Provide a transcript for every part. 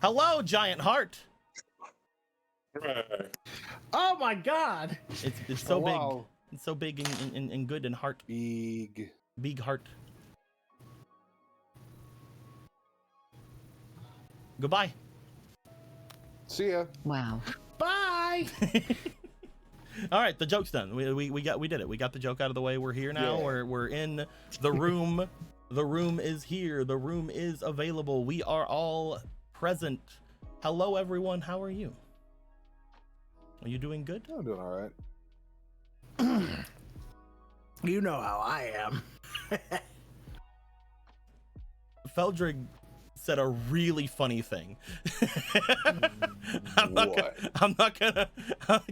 Hello, giant heart. Oh my God! It's so big. Wow. It's so big and good and heart. Big. Big heart. Goodbye. See ya. Wow. Bye. All right, the joke's done. We did it. We got the joke out of the way. We're here now. Yeah. We're in the room. The room is here. The room is available. We are all present. Hello, everyone. How are you? Are you doing good? I'm doing all right. You know how I am. Feldrig said a really funny thing. I'm not gonna.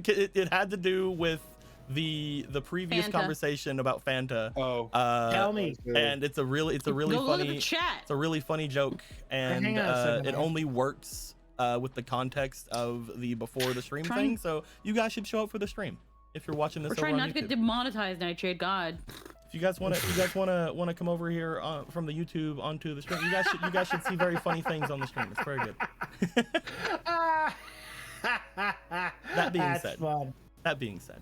It had to do with the previous Fanta. conversation about Fanta. Oh. Tell me. And it's a really Go funny. look at the chat. It's a really funny joke, and Hang on a second, it man. only works with the context of the before the stream thing. So you guys should show up for the stream if you're watching this We're over trying on not to YouTube. get demonetized, Nightshade. God. If you guys want to come over here from the YouTube onto the stream, you guys should see very funny things on the stream. It's very good. That being That's said, fun. That being said,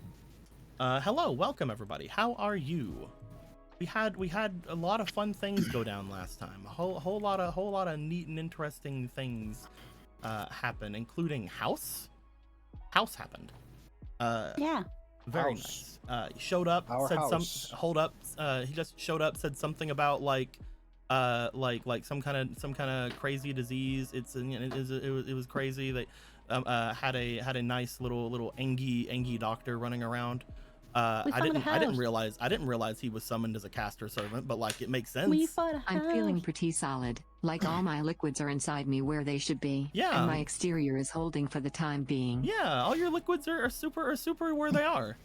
hello, welcome everybody. How are you? We had a lot of fun things go down last time. A whole lot of neat and interesting things happened, including House. House happened. Yeah. Very House. nice. He showed up, Our said house. hold up. He just showed up, said something about like some kind of crazy disease. It was crazy. They had a nice little Engie doctor running around. I didn't realize he was summoned as a caster servant, but like it makes sense. We fought a I'm feeling house. pretty solid, like all my liquids are inside me where they should be. Yeah. And my exterior is holding for the time being. Yeah, all your liquids are super where they are.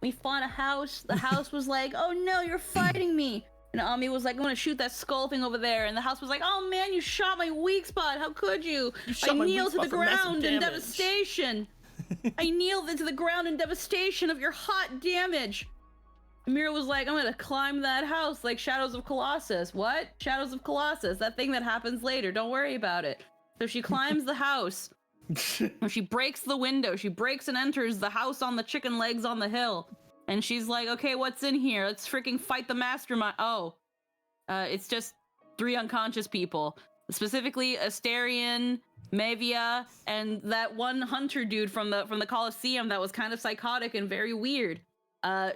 We fought a house. The house was like, "Oh no, you're fighting me." And Ami was like, "I'm gonna shoot that skull thing over there." And the house was like, "Oh man, you shot my weak spot. How could you?" You I shot my kneel weak to the spot for massive ground in damage. devastation. I kneel into the ground in devastation of your hot damage. Amira was like, "I'm gonna climb that house like Shadows of Colossus." What? Shadows of Colossus? That thing that happens later. Don't worry about it. So she climbs the house. She breaks the window. She breaks and enters the house on the chicken legs on the hill. And she's like, "Okay, what's in here? Let's freaking fight the mastermind." Oh, it's just 3 unconscious people. Specifically, Asterion, Mavia, and that one hunter dude from the Coliseum that was kind of psychotic and very weird.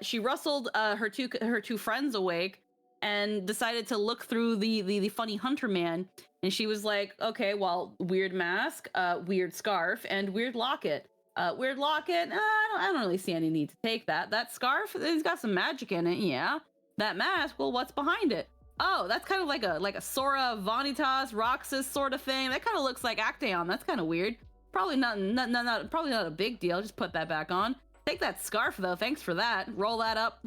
She rustled her two friends awake and decided to look through the funny hunter man. And she was like, "Okay, well, weird mask, weird scarf, and weird locket. Weird locket. I don't really see any need to take that. That scarf, it's got some magic in it. Yeah. That mask. Well, what's behind it? Oh, that's kind of like a Sora Vanitas Roxas sort of thing. That kind of looks like Actaeon. That's kind of weird. Probably not a big deal. Just put that back on. Take that scarf though. Thanks for that. Roll that up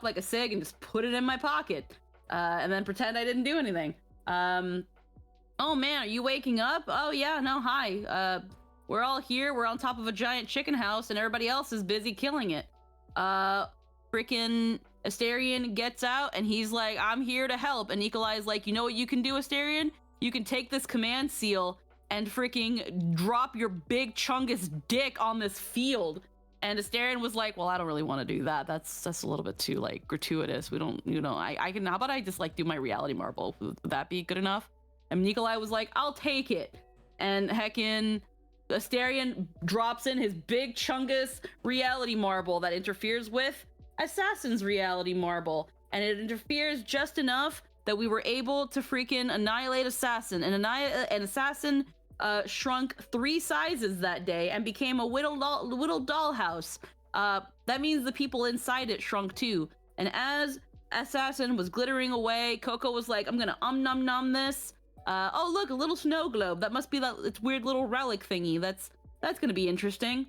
like a cig and just put it in my pocket. And then pretend I didn't do anything. Oh man, are you waking up? Oh yeah, no, hi. We're all here. We're on top of a giant chicken house and everybody else is busy killing it. Freaking Asterion gets out and he's like, "I'm here to help." And Nikolai's like, "You know what you can do, Asterion? You can take this command seal and freaking drop your big chungus dick on this field." And Asterion was like, "Well, I don't really want to do that. That's a little bit too like gratuitous. We don't, I can, how about I just like do my reality marble? Would that be good enough?" And Nikolai was like, "I'll take it." And heckin' Asterion drops in his big chungus reality marble that interferes with Assassin's reality marble, and it interferes just enough that we were able to freaking annihilate Assassin. And Assassin shrunk 3 sizes that day and became a whittled dollhouse. That means the people inside it shrunk too. And as Assassin was glittering away, Coco was like, "I'm gonna nom nom this." Oh look, a little snow globe. That must be its weird little relic thingy. That's gonna be interesting.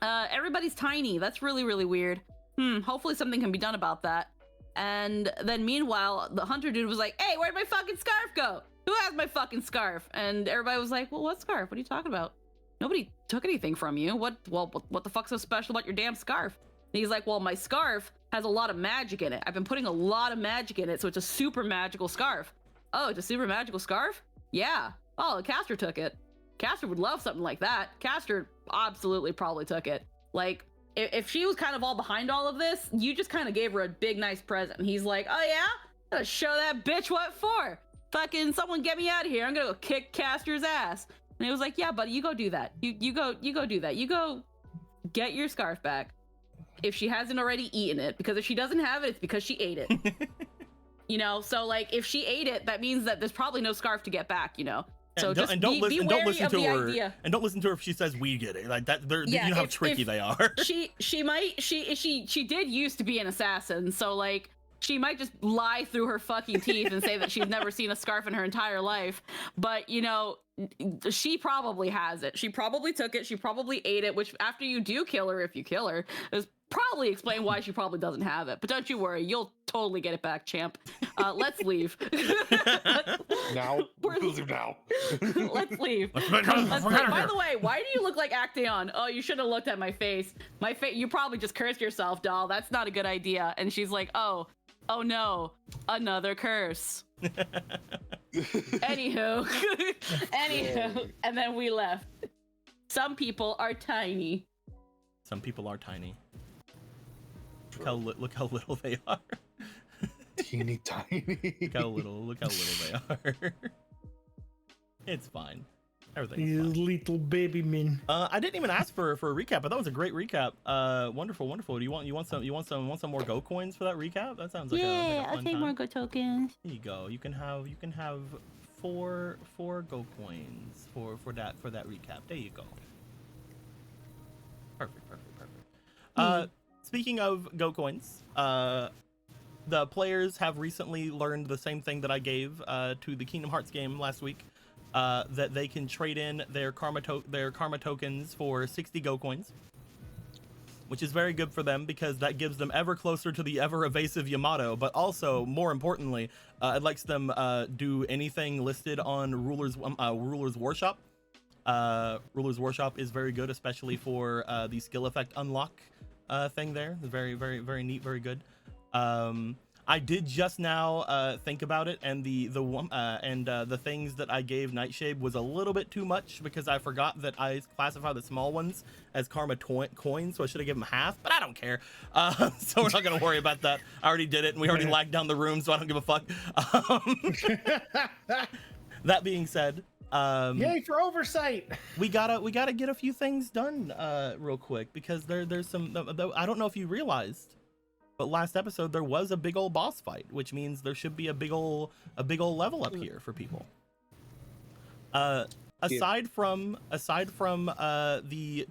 Everybody's tiny. That's really weird. Hopefully something can be done about that. And then meanwhile, the hunter dude was like, "Hey, where'd my fucking scarf go? Who has my fucking scarf?" And everybody was like, "Well, what scarf? What are you talking about? Nobody took anything from you. What the fuck's so special about your damn scarf?" And he's like, "Well, my scarf has a lot of magic in it. I've been putting a lot of magic in it, so it's a super magical scarf." "Oh, it's a super magical scarf?" "Yeah. Oh, Castor took it. Castor would love something like that. Castor absolutely probably took it. Like, if she was kind of all behind all of this, you just kind of gave her a big, nice present. And he's like, oh yeah? I'm gonna show that bitch what for. Fucking someone get me out of here. I'm gonna go kick Castor's ass. And he was like, yeah, buddy, you go do that. You go do that. You go get your scarf back. If she hasn't already eaten it, because if she doesn't have it, it's because she ate it. You know, so like if she ate it, that means that there's probably no scarf to get back, you know. So don't listen to her. And don't listen to her if she says we get it. Like that, you know how tricky they are. she did used to be an assassin, so like she might just lie through her fucking teeth and say that she's never seen a scarf in her entire life. But you know, she probably has it. She probably took it. She probably ate it. Which after you do kill her, if you kill her, is probably explain why she probably doesn't have it. But don't you worry, you'll totally get it back, champ. Let's leave. Now, let's leave now. Let's leave. By the way, why do you look like Actaeon? Oh, you should have looked at my face. My face. You probably just cursed yourself, doll. That's not a good idea. And she's like, oh no, another curse. Anywho, and then we left. Some people are tiny. Some people are tiny. Look how little they are. Teeny tiny. Look how little they are. It's fine. Everything's You fine. little baby man. I didn't even ask for a recap, but that was a great recap. Wonderful. Do you want some more Go coins for that recap? That sounds like a I'll fun take time. more Go tokens. There you go. You can have four Go coins for that recap. There you go. Perfect. Speaking of Go coins, the players have recently learned the same thing that I gave to the Kingdom Hearts game last week. That they can trade in their karma tokens for 60 Go coins, which is very good for them because that gives them ever closer to the ever evasive Yamato. But also, more importantly, it lets them do anything listed on Ruler's Workshop. Ruler's Workshop is very good, especially for the skill effect unlock thing there. Very neat, very good. I did just now think about it, and the things that I gave Nightshade was a little bit too much because I forgot that I classify the small ones as karma coins, so I should have given them half, but I don't care. So we're not gonna worry about that. I already did it, and we already lagged down the room, so I don't give a fuck. That being said, Yay for oversight. we gotta get a few things done real quick because there's some. I don't know if you realized. But last episode there was a big old boss fight, which means there should be a big old level up here for people. Aside from the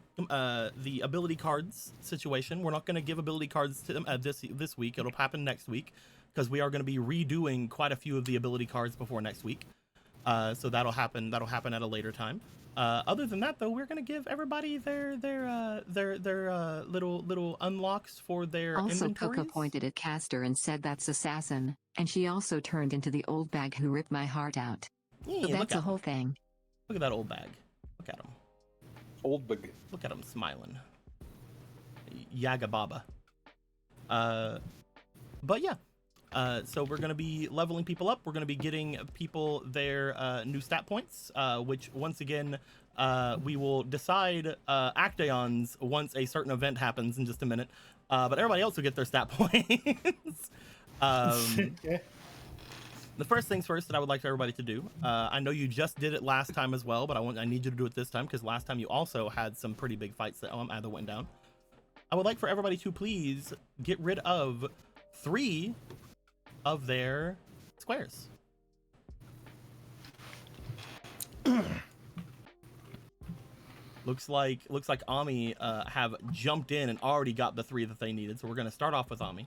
ability cards situation, we're not going to give ability cards to them this week. It'll happen next week because we are going to be redoing quite a few of the ability cards before next week. So that'll happen at a later time. Other than that, though, we're gonna give everybody their little unlocks for their Also, inventories. Coco pointed at Castor and said that's assassin, and she also turned into the old bag who ripped my heart out. Yeah, So look that's at a whole thing. Look at that old bag. Look at him. Old big. Look at him smiling. Yaga Baba. But yeah. So we're going to be leveling people up. We're going to be getting people their new stat points, which once again, we will decide Actaeon's once a certain event happens in just a minute. But everybody else will get their stat points. The first things first that I would like for everybody to do, I know you just did it last time as well, but I need you to do it this time because last time you also had some pretty big fights that either went down. I would like for everybody to please get rid of 3 of their squares. looks like Ami have jumped in and already got the 3 that they needed, so we're going to start off with Ami.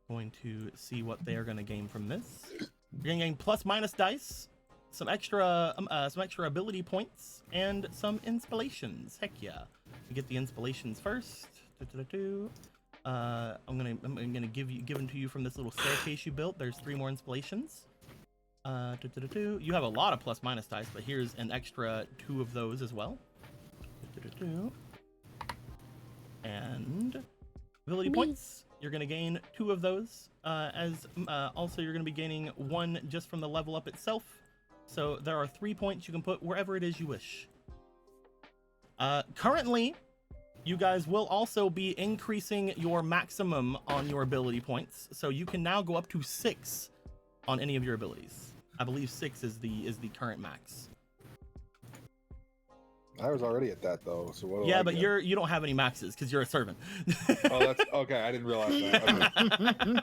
Going to see what they are going to gain from this. You're going to gain plus minus dice, some extra ability points, and some inspirations. Heck yeah! You get the inspirations first. I'm gonna give them to you from this little staircase you built. There's 3 more inspirations. You have a lot of plus minus dice, but here's an extra 2 of those as well. And ability points. you're gonna gain 2 of those. Also you're gonna be gaining 1 just from the level up itself. So there are 3 points you can put wherever it is you wish. Currently, you guys will also be increasing your maximum on your ability points. So you can now go up to 6 on any of your abilities. I believe 6 is the current max. I was already at that though, so what do Yeah, I but get? you don't have any maxes because you're a servant. Oh, that's okay. I didn't realize that.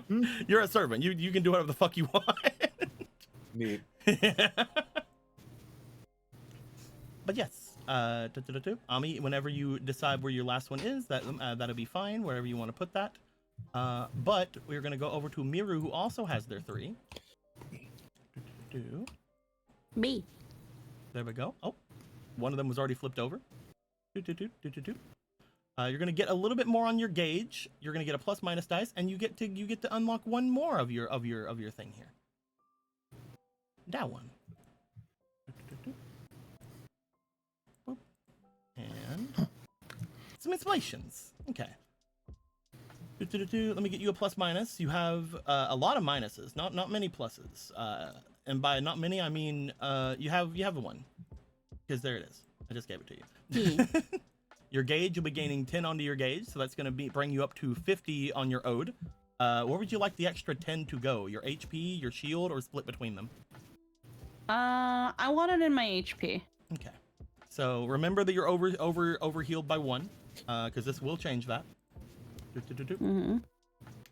Okay. You're a servant. You can do whatever the fuck you want. Neat. But yes, Ami, whenever you decide where your last one is, that'll be fine, wherever you want to put that. But we're gonna go over to Miru, who also has their 3. Me. There we go. Oh, one of them was already flipped over. You're gonna get a little bit more on your gauge. You're gonna get a plus minus dice, and you get to unlock 1 more of your thing here. That one. And some inspirations. Okay. Let me get you a plus minus. You have a lot of minuses, not many pluses. And by not many, I mean you have a 1, because there it is. I just gave it to you. Your gauge, you'll be gaining 10 onto your gauge, so that's going to bring you up to 50 on your ode. Where would you like the extra 10 to go? Your HP, your shield, or split between them? I want it in my HP. Okay. So remember that you're over healed by 1, because this will change that. And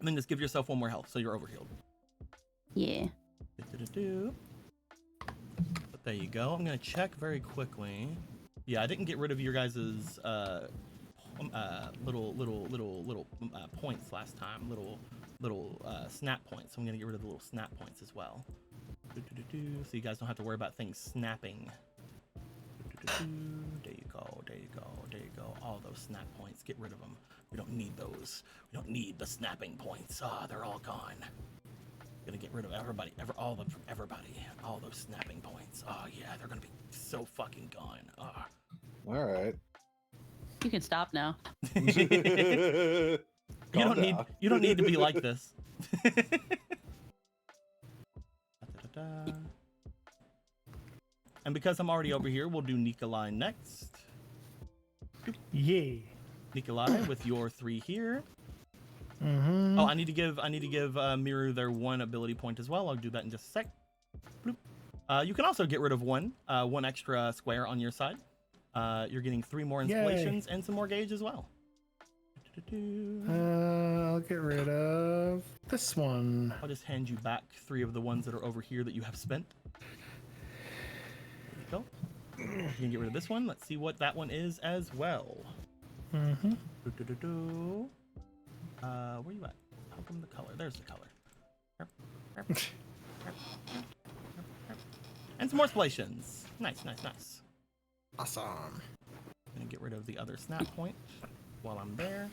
then just give yourself 1 more health, so you're over healed. Yeah. But there you go. I'm gonna check very quickly. Yeah, I didn't get rid of your guys's little points last time. Little snap points. So I'm gonna get rid of the little snap points as well. So you guys don't have to worry about things snapping. There you go. There you go. There you go. All those snap points. Get rid of them. We don't need those. We don't need the snapping points. They're all gone. Gonna get rid of everybody. All those snapping points. Oh yeah, they're gonna be so fucking gone. All right. You can stop now. You don't need to be like this. And because I'm already over here, we'll do Nikolai next. Yeah. Nikolai with your 3 here. Mm-hmm. Oh, I need to give Miru their 1 ability point as well. I'll do that in just a sec. Bloop. You can also get rid of 1 extra square on your side. You're getting 3 more installations and some more gauge as well. I'll get rid of this one. I'll just hand you back 3 of the ones that are over here that you have spent. There you go. You can get rid of this one. Let's see what that one is as well. Mm-hmm. Where you at? How come the color? There's the color. And some more splations. Nice. Awesome. Gonna get rid of the other snap point while I'm there.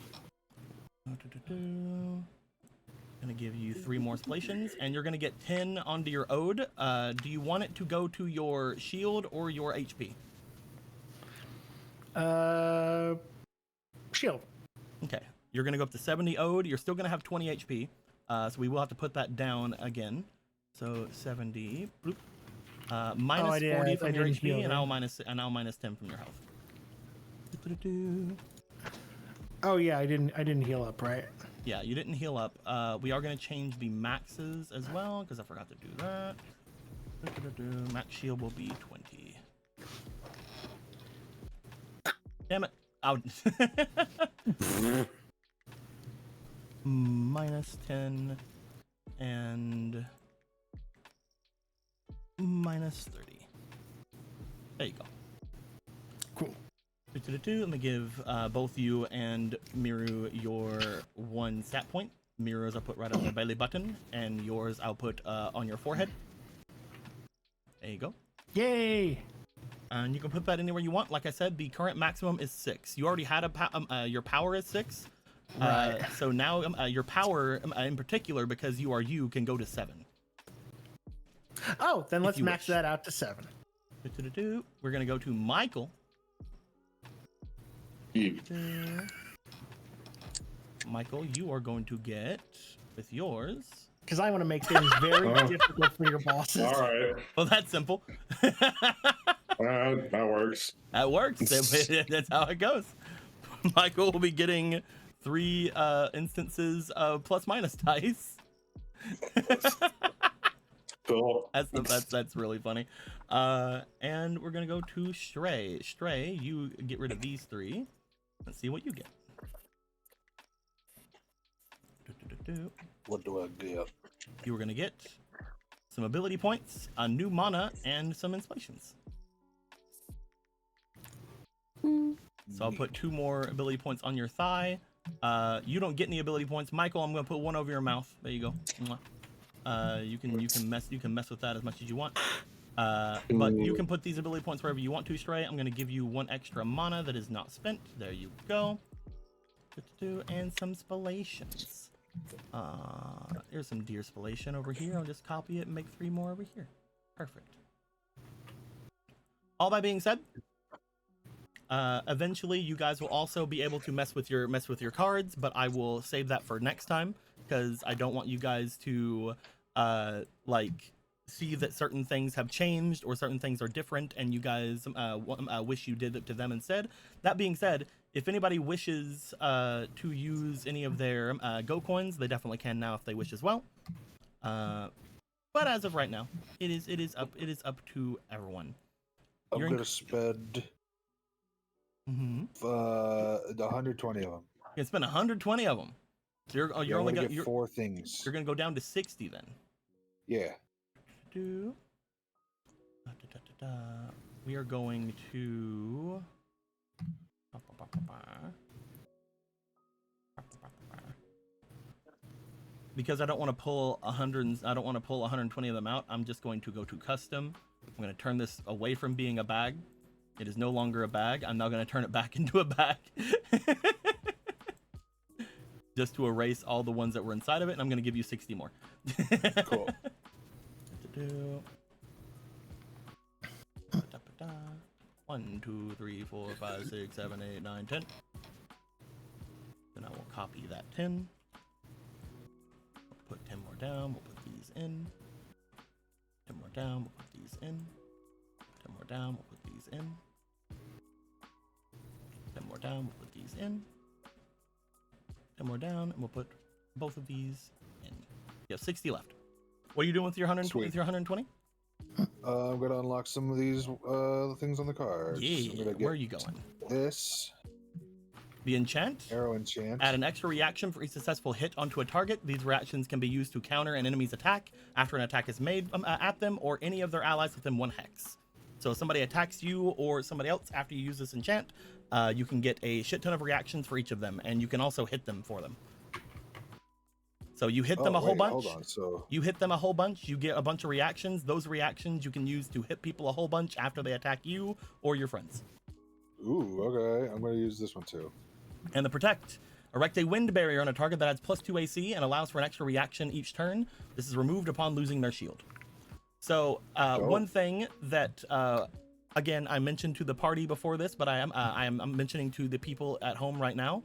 Gonna give you 3 more splations, and you're gonna get 10 onto your ode. Do you want it to go to your shield or your HP? Shield. Okay. You're gonna go up to 70 ode. You're still gonna have 20 HP, so we will have to put that down again. So 70. Bloop. Minus 40 from your HP, and I'll minus 10 from your health. Oh yeah, I didn't heal up, right? Yeah, you didn't heal up. We are going to change the maxes as well, because I forgot to do that. Max shield will be 20. Damn it. Out. Minus 10 and minus 30. There you go. Cool. Let me give both you and Miru your 1 stat point. Miru's I'll put right on the belly button, and yours I'll put on your forehead. There you go. Yay! And you can put that anywhere you want. Like I said, the current maximum is 6. You already had your power is 6. Right. So now your power, in particular, because you are you, can go to 7. Oh, then let's you max wish. that out to 7. We're gonna go to Michael. Michael, you are going to get with yours. Because I want to make things very Oh. difficult for your bosses. All right. Well, that's simple. That works. That works. That's how it goes. Michael will be getting 3 instances of plus minus dice. Cool. That's really funny. And we're gonna go to Stray. Stray, you get rid of these 3. Let's see what you get. What do I get? You were gonna get some ability points, a new mana, and some inspirations. So I'll put 2 more ability points on your thigh. You don't get any ability points, Michael. I'm gonna put 1 over your mouth. There you go. You can mess with that as much as you want. But you can put these ability points wherever you want to, Stray. I'm gonna give you 1 extra mana that is not spent. There you go. And some spalations. Here's some deer spallation over here. I'll just copy it and make 3 more over here. Perfect. All that being said, eventually you guys will also be able to mess with your cards, but I will save that for next time because I don't want you guys to like see that certain things have changed or certain things are different and you guys wish you did it to them instead. That being said, if anybody wishes to use any of their Go coins, they definitely can now if they wish as well. But as of right now, it is up to everyone. I'm gonna spend 120 of them. You can spend 120 of them. So you're only gonna get 4 things. You're gonna go down to 60 then. Yeah. We are going to. Because I don't want to pull 100. I don't want to pull 120 of them out. I'm just going to go to custom. I'm going to turn this away from being a bag. It is no longer a bag. I'm now going to turn it back into a bag. Just to erase all the ones that were inside of it, and I'm going to give you 60 more. Cool. 1, 2, 3, 4, 5, 6, 7, 8, 9, 10. Then I will copy that 10. We'll put 10 more down. We'll put these in. 10 more down. We'll put these in. 10 more down. We'll put these in. 10 more down. We'll put these in. 10 more down, and we'll put both of these in. You have 60 left. What are you doing with your 120? With your 120? I'm gonna unlock some of these things on the cards. Yeah. Where are you going? This. The enchant. Arrow enchant. Add an extra reaction for each successful hit onto a target. These reactions can be used to counter an enemy's attack after an attack is made at them or any of their allies within 1 hex. So if somebody attacks you or somebody else after you use this enchant, you can get a shit ton of reactions for each of them, and you can also hit them for them. So you hit them a whole bunch. Hold on, so you hit them a whole bunch, you get a bunch of reactions. Those reactions you can use to hit people a whole bunch after they attack you or your friends. Ooh, okay. I'm gonna use this one too. And the protect. Erect a wind barrier on a target that adds +2 AC and allows for an extra reaction each turn. This is removed upon losing their shield. So one thing that again I mentioned to the party before this, but I'm mentioning to the people at home right now.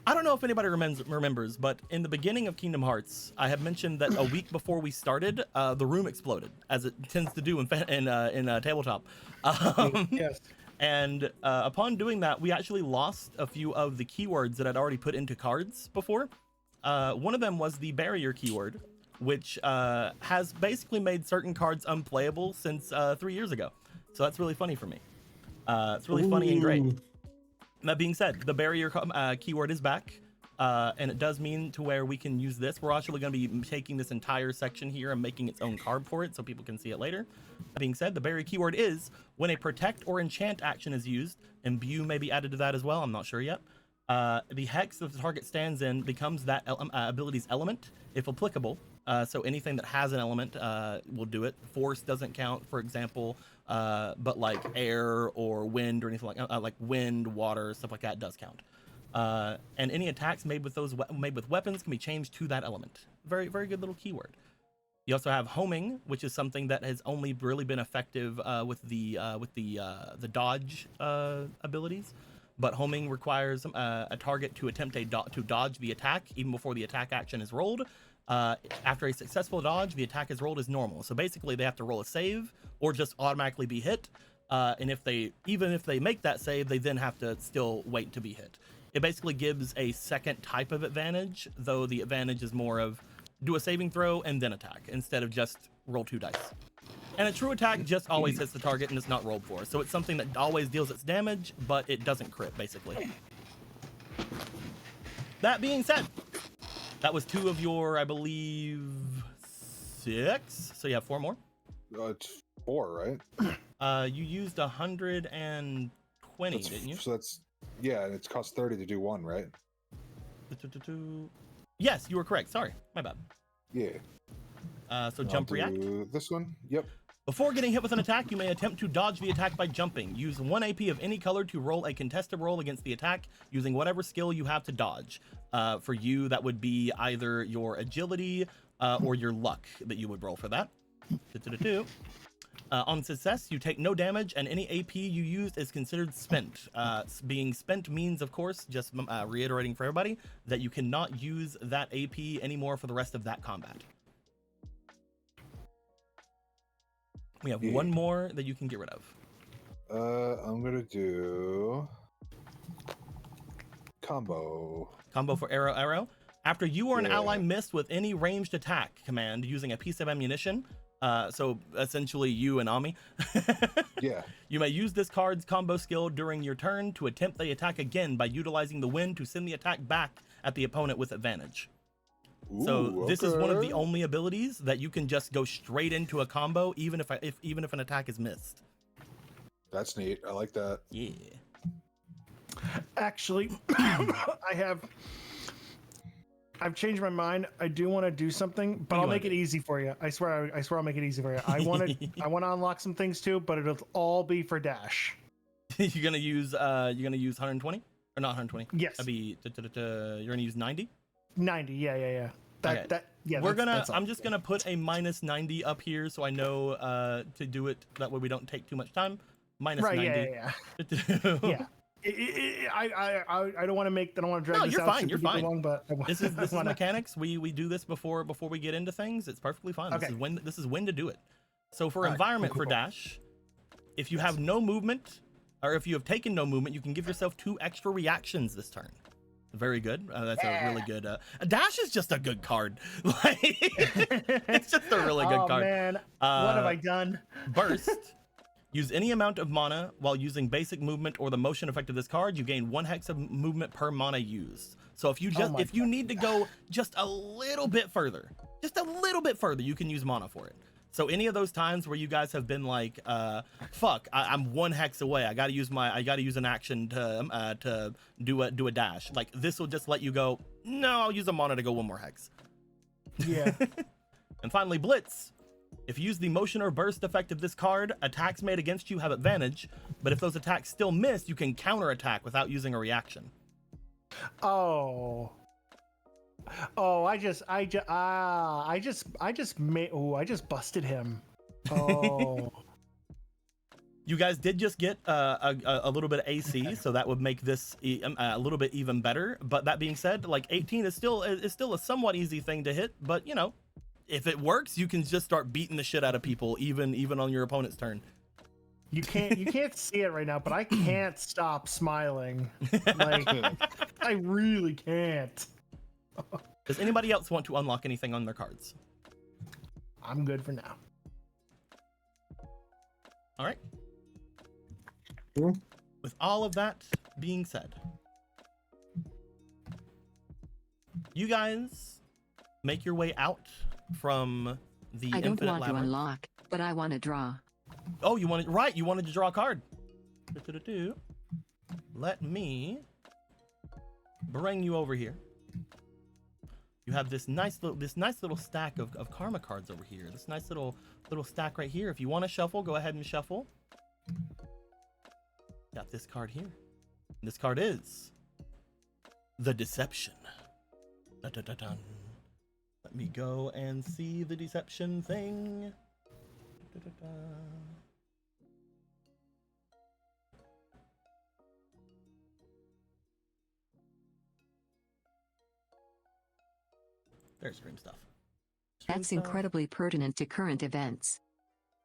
I don't know if anybody remembers, but in the beginning of Kingdom Hearts, I have mentioned that a week before we started, the room exploded, as it tends to do in tabletop. Yes. And upon doing that, we actually lost a few of the keywords that I'd already put into cards before. One of them was the barrier keyword, which has basically made certain cards unplayable since 3 years ago. So that's really funny for me. It's really funny and great. That being said, the barrier keyword is back, and it does mean to where we can use this. We're actually going to be taking this entire section here and making its own card for it so people can see it later. That being said, the barrier keyword is when a protect or enchant action is used, imbue may be added to that as well, I'm not sure yet. The hex that the target stands in becomes that ability's element, if applicable. So anything that has an element will do it. Force doesn't count, for example, but like air or wind or anything like wind, water, stuff like that does count. And any attacks made with weapons can be changed to that element. Very, very good little keyword. You also have homing, which is something that has only really been effective with the dodge abilities. but homing requires a target to attempt to dodge the attack even before the attack action is rolled. After a successful dodge, the attack is rolled as normal. So basically, they have to roll a save or just automatically be hit. And even if they make that save, they then have to still wait to be hit. It basically gives a second type of advantage, though the advantage is more of do a saving throw and then attack instead of just roll 2 dice. And a true attack just always hits the target and it's not rolled for. So it's something that always deals its damage, but it doesn't crit, basically. That being said, that was 2 of your, I believe, 6. So you have 4 more. It's 4, right? You used 120, didn't you? So that's, yeah, and it's cost 30 to do 1, right? Yes, you were correct. Sorry, my bad. Yeah. So jump react. This one. Yep. Before getting hit with an attack, you may attempt to dodge the attack by jumping. Use 1 AP of any color to roll a contested roll against the attack, using whatever skill you have to dodge. For you, that would be either your agility or your luck that you would roll for that. On success, you take no damage, and any AP you used is considered spent. Being spent means, of course, just reiterating for everybody, that you cannot use that AP anymore for the rest of that combat. We have 1 more that you can get rid of. I'm gonna do combo. Combo for arrow. After you or an ally miss with any ranged attack command using a piece of ammunition, so essentially you and Ami, Yeah. you may use this card's combo skill during your turn to attempt the attack again by utilizing the wind to send the attack back at the opponent with advantage. So this is one of the only abilities that you can just go straight into a combo, even if an attack is missed. That's neat. I like that. Yeah. Actually, I've changed my mind. I do want to do something, but I'll make it easy for you. I swear I'll make it easy for you. I want to unlock some things too, but it'll all be for Dash. You're gonna use 120 or not 120? Yes. That'd be you're gonna use 90. 90. Yeah. I'm just gonna put a minus 90 up here so I know to do it. That way we don't take too much time. Minus 90. Yeah. Yeah. I don't want to make. I don't want to drag this out. You're fine. Long, but this is mechanics. We do this before we get into things. It's perfectly fine. Okay. This is when to do it. So for environment for Dash, if you have no movement, or if you have taken no movement, you can give yourself 2 extra reactions this turn. Very good. That's a really good. Dash is just a good card. Like, it's just a really good card. Oh man, what have I done? Burst. Use any amount of mana while using basic movement or the motion effect of this card. You gain 1 hex of movement per mana used. So if you need to go just a little bit further, you can use mana for it. So any of those times where you guys have been like, fuck, I'm 1 hex away. I gotta use an action to do a dash. Like, this will just let you go, no, I'll use a mana to go 1 more hex. Yeah. And finally, Blitz. If you use the motion or burst effect of this card, attacks made against you have advantage, but if those attacks still miss, you can counter attack without using a reaction. I just busted him. Oh. You guys did just get a little bit of AC, so that would make this a little bit even better. But that being said, like 18 is still a somewhat easy thing to hit, but you know, if it works, you can just start beating the shit out of people, even on your opponent's turn. You can't see it right now, but I can't stop smiling. Like, I really can't. Does anybody else want to unlock anything on their cards? I'm good for now. All right. Hmm? With all of that being said, you guys make your way out from the I don't infinite want to labyrinth. unlock, but I want to draw. Oh, you wanted to draw a card. Let me bring you over here. You have this nice little stack of karma cards over here. This nice little stack right here. If you want to shuffle, go ahead and shuffle. Got this card here. And this card is the Deception. Dun-dun-dun-dun. Let me go and see the Deception thing. Dun-dun-dun. There's stream stuff. That's incredibly pertinent to current events.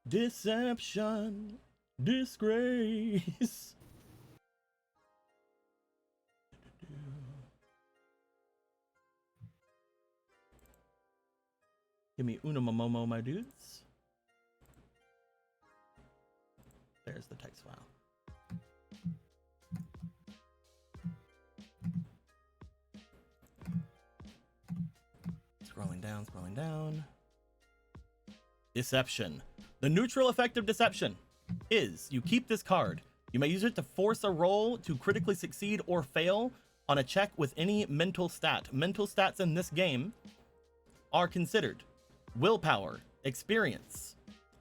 Deception. Disgrace. Give me una momomo, my dudes. There's the text file. Scrolling down, scrolling down. Deception. The neutral effect of deception is you keep this card. You may use it to force a roll to critically succeed or fail on a check with any mental stat. Mental stats in this game are considered willpower, experience,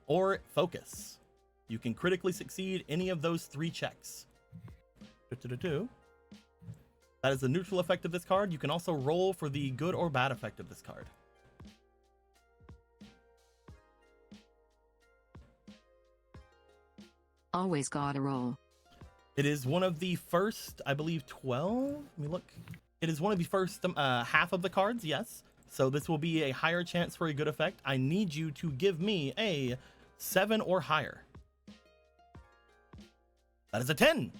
or focus. You can critically succeed any of those 3 checks. That is the neutral effect of this card. You can also roll for the good or bad effect of this card. Always gotta roll. It is one of the first, I believe, 12. Let me look. It is one of the first half of the cards, yes. So this will be a higher chance for a good effect. I need you to give me a 7 or higher. That is a 10.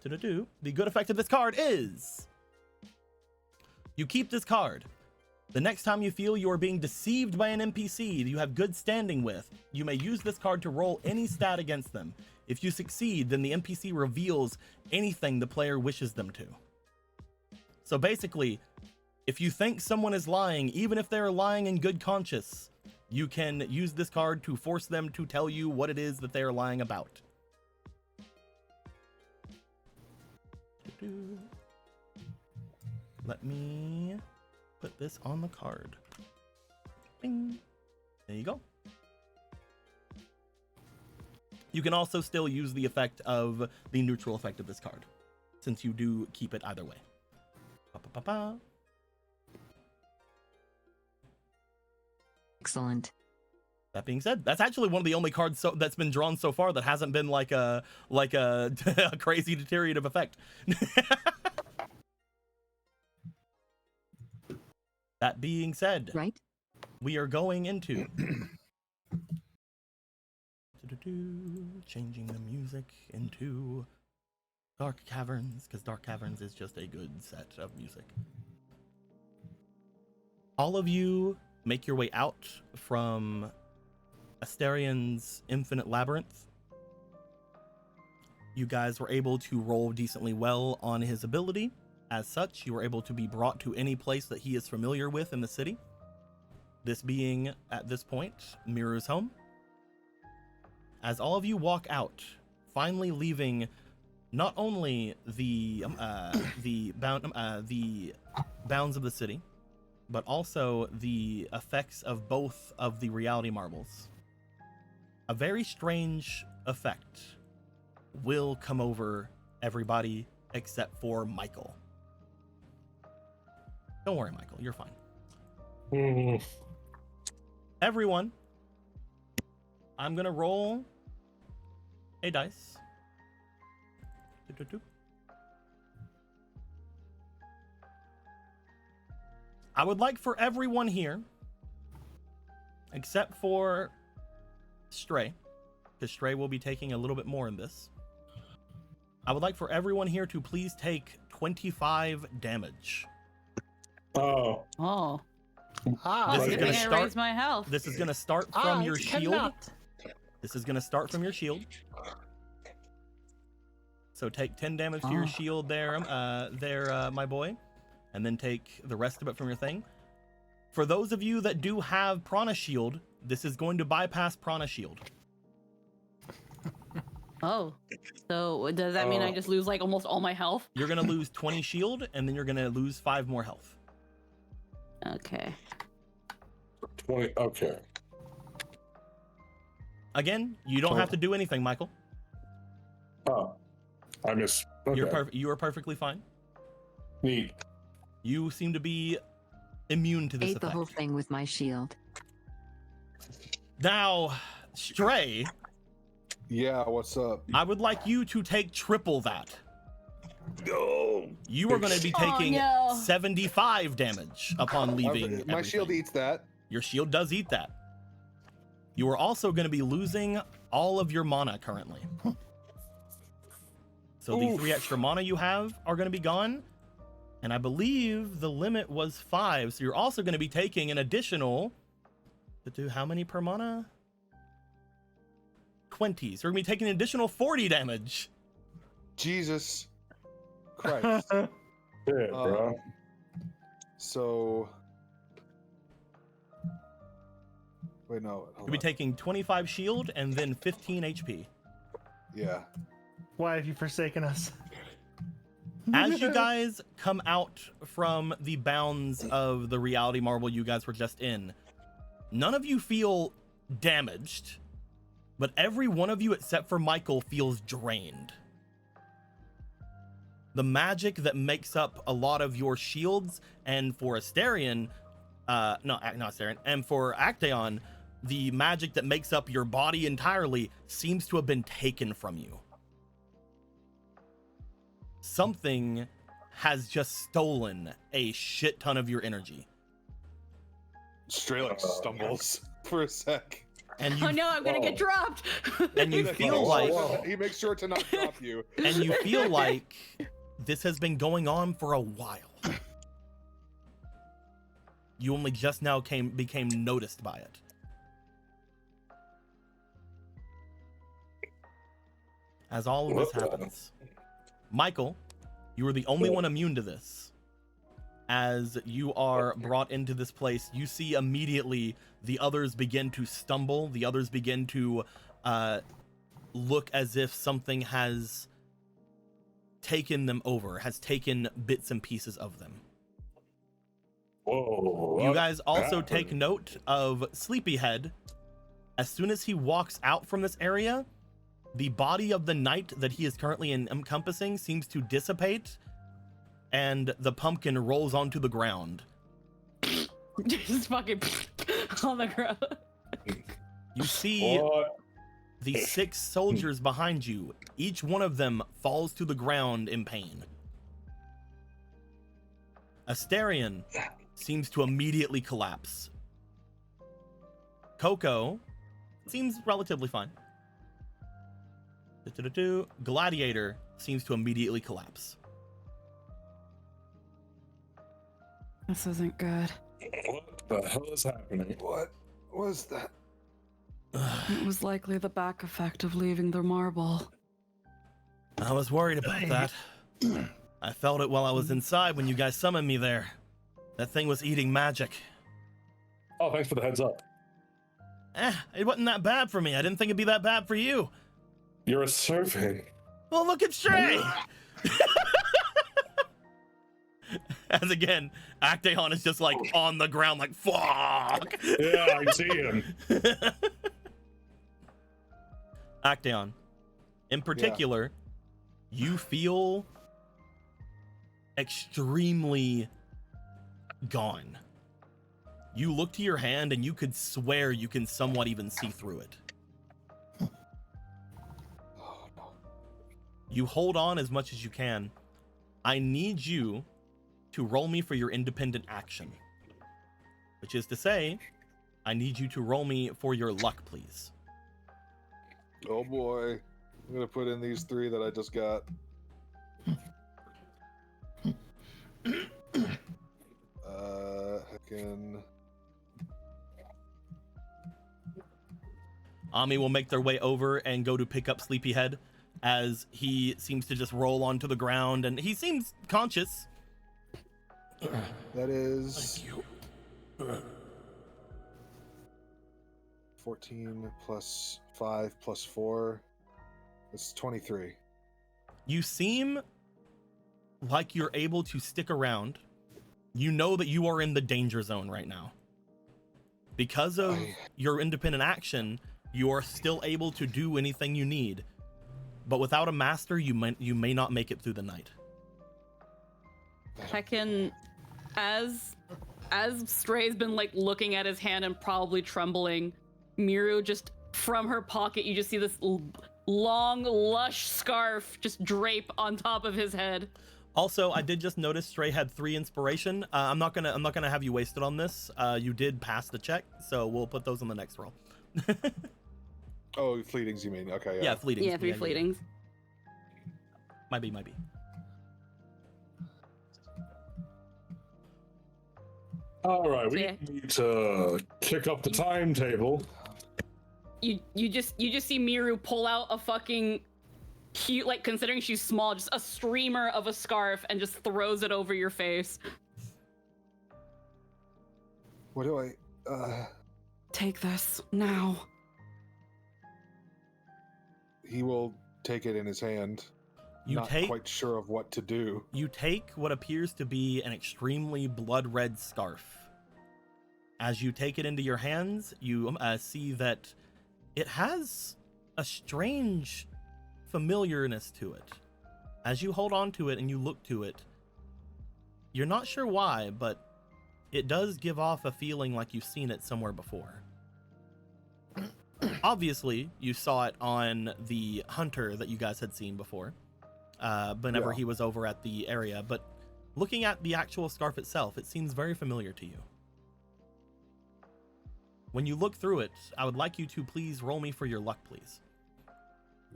The good effect of this card is you keep this card. The next time you feel you are being deceived by an NPC that you have good standing with, you may use this card to roll any stat against them. If you succeed, then the NPC reveals anything the player wishes them to. So basically, if you think someone is lying, even if they're lying in good conscience, you can use this card to force them to tell you what it is that they are lying about. Let me put this on the card. Bing. There you go. You can also still use the effect of the neutral effect of this card, since you do keep it either way. Ba-ba-ba-ba. Excellent. That being said, that's actually one of the only cards that's been drawn so far that hasn't been like a a crazy deteriorative effect. That being said, Right? we are going into changing the music into Dark Caverns, because Dark Caverns is just a good set of music. All of you make your way out from Asterian's Infinite Labyrinth. You guys were able to roll decently well on his ability. As such, you were able to be brought to any place that he is familiar with in the city. This being, at this point, Miru's home. As all of you walk out, finally leaving not only the bounds of the city, but also the effects of both of the reality marbles. A very strange effect will come over everybody except for Michael. Don't worry, Michael, you're fine. Everyone, I'm gonna roll a dice. I would like for everyone here, except for Stray, because Stray will be taking a little bit more in this. I would like for everyone here to please take 25 damage. Oh. Oh. This is gonna start. Raise my health. This is gonna start from your it's shield. cannot. This is gonna start from your shield. So take 10 damage to your shield there, my boy, and then take the rest of it from your thing. For those of you that do have Prana Shield, this is going to bypass Prana Shield. Oh, so does that mean I just lose like almost all my health? You're gonna lose 20 shield, and then you're gonna lose 5 more health. Okay. 20. Okay. Again, you don't have to do anything, Michael. Oh. I miss. Okay. You are perfectly fine. Neat. You seem to be immune to this Ate effect. the whole thing with my shield. Now, Stray, Yeah, what's up? I would like you to take triple that. Go. You are going to be taking 75 damage upon leaving. My shield everything. eats that. Your shield does eat that. You are also going to be losing all of your mana currently. So the 3 extra mana you have are going to be gone. And I believe the limit was 5. So you're also going to be taking an additional... How many per mana? 20. So we're going to be taking an additional 40 damage. Jesus Christ. Yeah, bro. So... Wait, no. You'll be taking 25 shield and then 15 HP. Yeah. Why have you forsaken us? As you guys come out from the bounds of the reality marble you guys were just in, none of you feel damaged, but every one of you except for Michael feels drained. The magic that makes up a lot of your shields, and for Asterion, not Asterion, and for Actaeon, the magic that makes up your body entirely seems to have been taken from you. Something has just stolen a shit ton of your energy. Straight like stumbles for a sec. And you, Oh no, I'm gonna get dropped. And you feel like he makes sure to not drop you. And you feel like this has been going on for a while. You only just now became noticed by it. As all of this happens, Michael, you are the only one immune to this. As you are brought into this place, you see immediately the others begin to stumble. The others begin to look as if something has taken them over, has taken bits and pieces of them. Whoa. You guys also take note of Sleepyhead. As soon as he walks out from this area, the body of the knight that he is currently encompassing seems to dissipate, and the pumpkin rolls onto the ground. Just fucking on the ground. You see What? the 6 soldiers behind you. Each one of them falls to the ground in pain. Asterion seems to immediately collapse. Coco seems relatively fine. Gladiator seems to immediately collapse. This isn't good. What the hell is happening? What was that? It was likely the back effect of leaving the marble. I was worried about that. I felt it while I was inside when you guys summoned me there. That thing was eating magic. Oh, thanks for the heads up. It wasn't that bad for me. I didn't think it'd be that bad for you. You're a servant. Well, look at Stray! As again, Actaeon is just like on the ground like, fuck! Yeah, I see him. Actaeon, in particular, you feel extremely gone. You look to your hand and you could swear you can somewhat even see through it. You hold on as much as you can. I need you to roll me for your independent action. Which is to say, I need you to roll me for your luck, please. Oh boy. I'm gonna put in these 3 that I just got. Heckin'. Ami will make their way over and go to pick up Sleepyhead as he seems to just roll onto the ground, and he seems conscious. That is 14 plus 5 plus 4. That's 23. You seem like you're able to stick around. You know that you are in the danger zone right now. Because of your independent action, you are still able to do anything you need. But without a master, you may not make it through the night. Heckin, as Stray's been like looking at his hand and probably trembling, Miru just from her pocket, you just see this long, lush scarf just drape on top of his head. Also, I did just notice Stray had 3 inspiration. I'm not gonna have you wasted on this. You did pass the check, so we'll put those on the next roll. Oh, fleetings, you mean? Okay, Yeah, fleetings. Yeah, 3 fleetings. Might be. All right, we Yeah. need to kick up the timetable. You just see Miru pull out a fucking cute, like, considering she's small, just a streamer of a scarf and just throws it over your face. What do I? Take this now. He will take it in his hand. Not quite sure of what to do. You take what appears to be an extremely blood red scarf. As you take it into your hands, you see that it has a strange familiarness to it. As you hold on to it and you look to it, you're not sure why, but it does give off a feeling like you've seen it somewhere before. Obviously, you saw it on the hunter that you guys had seen before, whenever he was over at the area, but looking at the actual scarf itself, it seems very familiar to you. When you look through it, I would like you to please roll me for your luck, please.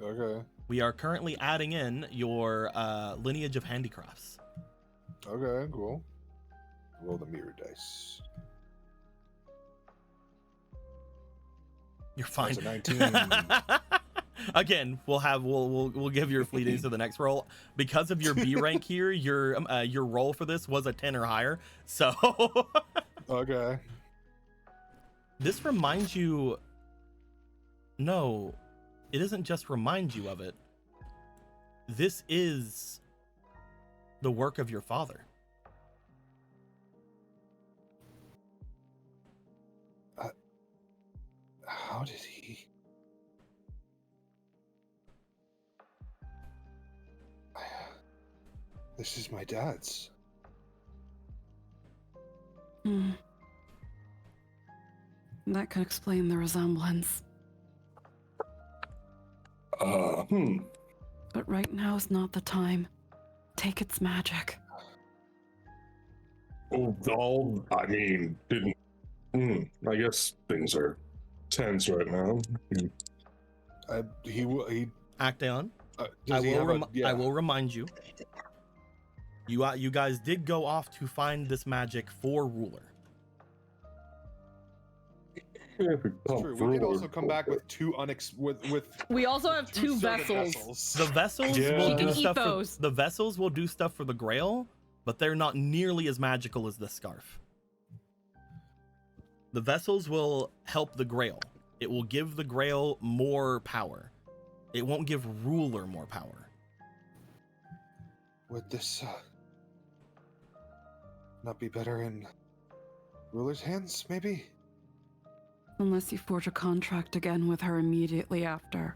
Okay. We are currently adding in your lineage of handicrafts. Okay, cool. Roll the mirror dice. You're fine. That's a 19. Again, we'll give your fleetings to the next roll. Because of your B rank here, your roll for this was a 10 or higher. So Okay. this reminds you. No, it doesn't just remind you of it. This is the work of your father. How did he? This is my dad's. That could explain the resemblance. But right now is not the time. Take its magic. Oh, I mean, I guess things are tense right now. He Actaeon, does he have I will remind you. You guys did go off to find this magic for Ruler. True. We did also come back with two with We also have two sorted vessels. The vessels Yeah. will You do can eat stuff. those. The vessels will do stuff for the Grail, but they're not nearly as magical as the scarf. The vessels will help the Grail. It will give the Grail more power. It won't give Ruler more power. Would this not be better in Ruler's hands, maybe? Unless you forge a contract again with her immediately after.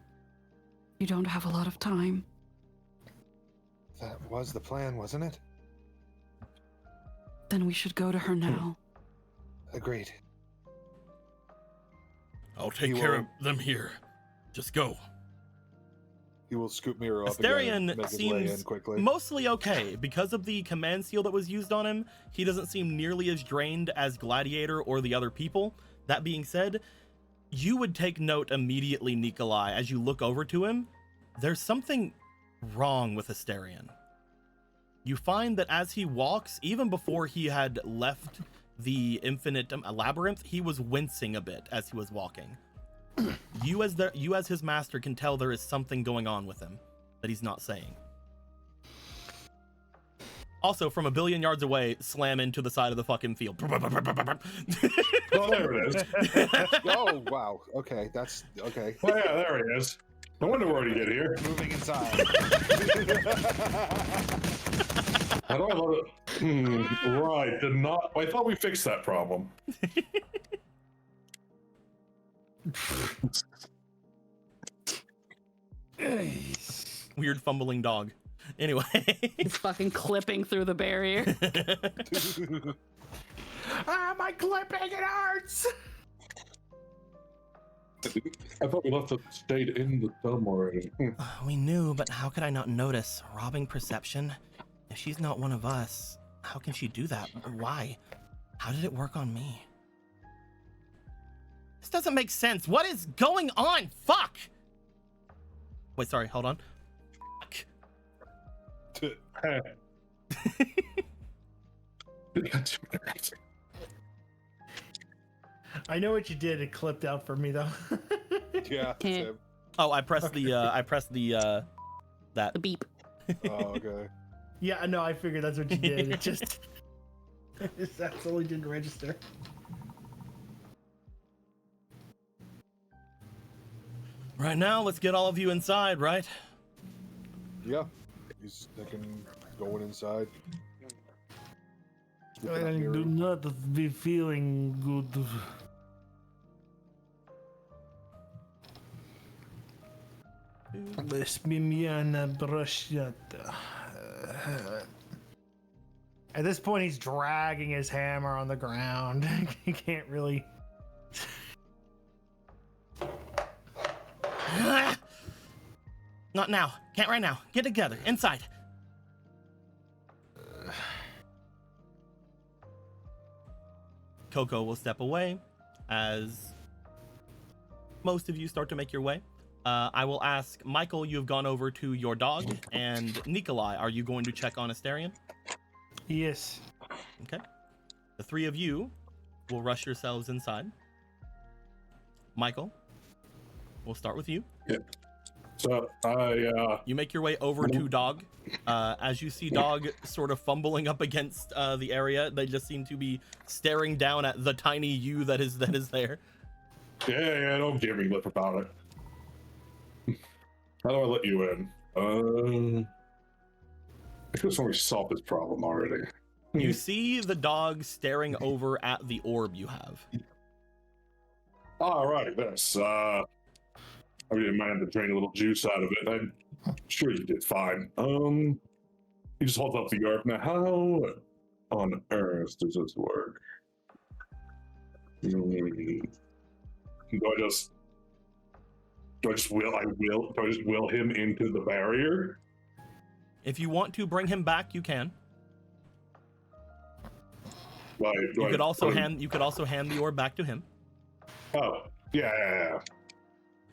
You don't have a lot of time. That was the plan, wasn't it? Then we should go to her now. Agreed. I'll take He care will- of them here. Just go. He will scoop Miro up again and Astarion make his way in seems quickly. mostly okay. Because of the command seal that was used on him, he doesn't seem nearly as drained as Gladiator or the other people. That being said, you would take note immediately, Nikolai, as you look over to him. There's something wrong with Astarion. You find that as he walks, even before he had left the infinite labyrinth, he was wincing a bit as he was walking. You as his master can tell there is something going on with him that he's not saying. Also, from a billion yards away, slam into the side of the fucking field. Oh, there it is. Oh wow. Okay, that's okay. Oh, yeah, there it is. No wonder we already get here. Moving inside. How do I love it? Right, did not. I thought we fixed that problem. Weird fumbling dog. Anyway. He's fucking clipping through the barrier. Ah, my clipping, it hurts! I thought we left the state in the dumb already. We knew, but how could I not notice? Robbing perception? If she's not one of us, how can she do that? Why? How did it work on me? This doesn't make sense. What is going on? Fuck! Wait, sorry, hold on. Fuck. I know what you did. It clipped out for me though. Yeah. Same. Oh, I pressed the that. The beep. Oh, okay. Yeah, no, I figured that's what you did. It just it absolutely didn't register. Right now, let's get all of you inside, right? Yeah. He's thinking going inside. I do not be feeling good. At this point, he's dragging his hammer on the ground. He can't really. Not now. Can't right now. Get together. Inside. Coco will step away as most of you start to make your way. I will ask Michael, you've gone over to your dog, and Nikolai, are you going to check on Asterion? Yes. Okay. The three of you will rush yourselves inside. Michael, we'll start with you. Yeah. So You make your way over to Dog. As you see Dog sort of fumbling up against the area, they just seem to be staring down at the tiny you that is there. yeah, don't give me lip about it. How do I let you in? I could have somebody solved this problem already. You see the dog staring over at the orb you have. Alrighty, this. I didn't mind to drain a little juice out of it. I'm sure you did fine. You just hold up the orb. Now, how on earth does this work? Do I just will him into the barrier? If you want to bring him back, you can. You could also hand the orb back to him. Oh, yeah.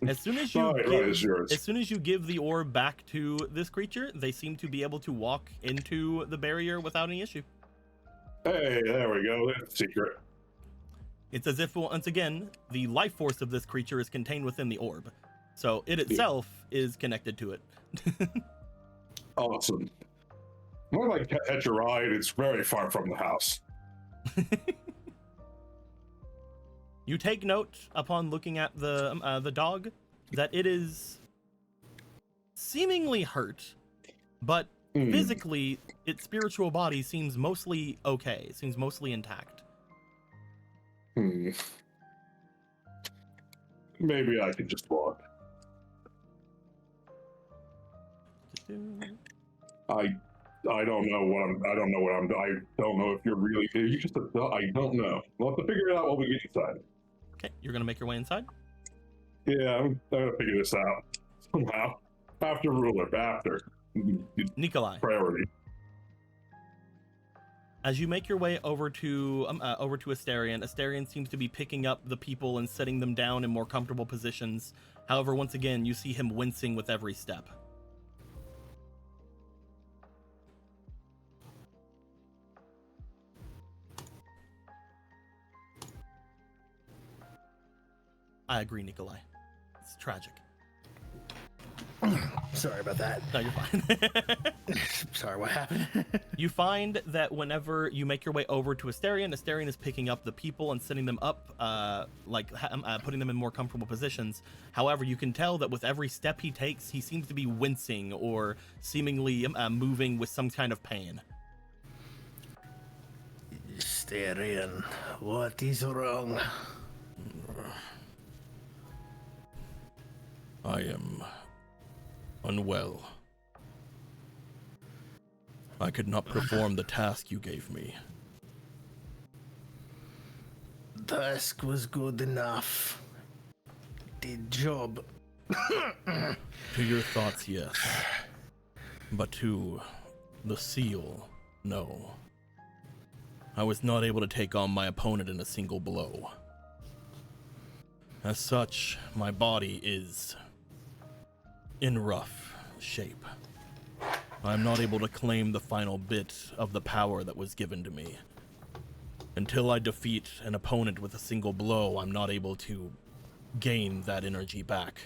As soon as you give the orb back to this creature, they seem to be able to walk into the barrier without any issue. Hey, there we go. That's the secret. It's as if, once again, the life force of this creature is contained within the orb. So it itself is connected to it. Awesome. More like catch a ride. It's very far from the house. You take note upon looking at the dog that it is seemingly hurt, but physically its spiritual body seems mostly okay. It seems mostly intact. Maybe I can just walk. I don't know what I'm. I don't know if you're really. You just. I don't know. We'll have to figure it out when we get inside. Okay, you're gonna make your way inside. Yeah, I'm gonna figure this out somehow. After ruler, after Nikolai. Priority. As you make your way over to Asterion, Asterion seems to be picking up the people and setting them down in more comfortable positions. However, once again, you see him wincing with every step. I agree, Nikolai. It's tragic. Sorry about that. No, you're fine. Sorry, what happened? You find that whenever you make your way over to Asterion, Asterion is picking up the people and setting them up, putting them in more comfortable positions. However, you can tell that with every step he takes, he seems to be wincing or seemingly moving with some kind of pain. Asterion, what is wrong? I am unwell. I could not perform the task you gave me. Task was good enough. did job. To your thoughts, yes. But to the seal, no. I was not able to take on my opponent in a single blow. As such, my body is in rough shape. I'm not able to claim the final bit of the power that was given to me. Until I defeat an opponent with a single blow, I'm not able to gain that energy back.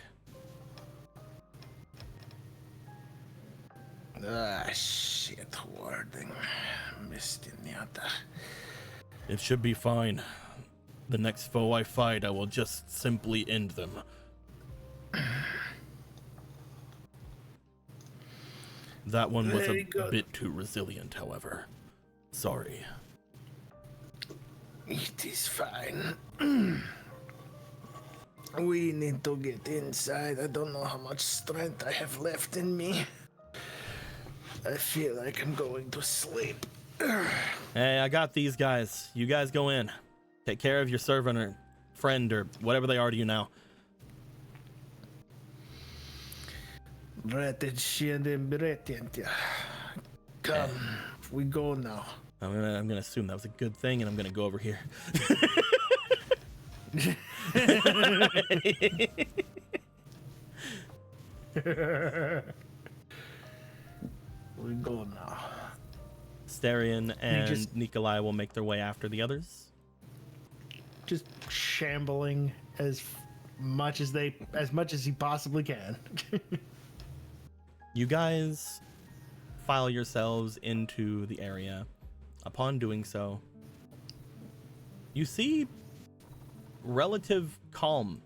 Shit, wording. Missed in the other. It should be fine. The next foe I fight, I will just simply end them. That one was a bit too resilient, however. Sorry. It is fine. We need to get inside. I don't know how much strength I have left in me. I feel like I'm going to sleep. Hey, I got these guys. You guys go in. Take care of your servant or friend or whatever they are to you now. Come, we go now. I'm gonna assume that was a good thing, and I'm gonna go over here. We go now. Starion and Nikolai will make their way after the others. Just shambling as much as he possibly can. You guys file yourselves into the area. Upon doing so, you see relative calm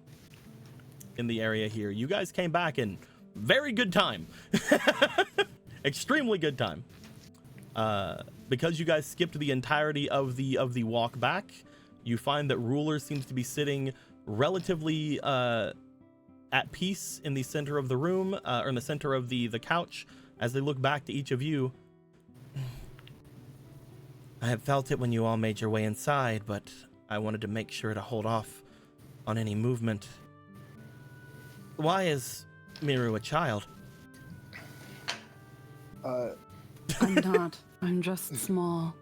in the area here. You guys came back in very good time. Extremely good time. Because you guys skipped the entirety of the walk back, you find that Ruler seems to be sitting relatively at peace in the center of the room, or in the center of the couch. As they look back to each of you, I have felt it when you all made your way inside, but I wanted to make sure to hold off on any movement. Why is Miru a child? I'm not. I'm just small.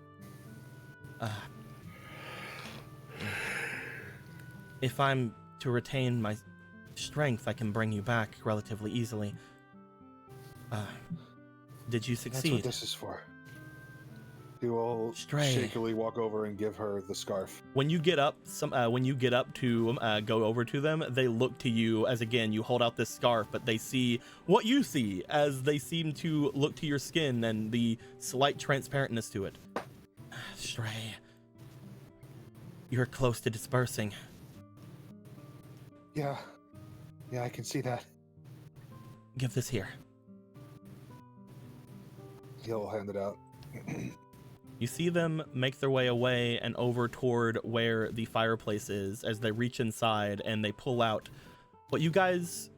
If I'm to retain my strength, I can bring you back relatively easily. Did you succeed? That's what this is for. You will shakily walk over and give her the scarf. When you get up, to go over to them, they look to you as, again, you hold out this scarf, but they see what you see as they seem to look to your skin and the slight transparentness to it. Stray, you're close to dispersing. Yeah, I can see that. Give this here. He'll hand it out. You see them make their way away and over toward where the fireplace is as they reach inside and they pull out what you guys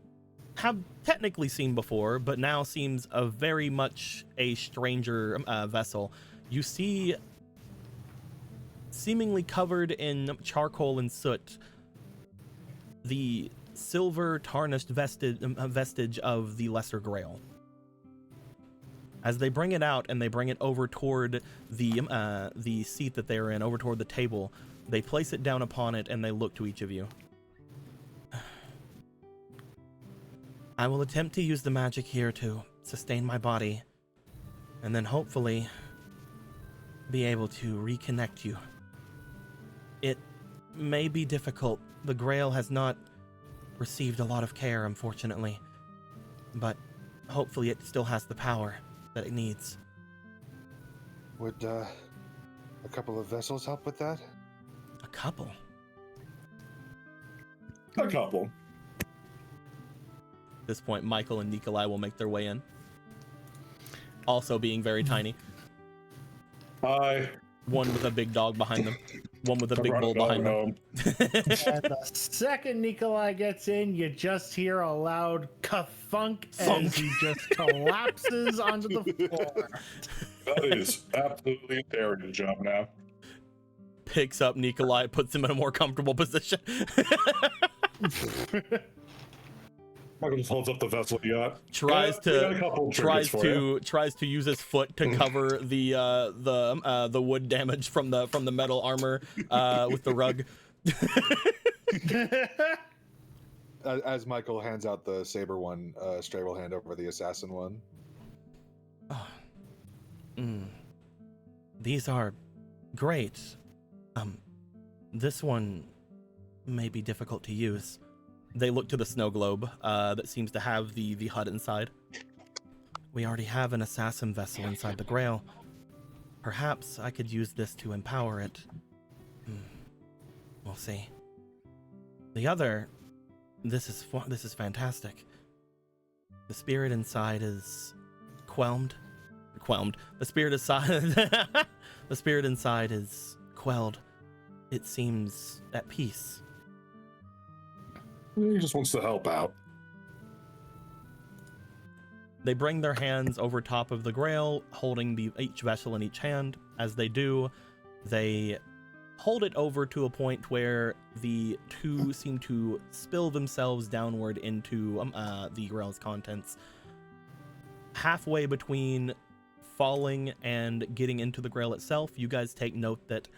have technically seen before, but now seems a very much a stranger vessel. You see, seemingly covered in charcoal and soot, the silver tarnished vestige of the Lesser Grail. As they bring it out and they bring it over toward the seat that they're in, over toward the table, they place it down upon it and they look to each of you. I will attempt to use the magic here to sustain my body, and then hopefully be able to reconnect you. It may be difficult. The Grail has not received a lot of care, unfortunately, but hopefully it still has the power that it needs. Would a couple of vessels help with that? A couple? A couple. At this point, Michael and Nikolai will make their way in. Also being very tiny. Hi. One with a big dog behind them. One with a big bull behind them. And the second Nikolai gets in, you just hear a loud ka-thunk as he just collapses onto the floor. That is absolutely a terror job now. Picks up Nikolai, puts him in a more comfortable position. Michael just holds up the vessel he got. Tries We got a couple trinkets for you. tries to use his foot to cover the wood damage from the metal armor with the rug. As Michael hands out the saber one, Stray will hand over the assassin one. Oh. These are great. This one may be difficult to use. They look to the snow globe that seems to have the hut inside. We already have an assassin vessel inside the Grail. Perhaps I could use this to empower it. We'll see. The other, this is fantastic. The spirit inside is quelled. The spirit inside is quelled. It seems at peace. He just wants to help out. They bring their hands over top of the Grail, holding each vessel in each hand. As they do, they hold it over to a point where the two seem to spill themselves downward into the Grail's contents. Halfway between falling and getting into the Grail itself, you guys take note that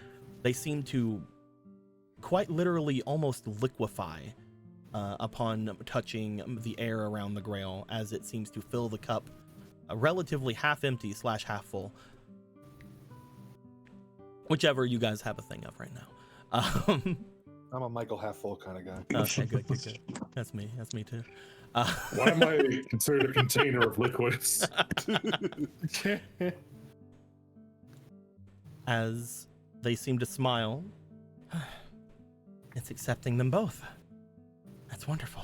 they seem to quite literally almost liquefy upon touching the air around the Grail, as it seems to fill the cup relatively half empty / half full. Whichever you guys have a thing of right now. I'm a Michael half full kind of guy. Okay, good. That's me too. Why am I considered a container of liquids? As they seem to smile, it's accepting them both. That's wonderful.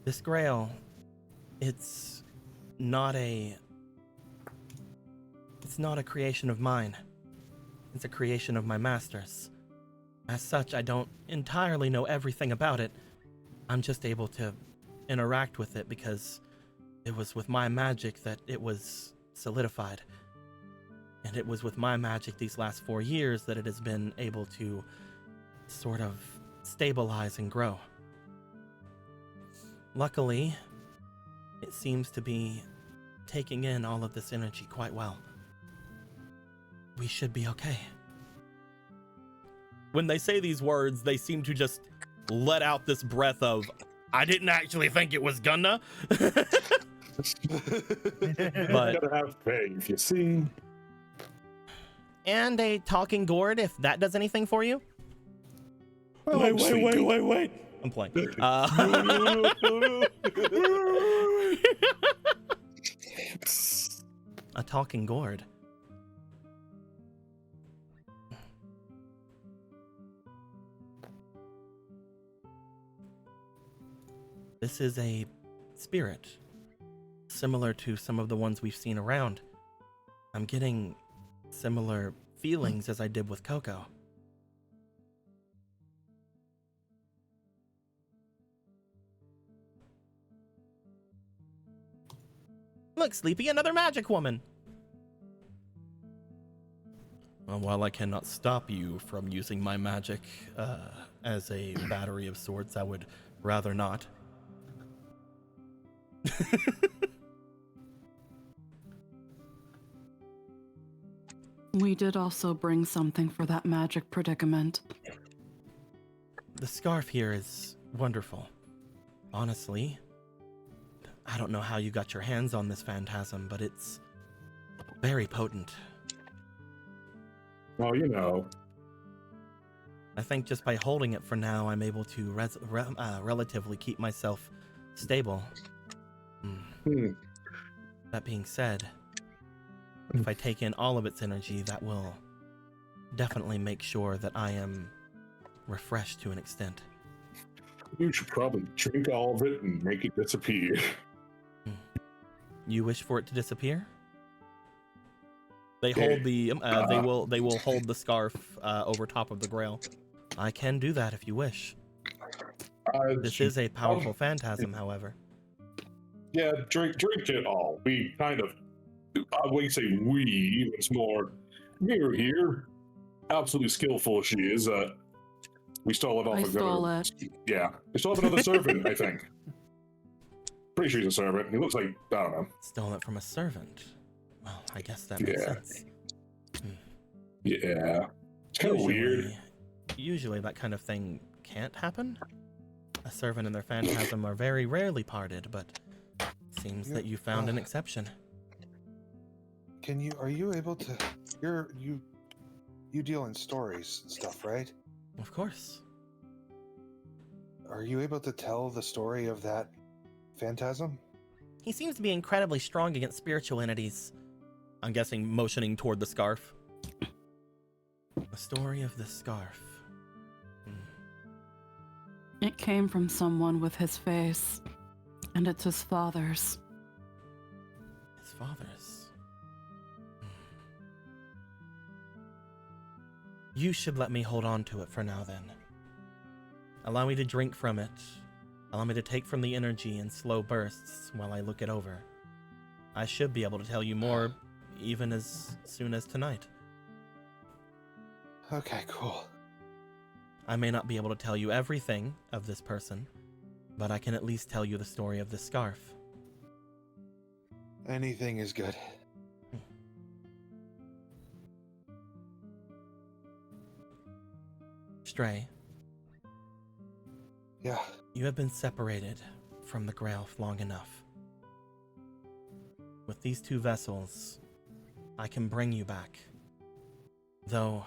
This Grail, it's not a creation of mine. It's a creation of my master's. As such, I don't entirely know everything about it. I'm just able to interact with it because it was with my magic that it was solidified. And it was with my magic these last 4 years that it has been able to sort of stabilize and grow. Luckily, it seems to be taking in all of this energy quite well. We should be okay. When they say these words, they seem to just let out this breath of, I didn't actually think it was gonna. But gotta have faith, you see. And a talking gourd, if that does anything for you. Well, Wait. I'm playing. A talking gourd. This is a spirit, similar to some of the ones we've seen around. I'm getting similar feelings as I did with Coco. Look, Sleepy, another magic woman. Well, while I cannot stop you from using my magic as a battery of sorts, I would rather not. We did also bring something for that magic predicament. The scarf here is wonderful. Honestly, I don't know how you got your hands on this phantasm, but it's very potent. Well, you know. I think just by holding it for now, I'm able to relatively keep myself stable. That being said, if I take in all of its energy, that will definitely make sure that I am refreshed to an extent. You should probably drink all of it and make it disappear. You wish for it to disappear? They hold the they will hold the scarf over top of the Grail. I can do that if you wish. This is a powerful phantasm, however. Yeah, drink it all. We kind of, I wouldn't say we, it's more Mirror here. Absolutely skillful she is. We stole it off I of stole another. it. Yeah, we stole another servant. I think. Pretty sure he's a servant. He looks like I don't know. Stole it from a servant. Well, I guess that makes sense. Yeah, it's kind of weird. Usually that kind of thing can't happen. A servant and their phantasm are very rarely parted, but seems that you found an exception. Are you able to, you deal in stories and stuff, right? Of course. Are you able to tell the story of that phantasm? He seems to be incredibly strong against spiritual entities. I'm guessing motioning toward the scarf. The story of the scarf. It came from someone with his face, and it's his father's. His father's? You should let me hold on to it for now, then. Allow me to drink from it. Allow me to take from the energy in slow bursts while I look it over. I should be able to tell you more even as soon as tonight. Okay, cool. I may not be able to tell you everything of this person, but I can at least tell you the story of this scarf. Anything is good. Stray. Yeah. You have been separated from the Grail long enough. With these two vessels, I can bring you back. Though,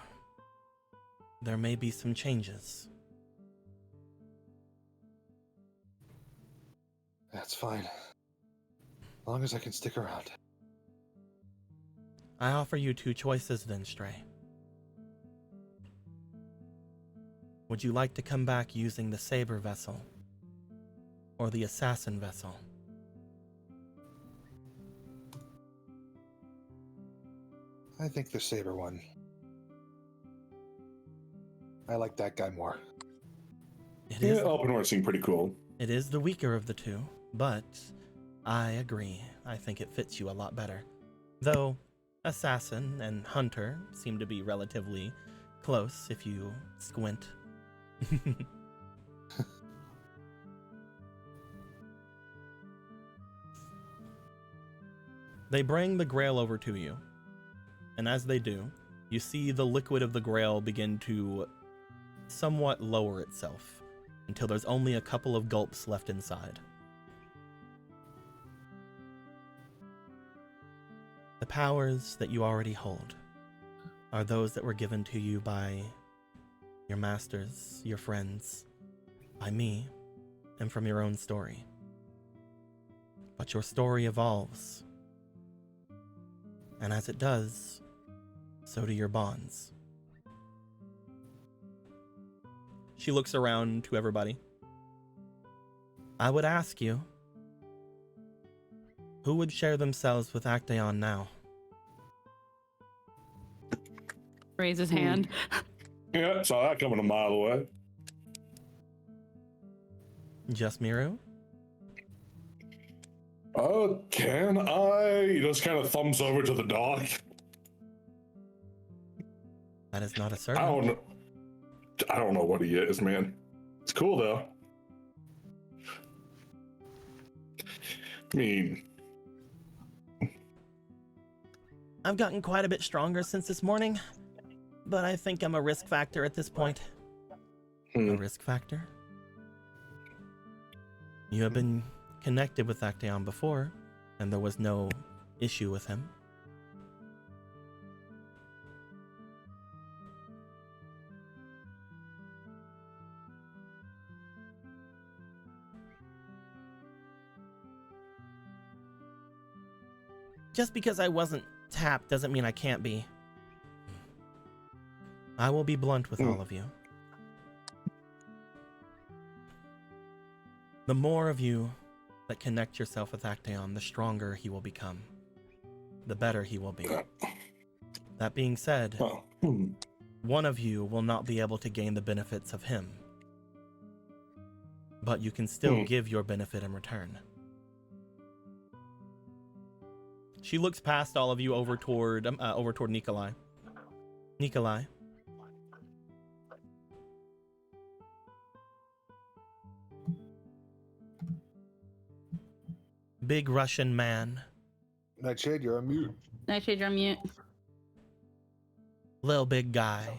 there may be some changes. That's fine. As long as I can stick around. I offer you two choices then, Stray. Would you like to come back using the Saber vessel? Or the Assassin vessel? I think the Saber one. I like that guy more. Yeah, Elpenor seemed pretty cool. It is the weaker of the two, but I agree. I think it fits you a lot better. Though, Assassin and Hunter seem to be relatively close if you squint. They bring the Grail over to you, and as they do, you see the liquid of the Grail begin to somewhat lower itself until there's only a couple of gulps left inside. The powers that you already hold are those that were given to you by your masters, your friends, by me, and from your own story. But your story evolves, and as it does, so do your bonds. She looks around to everybody. I would ask you, who would share themselves with Actaeon now? Raise his hand. Yeah, saw that coming a mile away. Just Miru? Can I? He just kind of thumbs over to the dog. That is not a servant. I don't know what he is, man. It's cool though. I mean, I've gotten quite a bit stronger since this morning, but I think I'm a risk factor at this point. A risk factor? You have been connected with Actaeon before, and there was no issue with him. Just because I wasn't tapped doesn't mean I can't be. I will be blunt with all of you. The more of you that connect yourself with Actaeon, the stronger he will become. The better he will be. That being said, one of you will not be able to gain the benefits of him. But you can still give your benefit in return. She looks past all of you over toward Nikolai. Nikolai. Big Russian man. Nightshade, you're on mute. Nightshade, you're on mute. Little big guy.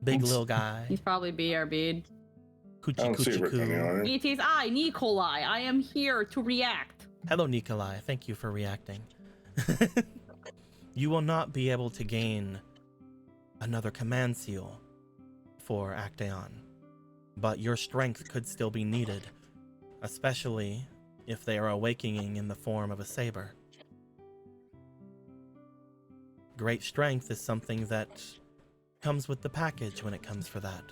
Big little guy. He's probably BRB'd. I Coochie don't see coochie everything coo. on it. It is I, Nikolai. I am here to react. Hello, Nikolai. Thank you for reacting. You will not be able to gain another command seal for Actaeon, but your strength could still be needed, especially if they are awakening in the form of a saber. Great strength is something that comes with the package when it comes for that.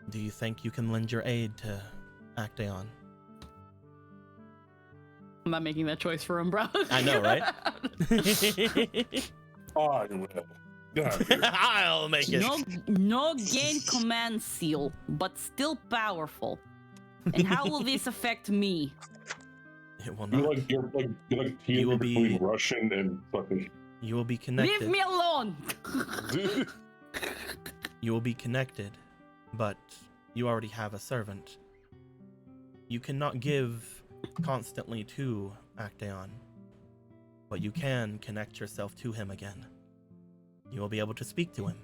Do you think you can lend your aid to Actaeon? I'm not making that choice for him, bro. I know, right? I will. Get out of here. I'll make it. No gain command seal, but still powerful. And how will this affect me? It will You're not. you're You teaming will between be- Russian and fucking. You will be connected. Leave me alone! You will be connected, but you already have a servant. You cannot give constantly to Actaeon, but you can connect yourself to him again. You will be able to speak to him.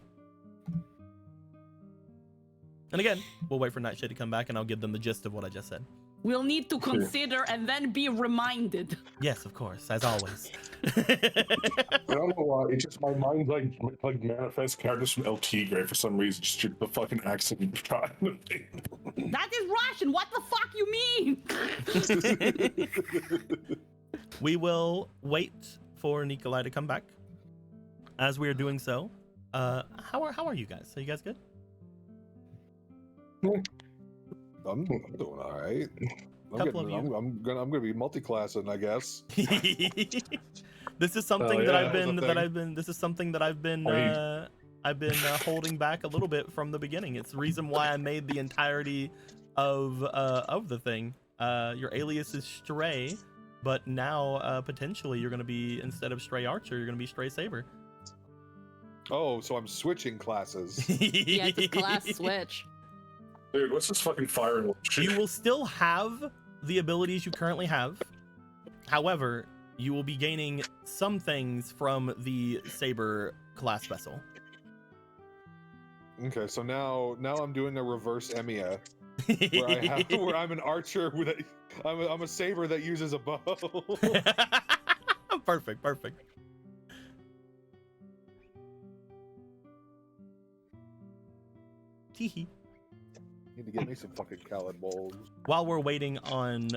And again, we'll wait for Nightshade to come back and I'll give them the gist of what I just said. We'll need to consider and then be reminded. Yes, of course, as always. I don't know why. It's just my mind like manifests characters from LT Grey for some reason. Just the fucking accent trying to think. That is Russian. What the fuck you mean? We will wait for Nikolai to come back. As we are doing so, how are you guys? Are you guys good? I'm doing all right. Couple of you. I'm gonna be multi-classing, I guess. This is something Oh, that yeah, this is something that I've been holding back a little bit from the beginning. It's the reason why I made the entirety of the thing. Your alias is Stray, but now potentially you're gonna be, instead of Stray Archer, you're gonna be Stray Saber. Oh, so I'm switching classes. Yeah, it's a class switch. Dude, what's this fucking firing shit? You will still have the abilities you currently have. However, you will be gaining some things from the Saber class vessel. Okay, so now I'm doing a reverse Emiya, where I'm an archer with I'm a saber that uses a bow. Perfect. Teehee. Need to get me some fucking Khaled bowls. While we're waiting on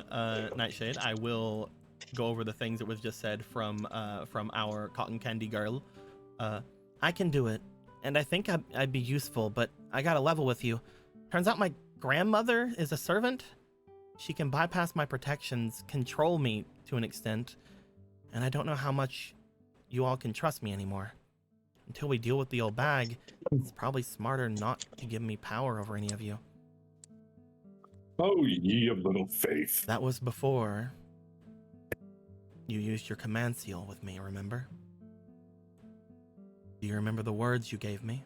Nightshade, I will go over the things that was just said from our cotton candy girl. I can do it, and I think I'd be useful, but I gotta level with you. Turns out my grandmother is a servant. She can bypass my protections, control me to an extent, and I don't know how much you all can trust me anymore. Until we deal with the old bag, it's probably smarter not to give me power over any of you. Oh, ye of little faith. That was before you used your command seal with me, remember? Do you remember the words you gave me?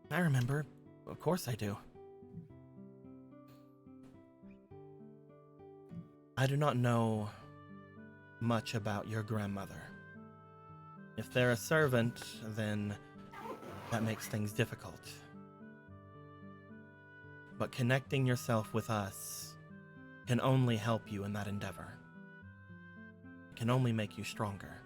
I remember. Of course I do. I do not know much about your grandmother. If they're a servant, then that makes things difficult. But connecting yourself with us can only help you in that endeavor. It can only make you stronger.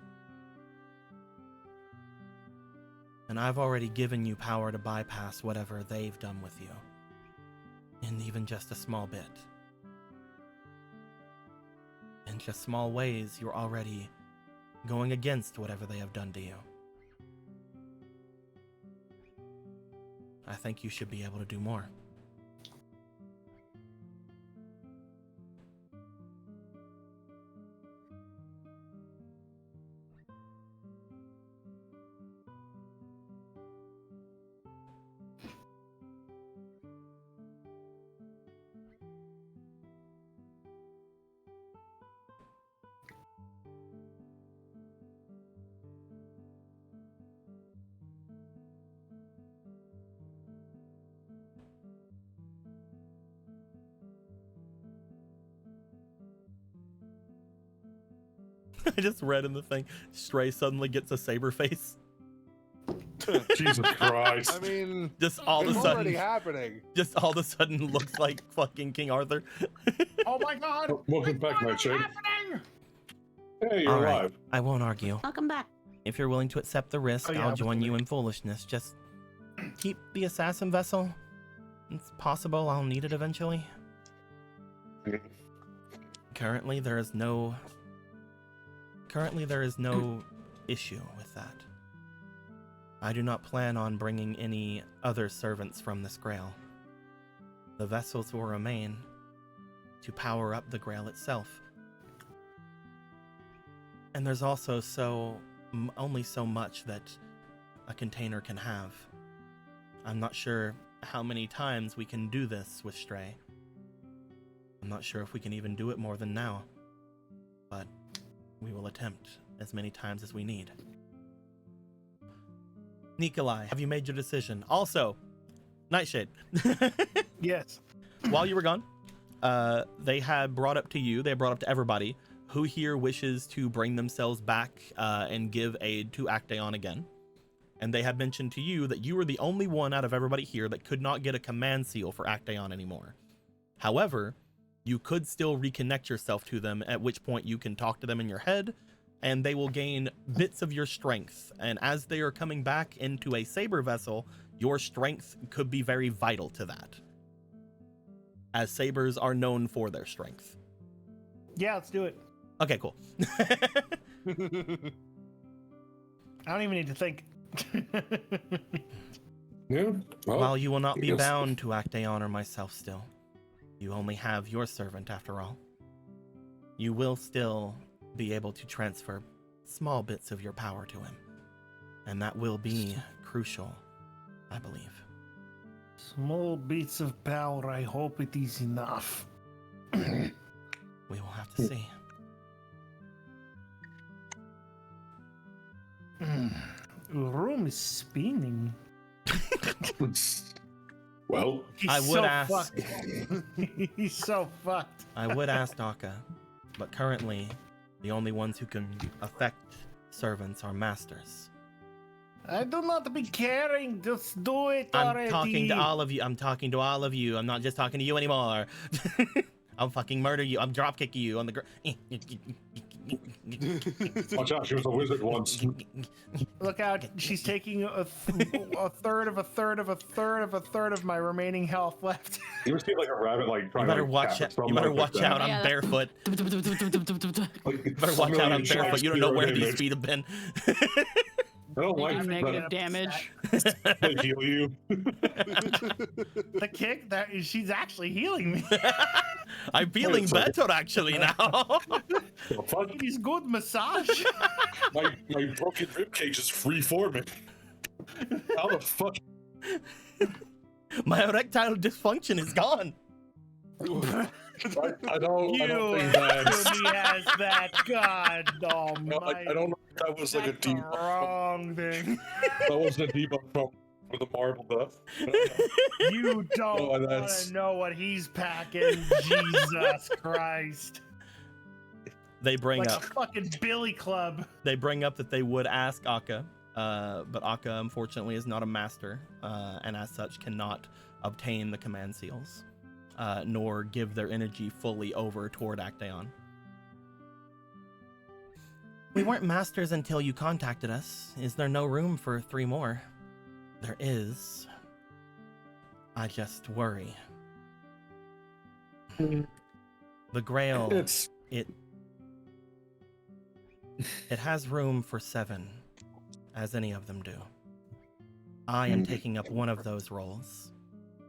And I've already given you power to bypass whatever they've done with you. In even just a small bit. In just small ways, you're already going against whatever they have done to you. I think you should be able to do more. I just read in the thing, Stray suddenly gets a saber face. Jesus Christ. I mean, Just all of a it's sudden, already happening. just all of a sudden looks like fucking King Arthur. Oh my god! Welcome back, Nightshade. Hey, you're All right, alive. I won't argue. Welcome back. If you're willing to accept the risk, Oh, yeah, I'll join you absolutely. in foolishness. Just keep the assassin vessel. It's possible I'll need it eventually. Currently, there is no issue with that. I do not plan on bringing any other servants from this grail. The vessels will remain to power up the grail itself. And there's also only so much that a container can have. I'm not sure how many times we can do this with Stray. I'm not sure if we can even do it more than now. But we will attempt as many times as we need. Nikolai, have you made your decision? Also, Nightshade. Yes. While you were gone, they had brought up to everybody, who here wishes to bring themselves back and give aid to Actaeon again. And they had mentioned to you that you were the only one out of everybody here that could not get a command seal for Actaeon anymore. However, you could still reconnect yourself to them, at which point you can talk to them in your head, and they will gain bits of your strength. And as they are coming back into a saber vessel, your strength could be very vital to that, as sabers are known for their strength. Yeah, let's do it. Okay, cool. I don't even need to think. Yeah. Well, While you will not be yes. bound to Actaeon or myself still, you only have your servant after all. You will still be able to transfer small bits of your power to him. And that will be crucial, I believe. Small bits of power. I hope it is enough. We will have to see. Room is spinning. well, He's I would so ask- fucked. He's so fucked. I would ask Akka, but currently, the only ones who can affect servants are masters. I do not be caring. Just do it I'm already. talking to all of you. I'm talking to all of you. I'm not just talking to you anymore. I'll fucking murder you. I'm dropkicking you on the ground. watch out, she was a wizard once. Look out! She's taking a third of a third of a third of a third of my remaining health left. You ever see like a rabbit like You trying better to like, watch tap out. it from, You better like, watch that? out. I'm Yeah, barefoot. Like, You better watch out. I'm barefoot. You don't know where these Shakespeare feet have been. I don't like Taking that. negative damage. They heal you. The kick that she's actually healing me. I'm feeling better actually now. The fuck? It is good massage. My broken rib cage is free forming. How the fuck? My erectile dysfunction is gone. I don't You think that's. to me as that. God No, almighty. I don't know if that was like a That's the debuff. wrong thing. That wasn't a debuff from the marble death. You don't No, want that's- to know what he's packing. Jesus Christ. They bring Like up. a fucking billy club. They bring up that they would ask Akka, but Akka unfortunately is not a master, and as such cannot obtain the command seals, nor give their energy fully over toward Actaeon. We weren't masters until you contacted us. Is there no room for 3 more? There is. I just worry. The Grail, It's it has room for 7, as any of them do. I am taking up one of those roles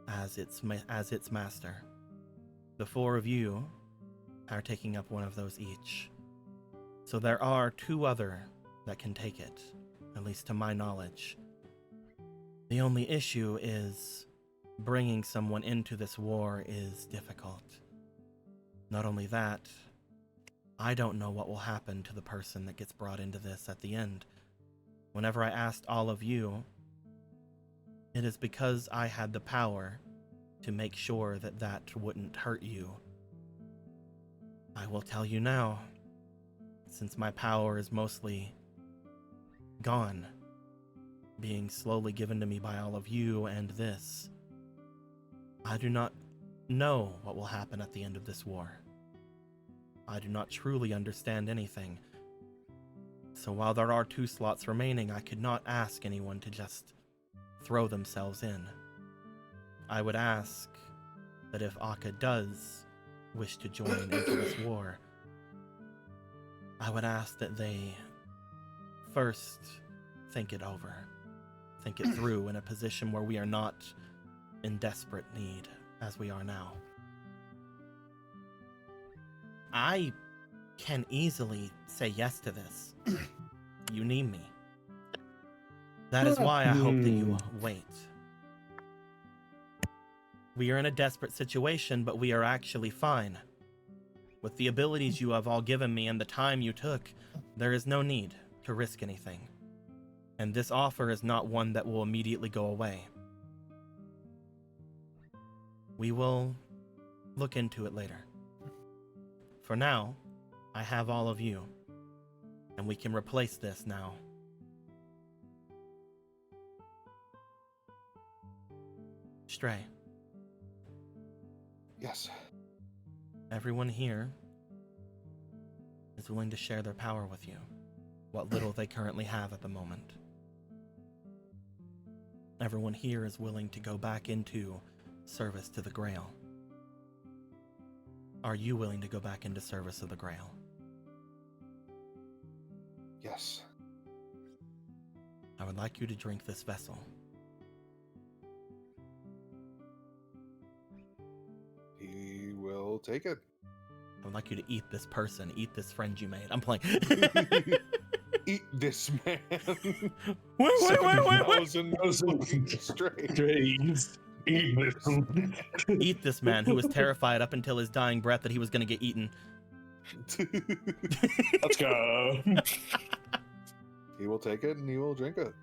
as its master. The 4 of you are taking up one of those each. So there are 2 other that can take it, at least to my knowledge. The only issue is bringing someone into this war is difficult. Not only that, I don't know what will happen to the person that gets brought into this at the end. Whenever I asked all of you, it is because I had the power to make sure that that wouldn't hurt you. I will tell you now, since my power is mostly gone, being slowly given to me by all of you and this, I do not know what will happen at the end of this war. I do not truly understand anything. So while there are 2 slots remaining, I could not ask anyone to just throw themselves in. I would ask that if Akka does wish to join into this war, I would ask that they first think it over, think it through in a position where we are not in desperate need as we are now. I can easily say yes to this. You need me. That is why I hope that you wait. We are in a desperate situation, but we are actually fine. With the abilities you have all given me and the time you took, there is no need to risk anything. And this offer is not one that will immediately go away. We will look into it later. For now, I have all of you, and we can replace this now. Stray. Yes. Everyone here is willing to share their power with you, what little they currently have at the moment. Everyone here is willing to go back into service to the Grail. Are you willing to go back into service of the Grail? Yes. I would like you to drink this vessel. He will take it. I would like you to eat this person, eat this friend you made. I'm playing. Eat this man. Wait. 7,000 straight. Strays. Eat this. Eat this man who was terrified up until his dying breath that he was going to get eaten. Let's go. He will take it and he will drink it.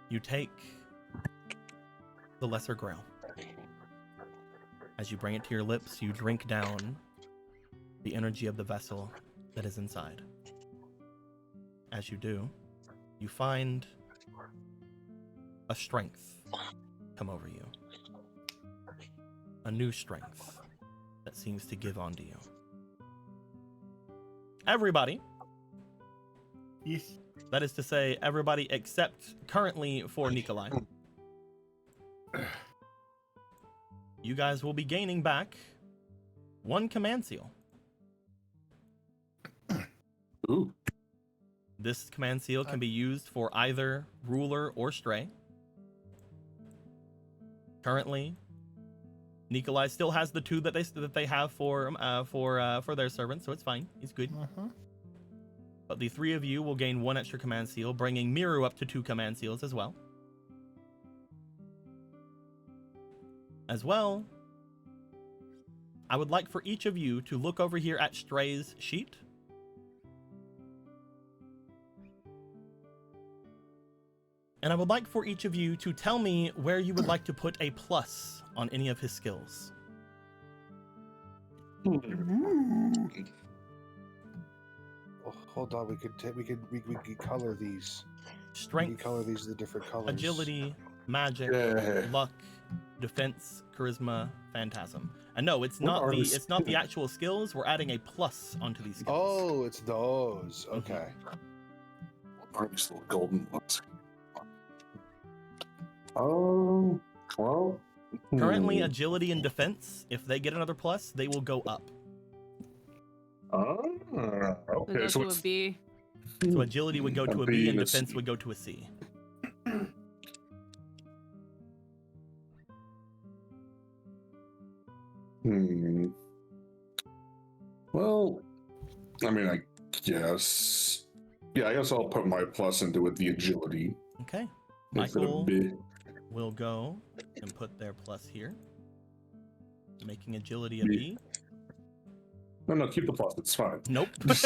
You take the Lesser Grail. As you bring it to your lips, you drink down the energy of the vessel that is inside. As you do, you find a strength come over you. A new strength that seems to give onto you. Everybody. Yes. That is to say, everybody except currently for Nikolai. You guys will be gaining back 1 command seal. Ooh. This command seal can be used for either ruler or stray. Currently, Nikolai still has the 2 that they have for their servants, so it's fine. He's good. But the 3 of you will gain 1 extra command seal, bringing Miru up to 2 command seals as well. As well, I would like for each of you to look over here at Stray's sheet. And I would like for each of you to tell me where you would like to put a plus on any of his skills. Oh, hold on, we could color these. Strength, We could color these the different colors. agility, magic, Yeah. luck, defense, charisma, phantasm. And no, it's What not are the the it's not the actual skills. We're adding a plus onto these skills. Oh, it's those. Okay. Are these little golden ones? Oh, well. Currently, agility and defense, if they get another plus, they will go up. Okay. So So it it's would be So agility would go to a B and defense would go to a C. Well, I mean, I guess. Yeah, I guess I'll put my plus into it, the agility. Okay. Instead of Michael B. will go and put their plus here, making agility a B. No, keep the plus. It's fine. Nope. That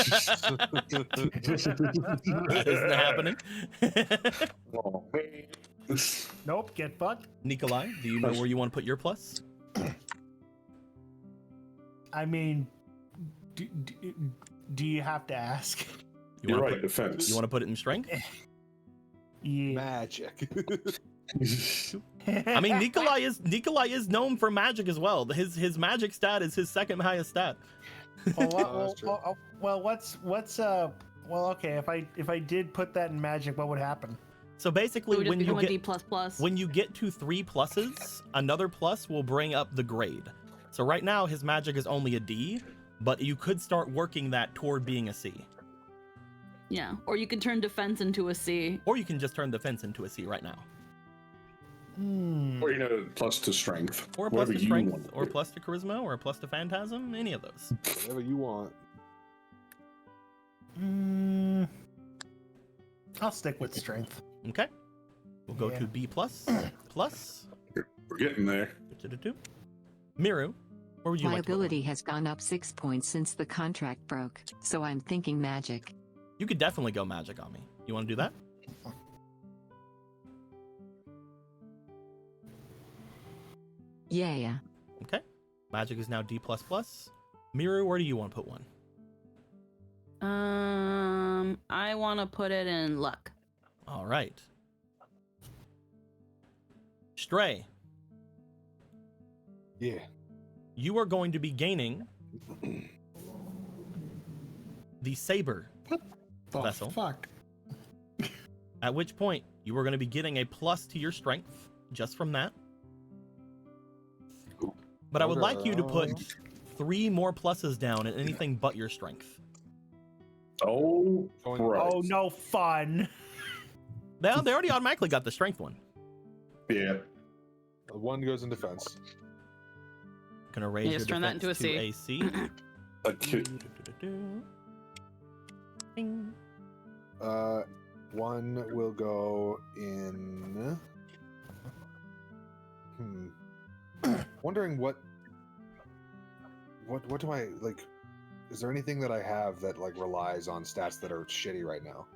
isn't happening. Oh, man. Nope. Get fucked. Nikolai, do you know where you want to put your plus? I mean, do you have to ask? You're right, defense. You want to put it in strength? Yeah. Magic. I mean, Nikolai is known for magic as well. His magic stat is his second highest stat. Well, okay. If I did put that in magic, what would happen? So basically, when you get D++. when you get to 3 pluses, another plus will bring up the grade. So right now his magic is only a D, but you could start working that toward being a C. Yeah, or you can turn defense into a C. Or you can just turn defense into a C right now. Or plus to strength. Or a plus Whatever to you strength, want. or a plus to charisma, or a plus to phantasm, any of those. Whatever you want. I'll stick with strength. Okay. We'll go Yeah. to B plus. Plus. We're getting there. Miru, where would you My like to put one? ability has gone up 6 points since the contract broke, so I'm thinking magic. You could definitely go magic on me. You want to do that? Yeah. Okay. Magic is now D++. Miru, where do you want to put one? I want to put it in luck. All right. Stray, Yeah. you are going to be gaining the saber vessel. Fuck. At which point you are going to be getting a plus to your strength just from that. But I would like you to put 3 more pluses down at anything but your strength. Oh, Going right. Oh, no fun. They already automatically got the strength one. Yeah. One goes in defense. Gonna raise your just turn that defense into a to a C. Ding. One will go in. Wondering what do I like? Is there anything that I have that like relies on stats that are shitty right now?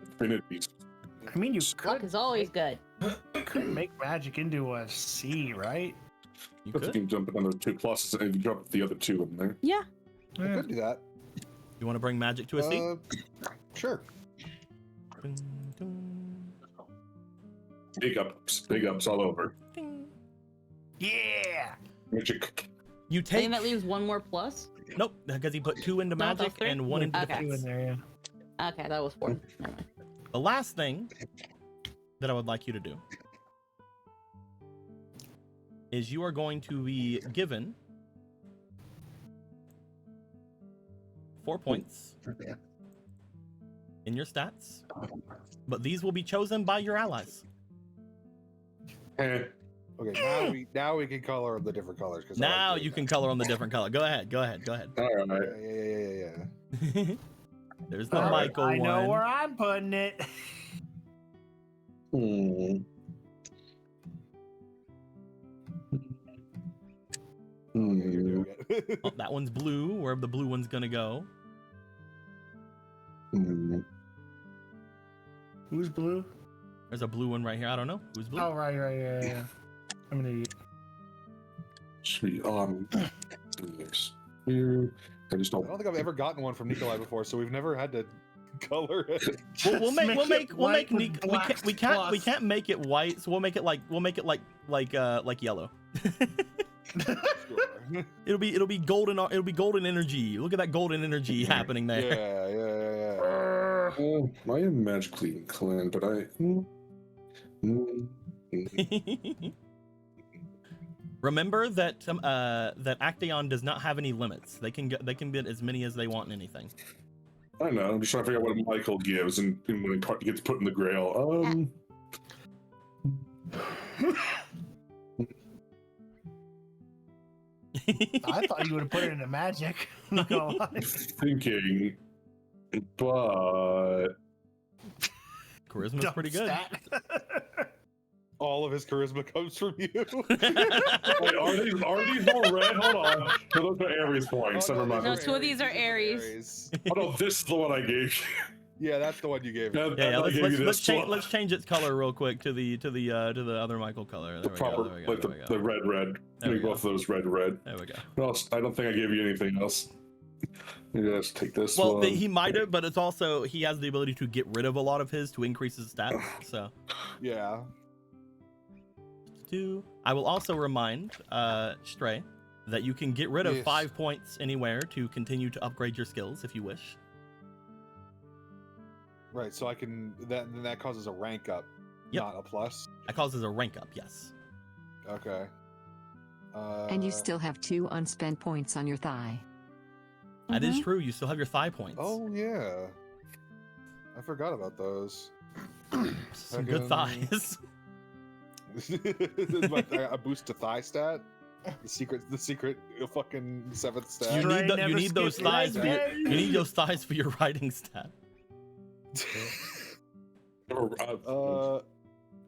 Infinities. I mean, you Luck is always good. could make magic into a C, right? You But you could. can jump on those 2 pluses and you drop the other 2 in there. Yeah. I could do that. You want to bring magic to a C? Sure. Ding, ding, Big ups all over. ding. Yeah. Magic. You I take think that leaves one more plus. nope because he put 2 into No, that's magic 3? and 1 into Okay. Two in defense. there, yeah. Okay, that was 4. Never mind. The last thing that I would like you to do is you are going to be given 4 points in your stats, but these will be chosen by your allies. Eh. Okay, now we can color the different colors. Cause I like Now doing you that. can color on the different color. Go ahead. All right. Yeah. There's the All right, Michael I one. know where I'm putting it. Hmm. You're doing it. Oh, that one's blue. Where the blue one's gonna go? Hmm. Who's blue? There's a blue one right here. I don't know who's blue. Oh, right, yeah. I'm an idiot. Sweet. Yes. Here. I just I don't. don't think I've ever gotten one from Nikolai before, so we've never had to color it. We'll make white with we black can't plus. make it white, so we'll make it like yellow. Sure. It'll be golden energy. Look at that golden energy happening there. Yeah. I am magically inclined, but I. Remember that that Actaeon does not have any limits. They can get as many as they want in anything. I know. I'm just trying to figure out what Michael gives, and when it gets put in the Grail. I thought you would have put it into magic. I'm not gonna lie. Thinking, but Charisma's Dumb pretty good. stat. All of his charisma comes from you. wait, are these all red? Hold on. No, those are Aries points. Oh, Never no, mind. No, those 2 of these are Those Aries. Oh no, this is the one I gave. Yeah, that's the one you gave me. Yeah, I gave you let's this one. change its color real quick to the other Michael color. The There we proper, go. There we go. like There we go. the red. There we Make go. both of those red. There we go. What else? I don't think I gave you anything else. Maybe let's take this Well, one. he might have, but it's also he has the ability to get rid of a lot of his to increase his stats. So Yeah. I will also remind Stray that you can get rid of Yes. 5 points anywhere to continue to upgrade your skills if you wish. Right, so I can that causes a rank up, Yep. not a plus. That causes a rank up, yes. Okay. And you still have 2 unspent points on your thigh. That is true. You still have your thigh points. Oh yeah. I forgot about those. Some good fucking- thighs. A boost to thigh stat. The secret fucking 7th stat. You need Stray you never need those skips thighs for leg you need those thighs for your riding stat.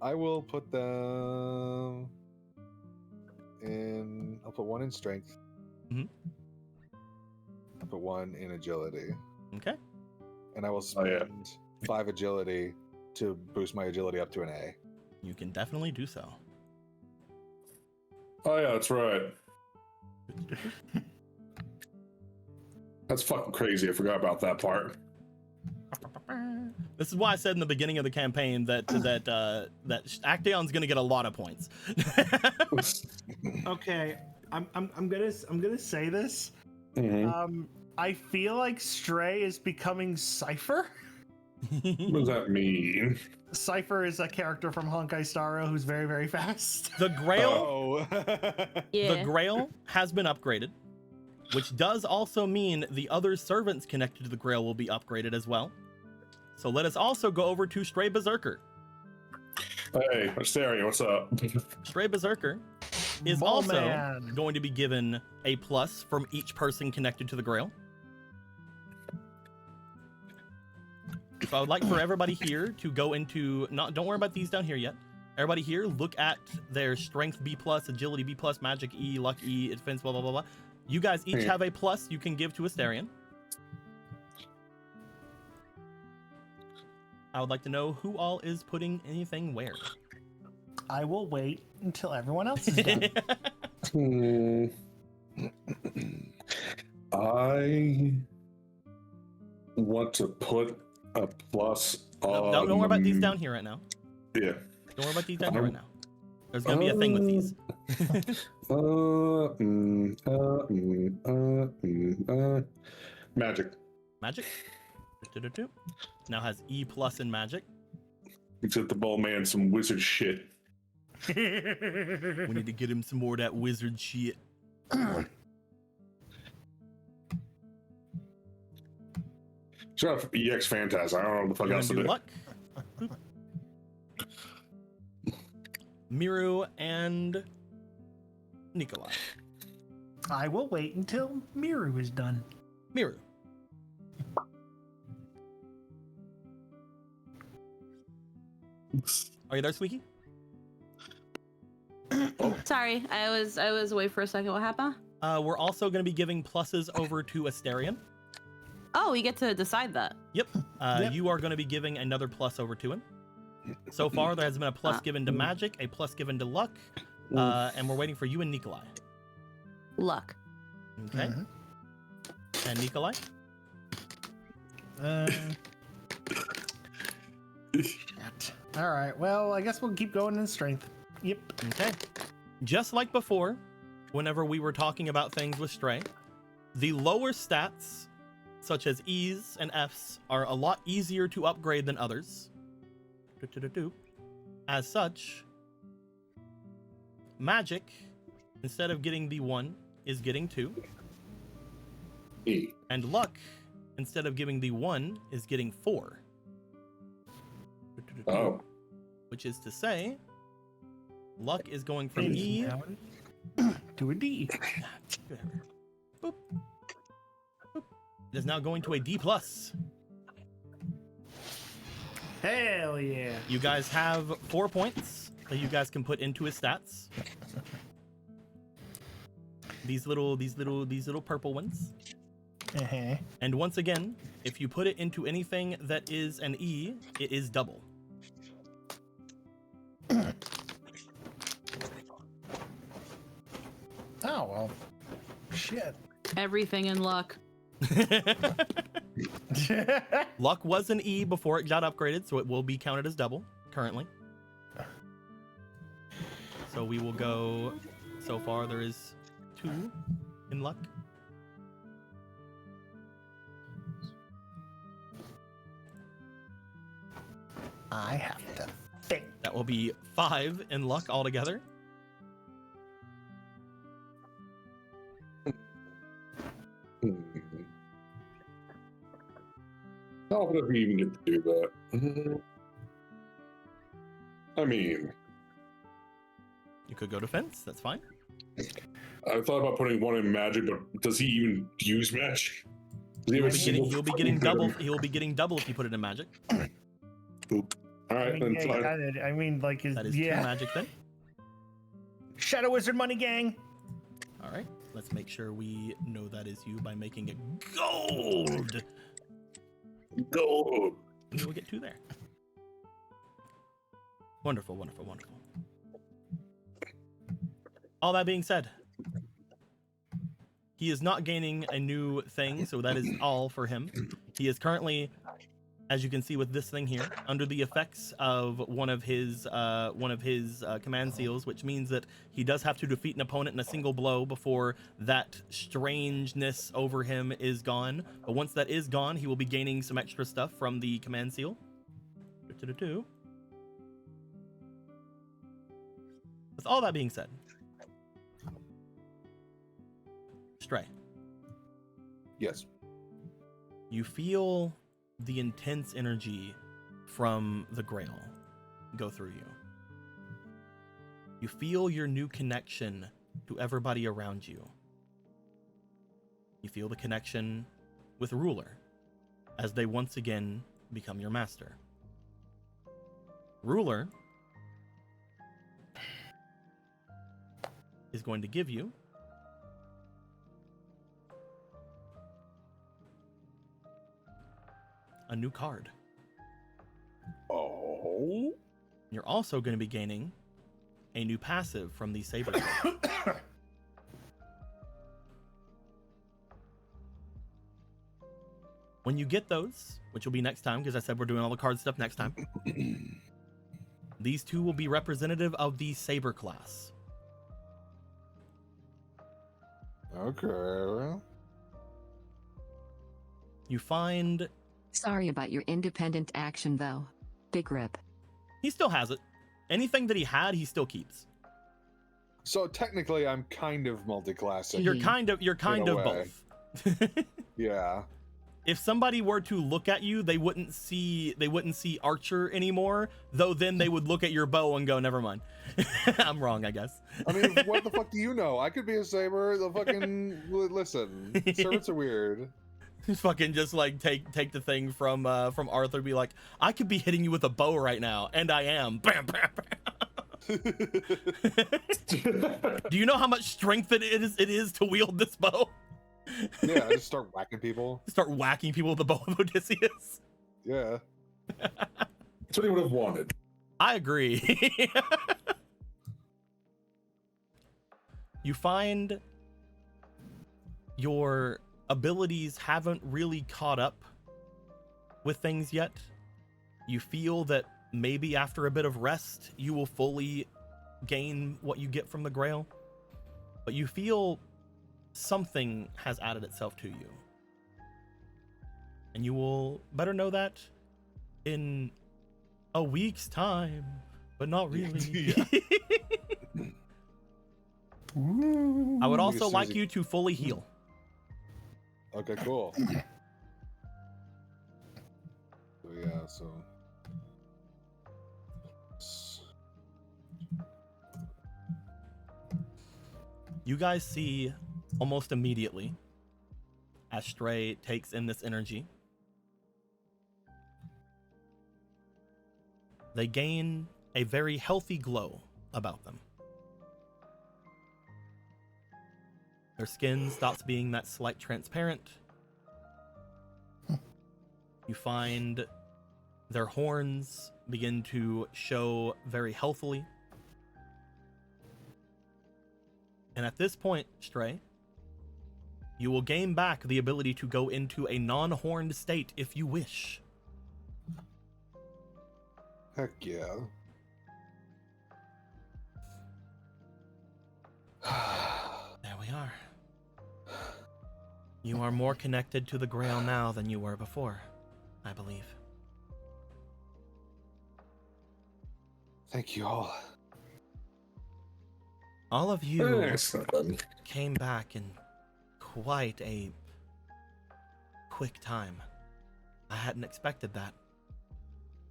I will put them in. I'll put 1 in strength. Mhm. I'll put 1 in agility, Okay. and I will Oh, yeah. spend 5 agility to boost my agility up to an A. You can definitely do so. Oh yeah, that's right. That's fucking crazy. I forgot about that part. This is why I said in the beginning of the campaign that Actaeon's gonna get a lot of points. Okay, I'm gonna say this. Mhm. I feel like Stray is becoming Cypher. What does that mean? Cypher is a character from Honkai Star Rail who's very, very fast. The Grail, Oh. the Grail has been upgraded, which does also mean the other servants connected to the Grail will be upgraded as well. So let us also go over to Stray Berserker. Hey, Asteria, what's up? Stray Berserker is Ball also man. going to be given a plus from each person connected to the Grail. So I would like for everybody here to go into don't worry about these down here yet. Everybody here, look at their strength B+, agility B+, magic E, luck E, defense, blah blah blah blah. You guys each have a plus you can give to Asterion. I would like to know who all is putting anything where. I will wait until everyone else is done. I want to put a plus on. Don't worry about these down here right now. Yeah. Don't worry about these down here right now. There's gonna be a thing with these. Magic. Magic. Do-do-do. Now has E+ in magic. Except the ball man some wizard shit. We need to get him some more of that wizard shit. Shut up, EX Phantasm. I don't know what the fuck We're else to gonna do do. luck. Miru and Nikolai. I will wait until Miru is done. Miru. Are you there, Squeaky? Sorry, I was away for a second. What happened? We're also going to be giving pluses over to Asterion. Oh, you get to decide that. Yep. Yep. You are going to be giving another plus over to him. So far, there has been a plus given to magic, a plus given to luck, and we're waiting for you and Nikolai. Luck. Okay. And Nikolai? Shit. All right. Well, I guess we'll keep going in strength. Yep. Okay. Just like before, whenever we were talking about things with Stray, the lower stats, such as E's and F's, are a lot easier to upgrade than others. As such, magic, instead of getting the 1, is getting 2. E. And luck, instead of giving the 1, is getting 4. Oh. Which is to say, luck is going from E. To a D. Boop. Boop. It is now going to a D+. Hell yeah. You guys have 4 points that you guys can put into his stats. These little purple ones. Uh-huh. And once again, if you put it into anything that is an E, it is double. Oh, well. Shit. Everything in luck. Luck was an E before it got upgraded, so it will be counted as double currently. So we will go, so far there is 2 in luck. I have to think. That will be 5 in luck altogether. How would we even get to do that? I mean, You could go defense, that's fine. I thought about putting one in magic, but does he even use magic? Does he have a single He'll be getting double. He'll be getting double if you put it in magic. Oop. All I right, mean, then yeah, fine. I mean, like, That is 2 magic then. Shadow Wizard Money Gang. All right, let's make sure we know that is you by making it gold. Go. And we'll get 2 there. Wonderful, wonderful, wonderful. All that being said, he is not gaining a new thing, so that is all for him. He is currently, as you can see with this thing here, under the effects of one of his command seals, which means that he does have to defeat an opponent in a single blow before that strangeness over him is gone. But once that is gone, he will be gaining some extra stuff from the command seal. With all that being said, Stray, Yes. you feel the intense energy from the Grail go through you. You feel your new connection to everybody around you. You feel the connection with Ruler as they once again become your master. Ruler is going to give you a new card. Oh. You're also going to be gaining a new passive from the Saber. When you get those, which will be next time, because I said we're doing all the card stuff next time, these 2 will be representative of the Saber class. Okay. You find Sorry about your independent action, though. Big rip. he still has it. Anything that he had, he still keeps. So technically, I'm kind of multi-classing. You're kind of a way. both. Yeah. If somebody were to look at you, they wouldn't see Archer anymore, though then they would look at your bow and go, never mind. I'm wrong, I guess. I mean, what the fuck do you know? I could be a saber. The fucking listen. Servants are weird. Fucking just like take the thing from Arthur, be like, I could be hitting you with a bow right now, and I am. Bam, bam, bam. Do you know how much strength it is to wield this bow? Yeah, I just start whacking people. Start whacking people with the bow of Odysseus. Yeah. That's what he would have wanted. I agree. You find your abilities haven't really caught up with things yet. You feel that maybe after a bit of rest, you will fully gain what you get from the Grail. But you feel something has added itself to you. And you will better know that in a week's time, but not really. I would also like you to fully heal. Okay, cool. So yeah, so You guys see almost immediately as Stray takes in this energy, they gain a very healthy glow about them. Their skin stops being that slight transparent, You find their horns begin to show very healthily. And at this point, Stray, you will gain back the ability to go into a non-horned state if you wish. Heck yeah. There we are. You are more connected to the Grail now than you were before, I believe. Thank you all. All of you Thanks. came back in quite a quick time. I hadn't expected that.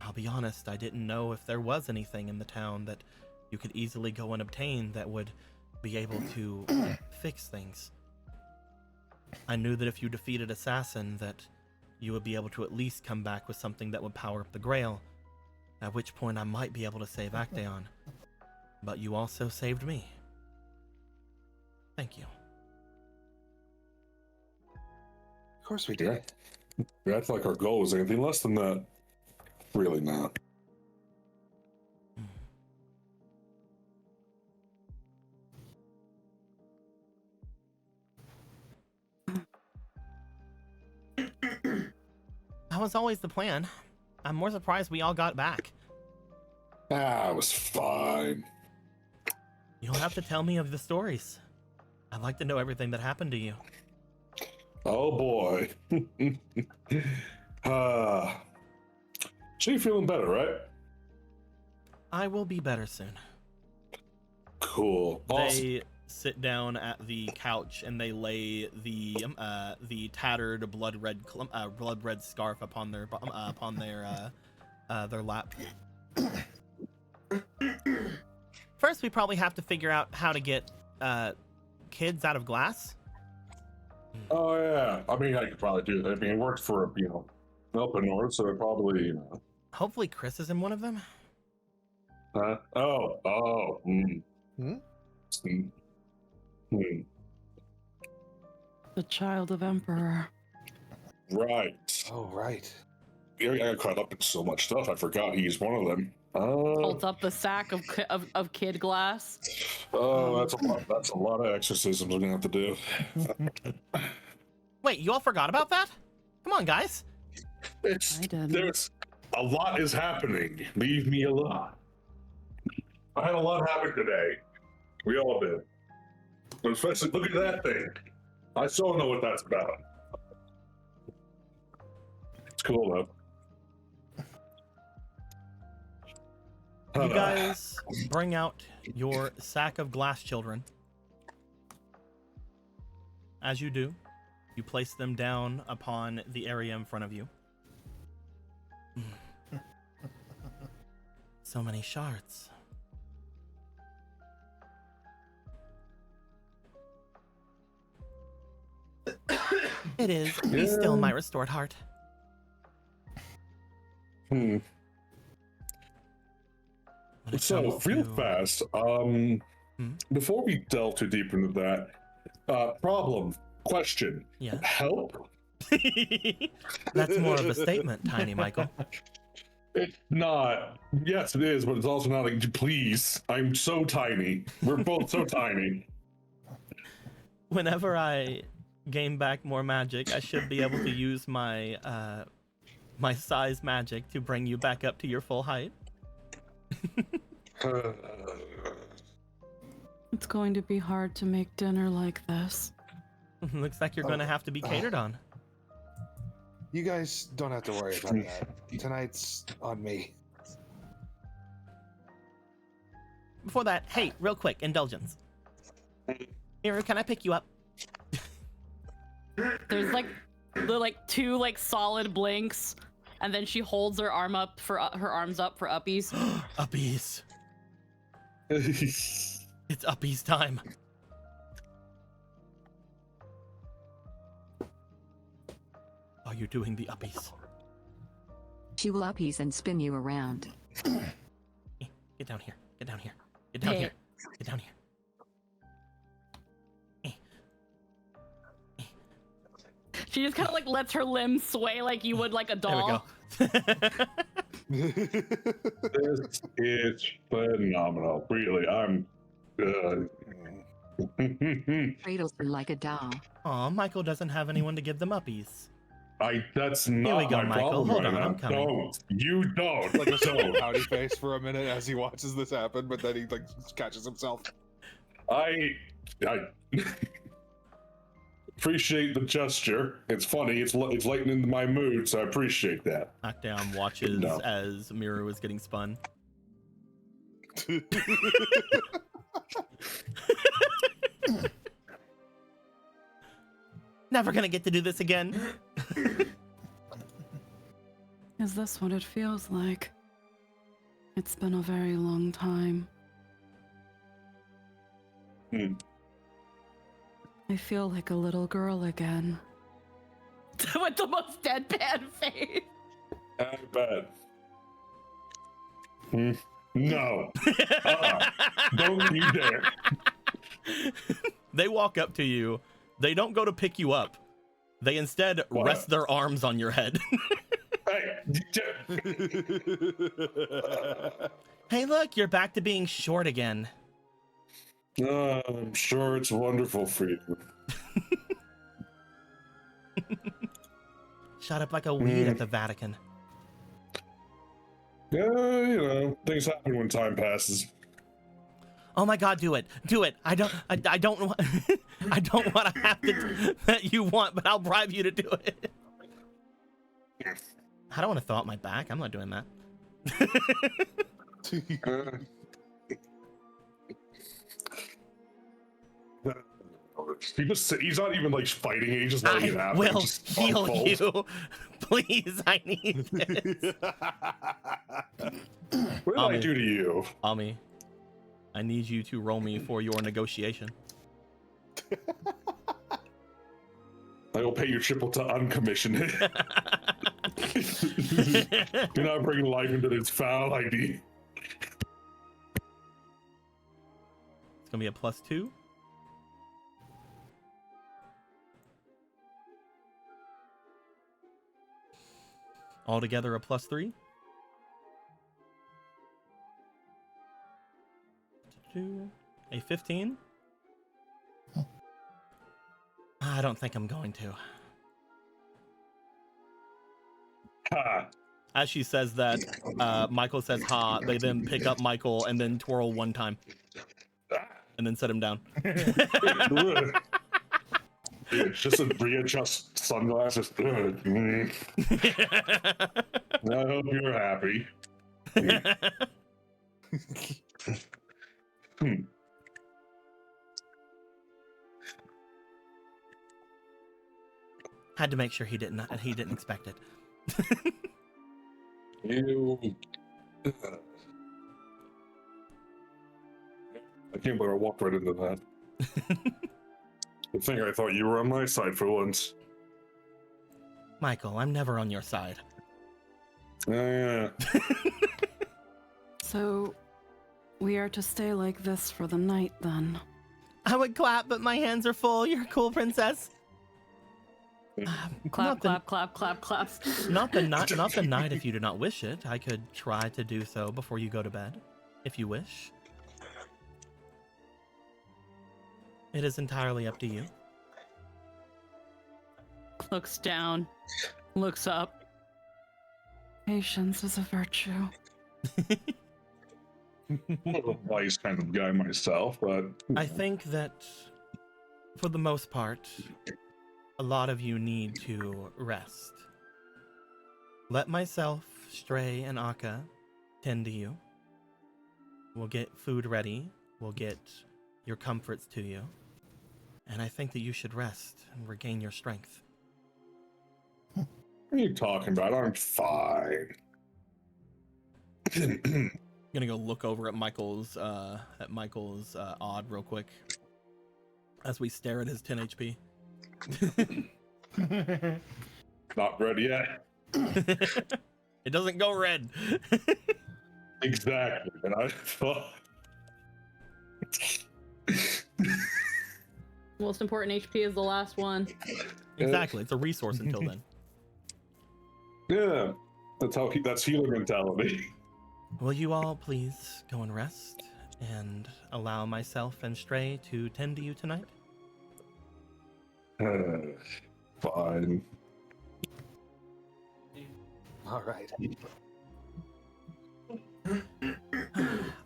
I'll be honest, I didn't know if there was anything in the town that you could easily go and obtain that would be able to fix things. I knew that if you defeated Assassin that you would be able to at least come back with something that would power up the Grail, at which point I might be able to save Actaeon. But you also saved me. Thank you. Of course we did. We act like our goal was anything less than that. Really not. That was always the plan. I'm more surprised we all got back. Ah, it was fine. You don't have to tell me of the stories. I'd like to know everything that happened to you. Oh boy. So you feeling better, right? I will be better soon. Cool. Awesome. They sit down at the couch and they lay the tattered blood red scarf upon their lap. First, we probably have to figure out how to get kids out of glass. Oh yeah. I mean, I could probably do that. I mean, it worked for up in north, so it probably Hopefully, Chris is in one of them. Oh. The child of Emperor. Right. Oh, right. Yeah, I got caught up in so much stuff. I forgot he's one of them. Holds up the sack of kid glass. Oh, that's a lot. That's a lot of exorcisms we're gonna have to do. Wait, you all forgot about that? Come on, guys. I didn't. There's a lot is happening. Leave me alone. I had a lot happen today. We all did. But especially, look at that thing. I still don't know what that's about. It's cool though. You guys bring out your sack of glass children. As you do, you place them down upon the area in front of you. So many shards. It is. Be still, my restored heart. So, real fast, before we delve too deep into that, question, Yeah. help? That's more of a statement, Tiny Michael. It's not. Yes, it is, but it's also not like, please, I'm so tiny. We're both so tiny. Whenever I gain back more magic, I should be able to use my my size magic to bring you back up to your full height. It's going to be hard to make dinner like this. Looks like you're going to have to be catered on. You guys don't have to worry about that. Tonight's on me. Before that, hey, real quick, indulgence. Here, can I pick you up? There's the two solid blinks, and then she holds her arms up for uppies. Uppies. It's uppies time. Are you doing the uppies? She will uppies and spin you around. Get down here. Get down here. Get down here. Get down here. She just kind of like lets her limbs sway like you would like a doll. There we go. This is phenomenal. Really, I'm. Cradles her like a doll. Aw, Michael doesn't have anyone to give them uppies. That's not we go, my Michael. problem Hold right on, now. I'm coming. Don't. You don't. Like a sort of pouty face for a minute as he watches this happen, but then he like catches himself. I appreciate the gesture. It's funny. It's lightening my mood, so I appreciate that. Knockdown watches No. as Miru is getting spun. Never gonna get to do this again. Is this what it feels like? It's been a very long time. I feel like a little girl again. With the most deadpan face. I bet. No. Don't you dare. They walk up to you. They don't go to pick you up. They instead What? rest their arms on your head. Hey. Hey, look, you're back to being short again. I'm sure it's wonderful for you. Shut up like a weed at the Vatican. Yeah, things happen when time passes. Oh my God, do it. Do it. I don't I don't want I don't want to have to that you want, but I'll bribe you to do it. I don't want to thaw out my back. I'm not doing that. He's not even like fighting it, he's just letting it I happen. will Just heal unfolds. you. Please, I need this. What did I do to you? Ami, I need you to roll me for your negotiation. I will pay you triple to uncommission it. You're not bringing life into this foul ID. It's gonna be a +2. Altogether a +3. A 15. I don't think I'm going to. Ha! As she says that, Michael says ha. They then pick up Michael and then twirl one time. And then set him down. It's just a readjust sunglasses. I hope you're happy. Had to make sure he didn't expect it. You. I can't believe I walked right into that. Good thing I thought you were on my side for once. Michael, I'm never on your side. Yeah. So, we are to stay like this for the night then. I would clap, but my hands are full. You're a cool princess. Clap, clap, clap, clap, clap. Not the night if you do not wish it. I could try to do so before you go to bed, if you wish. It is entirely up to you. Looks down, looks up. Patience is a virtue. I'm a wise kind of guy myself, but I think that, for the most part, a lot of you need to rest. Let myself, Stray, and Akka tend to you. We'll get food ready. We'll get your comforts to you. And I think that you should rest and regain your strength. what are you talking about? I'm fine. I'm gonna go look over at Michael's odd real quick as we stare at his 10 HP. Not ready yet. It doesn't go red. Exactly. And I thought Most important HP is the last one. Exactly. It's a resource until then. Yeah, that's healer mentality. Will you all please go and rest and allow myself and Stray to tend to you tonight? Fine. All right.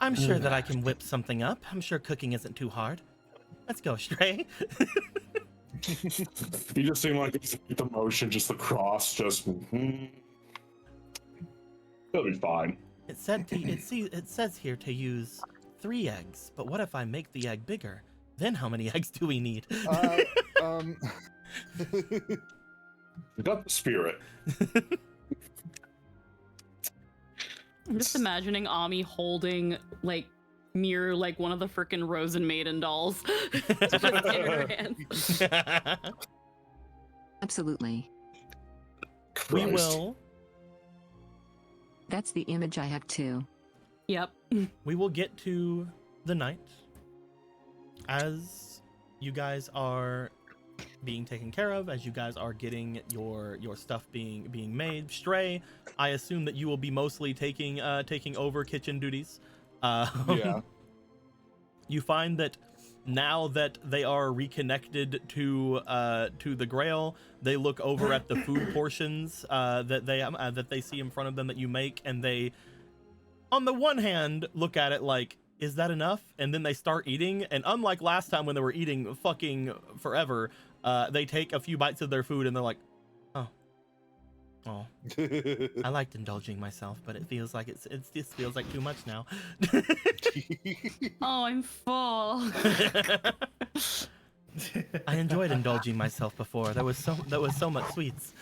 I'm sure that I can whip something up. I'm sure cooking isn't too hard. Let's go, Stray. You just seem like it's the motion, just the cross, just. It'll be fine. It says here to use 3 eggs, but what if I make the egg bigger? Then how many eggs do we need? You got the spirit. I'm just imagining Ami holding like near like one of the frickin' Rosen Maiden dolls just in her hands. Absolutely. We Christ. will. That's the image I have too. Yep. We will get to the night as you guys are being taken care of, as you guys are getting your stuff being made. Stray, I assume that you will be mostly taking over kitchen duties. Yeah. You find that now that they are reconnected to the Grail, they look over at the food portions that they see in front of them that you make, and they, on the one hand, look at it like, is that enough? And then they start eating, and unlike last time when they were eating fucking forever, they take a few bites of their food and they're like, oh, I liked indulging myself, but it feels like this feels like too much now. Oh, I'm full. I enjoyed indulging myself before. There was so much sweets.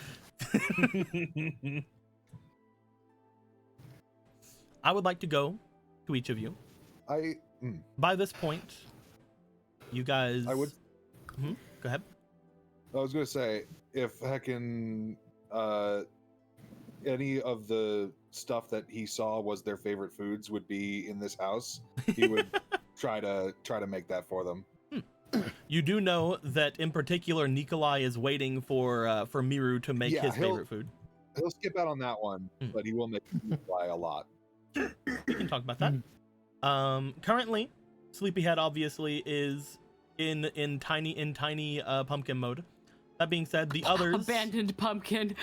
I would like to go to each of you. By this point, you guys. I would. Go ahead. I was gonna say, if heckin' any of the stuff that he saw was their favorite foods would be in this house, he would try to make that for them. You do know that in particular Nikolai is waiting for Miru to make his favorite food. He'll skip out on that one, but he will make Nikolai a lot. We can talk about that. Currently, Sleepyhead obviously is in tiny pumpkin mode. That being said, the others Abandoned pumpkin.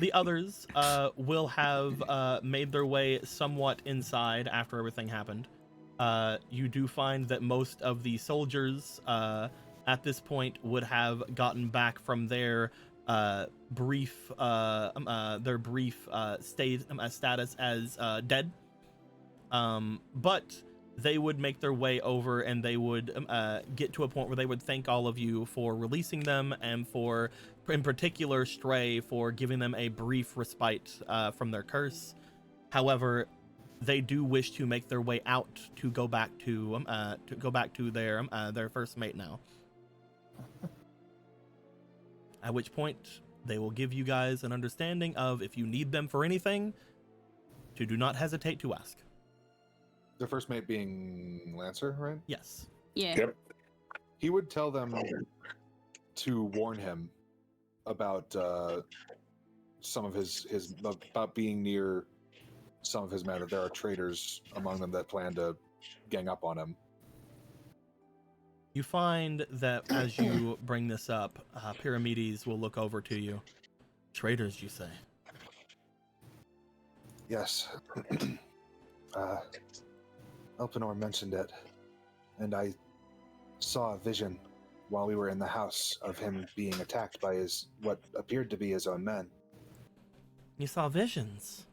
the others will have made their way somewhat inside after everything happened. You do find that most of the soldiers at this point would have gotten back from their brief status as dead. But they would make their way over and they would get to a point where they would thank all of you for releasing them and for, in particular, Stray for giving them a brief respite from their curse. However, they do wish to make their way out to go back to their first mate now. At which point they will give you guys an understanding of if you need them for anything, to do not hesitate to ask. The first mate being Lancer, right? Yes. Yeah. Yep. He would tell them to warn him about some of his about being near some of his men, that there are traitors among them that plan to gang up on him. You find that as you bring this up, Pyramides will look over to you. Traitors, you say? Yes. Elpenor mentioned it, and I saw a vision while we were in the house of him being attacked by what appeared to be his own men. You saw visions?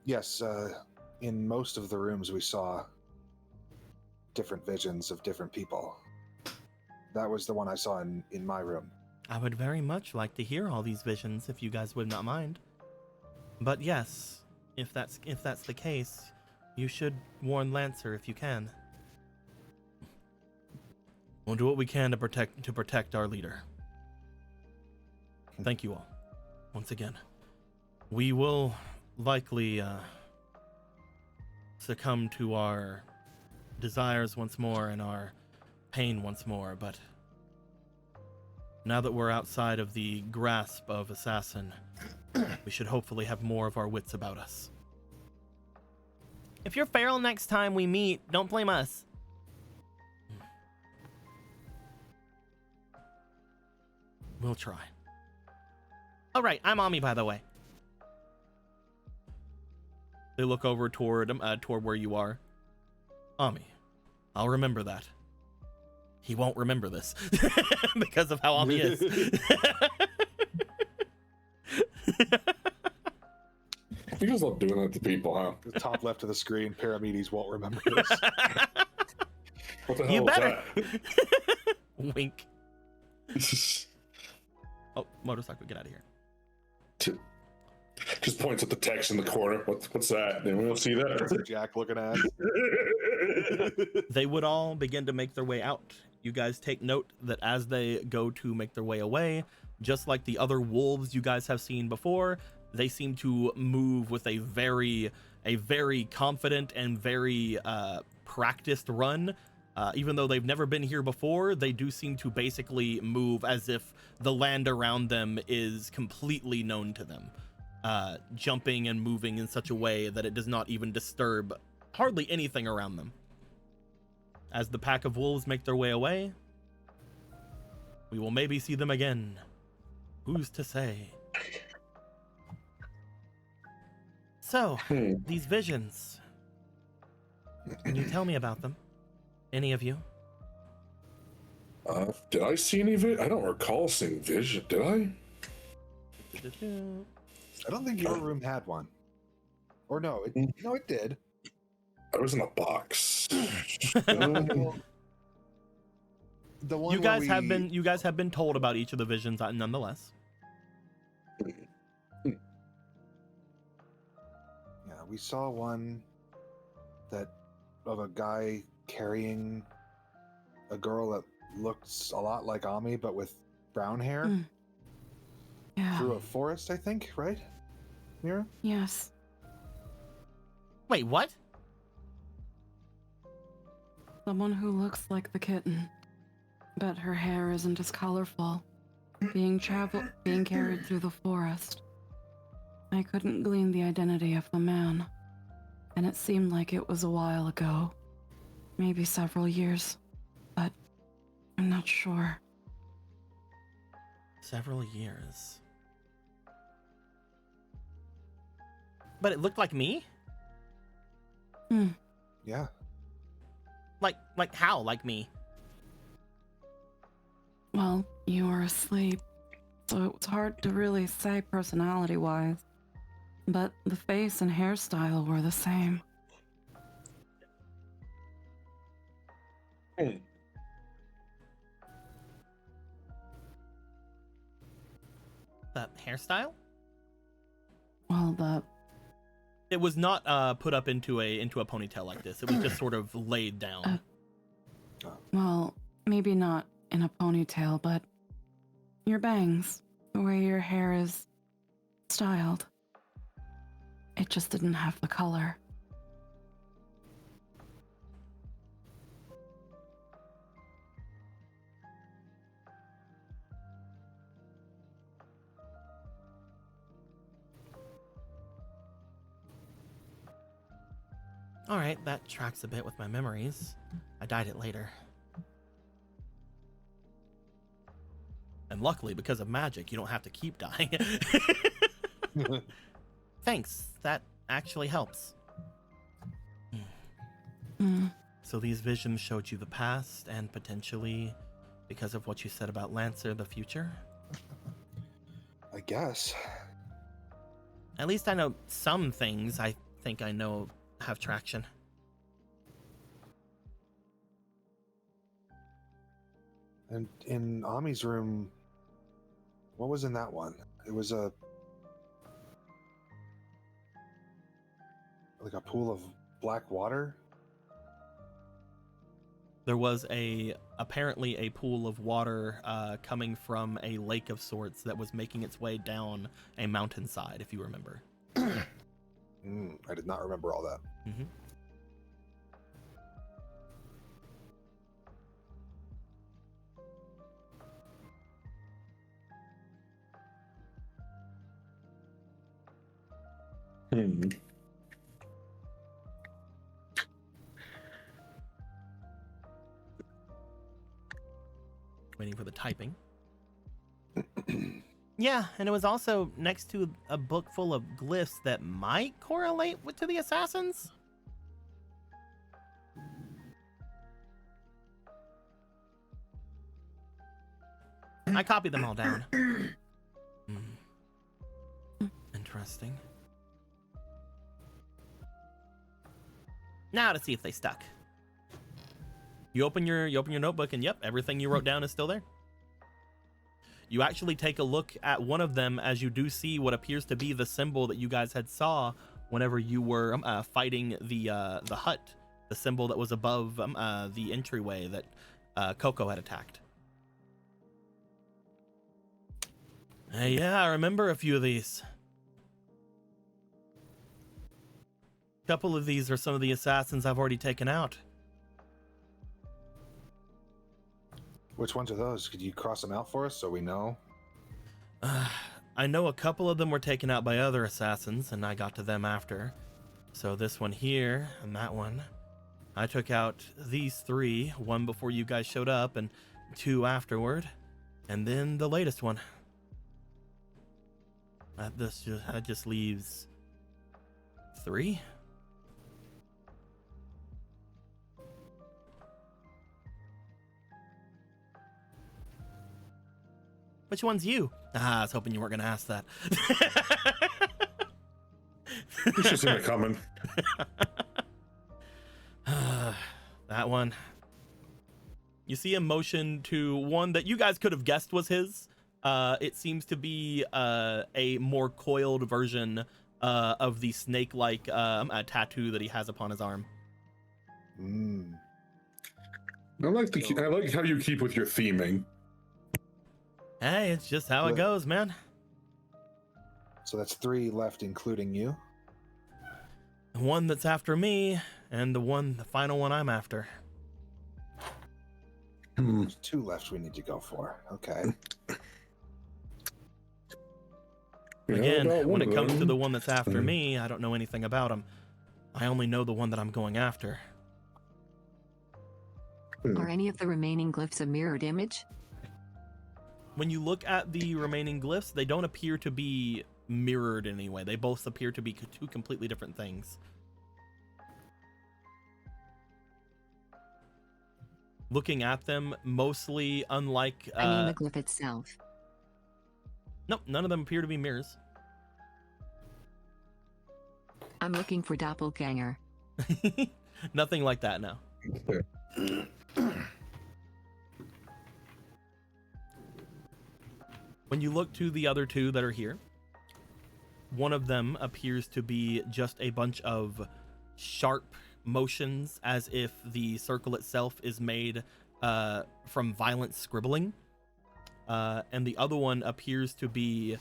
Yes, in most of the rooms we saw different visions of different people. That was the one I saw in my room. I would very much like to hear all these visions if you guys would not mind. But yes, if that's the case, you should warn Lancer if you can. We'll do what we can to protect our leader. Thank you all. Once again. We will likely succumb to our desires once more and our pain once more, but now that we're outside of the grasp of Assassin, we should hopefully have more of our wits about us. If you're feral next time we meet, don't blame us. We'll try. Oh, right, I'm Ami, by the way. They look over toward where you are. Ami, I'll remember that. He won't remember this because of how Ami is. You just love doing that to people, huh? The top left of the screen, Paramedes won't remember this. What the hell You was better. that? Wink. Oh, motorcycle, get out of here. Just points at the text in the corner. What's that? Anyone else see that? That's a Jack looking at. They would all begin to make their way out. You guys take note that as they go to make their way away, just like the other wolves you guys have seen before, they seem to move with a very confident and very practiced run. Even though they've never been here before, they do seem to basically move as if the land around them is completely known to them. Jumping and moving in such a way that it does not even disturb hardly anything around them. As the pack of wolves make their way away, we will maybe see them again. Who's to say? So, these visions. Can you tell me about them? Any of you? Did I see any of it? I don't recall seeing vision. Did I? I don't think your room had one. Or no, it did. I was in a box. The one You guys have been told about each of the visions nonetheless. Yeah, we saw one that of a guy carrying a girl that looks a lot like Ami, but with brown hair Yeah. through a forest, I think, right? Mira? Yes. Wait, what? Someone who looks like the kitten, but her hair isn't as colorful. Being carried through the forest. I couldn't glean the identity of the man, and it seemed like it was a while ago. Maybe several years, but I'm not sure. Several years. But it looked like me? Yeah. Like how? Like me? Well, you were asleep, so it was hard to really say personality-wise. But the face and hairstyle were the same. The hairstyle? Well, It was not put up into a ponytail like this. It was just sort of laid down. well, maybe not in a ponytail, but your bangs, the way your hair is styled. It just didn't have the color. All right, that tracks a bit with my memories. I dyed it later. And luckily, because of magic, you don't have to keep dyeing it. Thanks, that actually helps. So these visions showed you the past and potentially, because of what you said about Lancer, the future? I guess. At least I know some things I think I know have traction. And in Ami's room, what was in that one? It was like a pool of black water. There was apparently a pool of water coming from a lake of sorts that was making its way down a mountainside, if you remember. I did not remember all that. Hmm. Waiting for the typing. Yeah, and it was also next to a book full of glyphs that might correlate to the assassins. I copied them all down. Interesting. Now to see if they stuck. You open your notebook and yep, everything you wrote down is still there. You actually take a look at one of them as you do see what appears to be the symbol that you guys had saw whenever you were fighting the hut, the symbol that was above the entryway that Coco had attacked. Yeah, I remember a few of these. A couple of these are some of the assassins I've already taken out. Which ones are those? Could you cross them out for us so we know? I know a couple of them were taken out by other assassins, and I got to them after. So this one here and that one. I took out these three, one before you guys showed up and two afterward, and then the latest one. That just leaves three. Which one's you? I was hoping you weren't going to ask that. You should see it coming. That one. You see a motion to one that you guys could have guessed was his. It seems to be a more coiled version of the snake-like tattoo that he has upon his arm. I like how you keep with your theming. Hey, it's just how it goes, man. So that's three left, including you? The one that's after me, and the final one I'm after. There's two left we need to go for. Okay. Again, when it comes to the one that's after me, I don't know anything about him. I only know the one that I'm going after. Are any of the remaining glyphs a mirrored image? When you look at the remaining glyphs, they don't appear to be mirrored in any way. They both appear to be two completely different things. Looking at them, mostly unlike... I mean the glyph itself. Nope, none of them appear to be mirrors. I'm looking for doppelganger. Nothing like that, no. When you look to the other two that are here, one of them appears to be just a bunch of sharp motions as if the circle itself is made from violent scribbling. And the other one appears to be,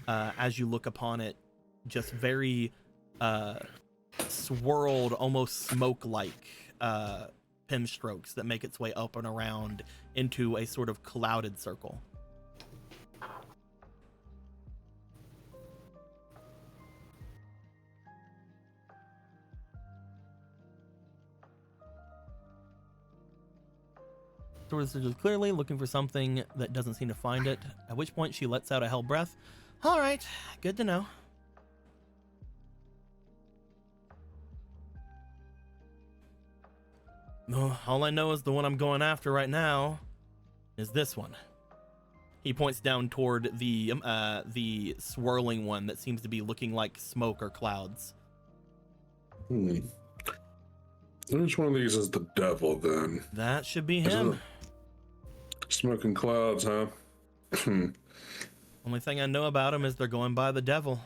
as you look upon it, just very swirled, almost smoke-like pen strokes that make its way up and around into a sort of clouded circle. Towards is clearly looking for something that doesn't seem to find it, at which point she lets out a hell breath. All right, good to know. All I know is the one I'm going after right now is this one. He points down toward the swirling one that seems to be looking like smoke or clouds. Which one of these is the devil, then? That should be him. Smoking clouds, huh? Only thing I know about him is they're going by the devil.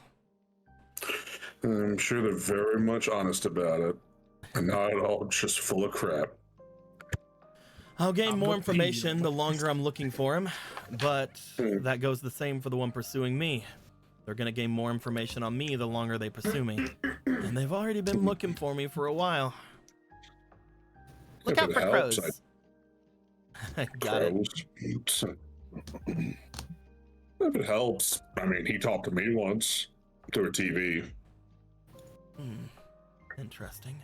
I'm sure they're very much honest about it. And not at all just full of crap. I'll gain more information the longer I'm looking for him, but that goes the same for the one pursuing me. They're going to gain more information on me the longer they pursue me. And they've already been looking for me for a while. Look out for crows. Got it. If it helps. I mean, he talked to me once through a TV. Interesting.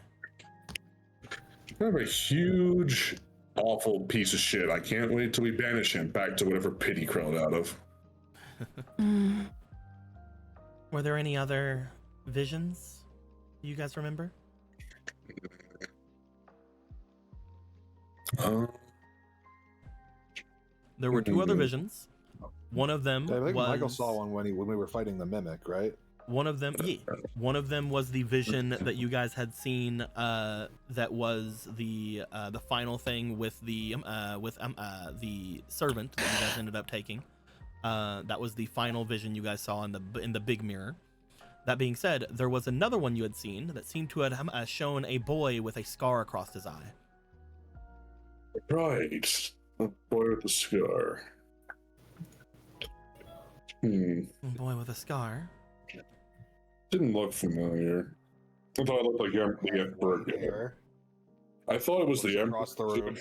Kind of a huge, awful piece of shit. I can't wait till we banish him back to whatever pit he crawled out of. Were there any other visions you guys remember? There were two other visions. One of them I think was Michael saw one when we were fighting the mimic, right? one of them. Yeah, one of them was the vision that you guys had seen. That was the final thing with the servant that you guys ended up taking. That was the final vision you guys saw in the big mirror. That being said, there was another one you had seen that seemed to have shown a boy with a scar across his eye. Right. A boy with a scar. A boy with a scar. Didn't look familiar. I thought it looked like the Emperor. Hair. I thought it was the Emperor. Across the room.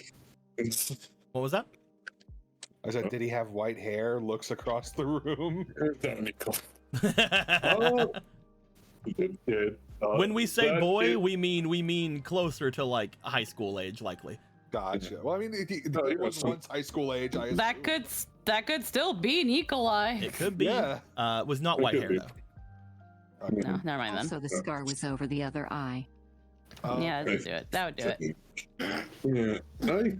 What was that? I said, did he have white hair? Looks across the room. Oh, it did. When we say that boy, did- we mean closer to like high school age, likely. Gotcha. Well, I mean, it was some- once high school age. I That assume. could still be Nikolai. It could be. Yeah. It was not It white could hair be. though. Okay. No, never mind then. Also, the scar was over the other eye. Yeah, that would do it. That would do it. Yeah,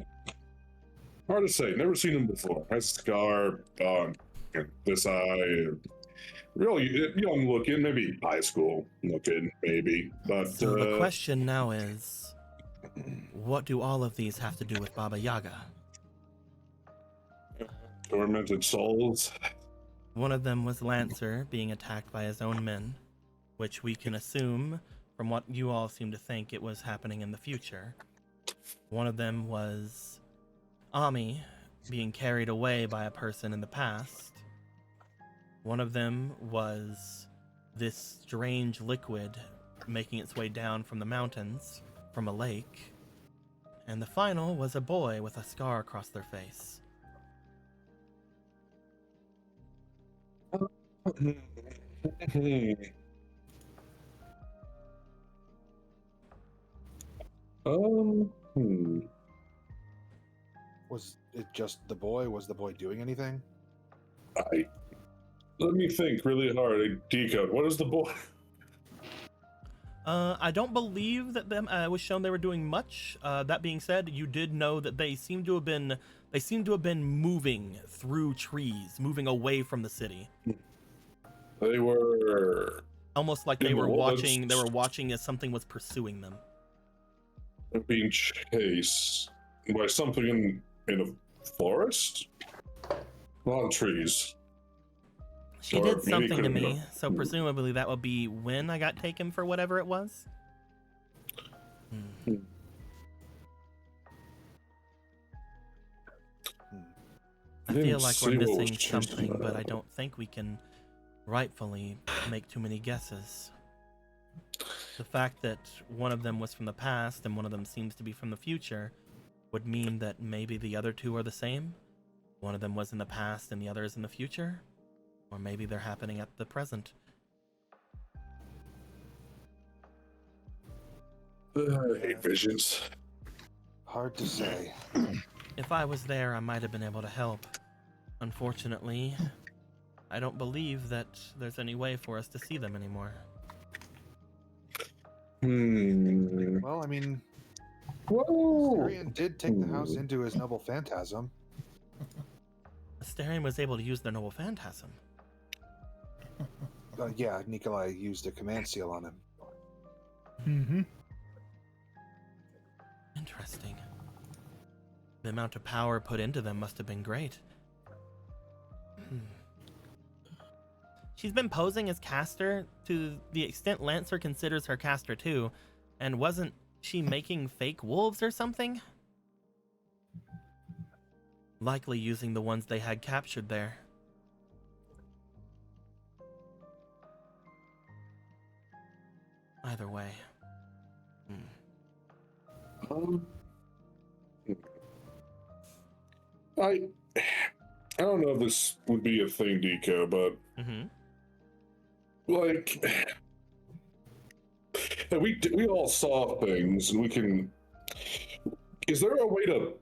hard to say. Never seen him before. Has a scar on this eye. Really young looking, maybe high school looking, maybe. But So the question now is, what do all of these have to do with Baba Yaga? tormented souls. One of them was Lancer being attacked by his own men, which we can assume, from what you all seem to think, it was happening in the future. One of them was Ami being carried away by a person in the past. One of them was this strange liquid making its way down from the mountains, from a lake. And the final was a boy with a scar across their face. Was it just the boy? Was the boy doing anything? Let me think really hard. Decode. What is the boy? I don't believe that them was shown they were doing much. That being said, you did know that they seem to have been moving through trees, moving away from the city. They were Almost like they In the were woods. watching. They were watching as something was pursuing them. being chased by something in a forest. A lot of trees. She Or did maybe something to could've me, been so presumably that would be when I got taken for whatever it was. I feel like we're see what was missing chasing something, but I that. don't think we can rightfully make too many guesses. The fact that one of them was from the past and one of them seems to be from the future would mean that maybe the other two are the same. One of them was in the past and the other is in the future. Or maybe they're happening at the present. I hate visions. Hard to say. If I was there, I might have been able to help. Unfortunately, I don't believe that there's any way for us to see them anymore. Well, I mean, Whoa! Asterion did take the house into his noble phantasm. Asterion was able to use their noble phantasm. Yeah, Nikolai used a command seal on him. Mm-hmm. Interesting. The amount of power put into them must have been great. She's been posing as caster to the extent Lancer considers her caster too, and wasn't she making fake wolves or something? Likely using the ones they had captured there. Either way. I don't know if this would be a thing, Deco, but Mm-hmm. like Yeah, we all saw things, and we can. Is there a way to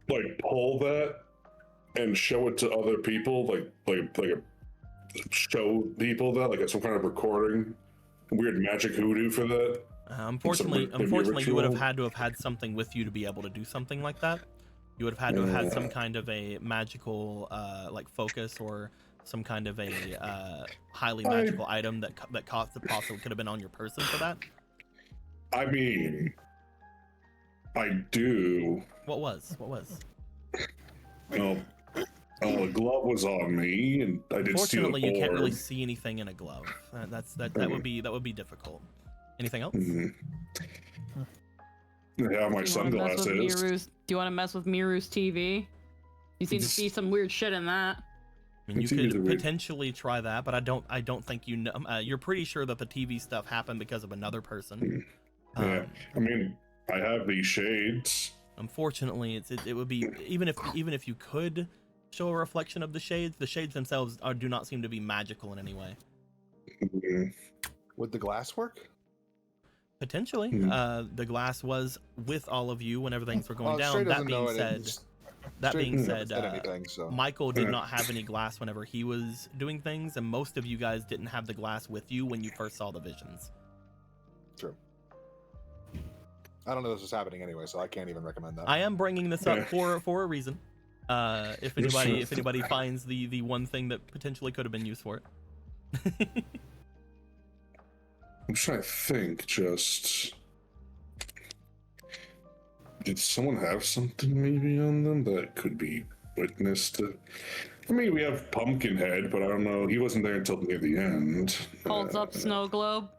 like pull that and show it to other people, show people that, like, some kind of recording, weird magic hoodoo for that? Unfortunately, you would have had to have had something with you to be able to do something like that. You would have had to have had some kind of a magical, like, focus, or some kind of a highly magical item that possibly could have been on your person for that. I mean, I do. What was? Well, a glove was on me, and I did steal Unfortunately, you can't really orb. see anything in a glove. That would be difficult. Anything else? I have my Do sunglasses. you want to mess with Miru's TV? You seem to see some weird shit in that. I mean, you It's either could way. potentially try that, but I don't think you know. You're pretty sure that the TV stuff happened because of another person. Yeah, I mean, I have these shades. Unfortunately, it would be even if you could show a reflection of the shades themselves do not seem to be magical in any way. Would the glass work? Potentially, the glass was with all of you whenever things were going down. Stray That doesn't know being it, said, just- that Stray being never said, anything, so. Michael did not have any glass whenever he was doing things, and most of you guys didn't have the glass with you when you first saw the visions. True. I don't know this is happening anyway, so I can't even recommend that. I am bringing this up for a reason. If anybody finds the one thing that potentially could have been used for it. I'm trying to think, did someone have something maybe on them that could be witnessed to? I mean, we have Pumpkinhead, but I don't know. He wasn't there until near the end. Holds up snow globe.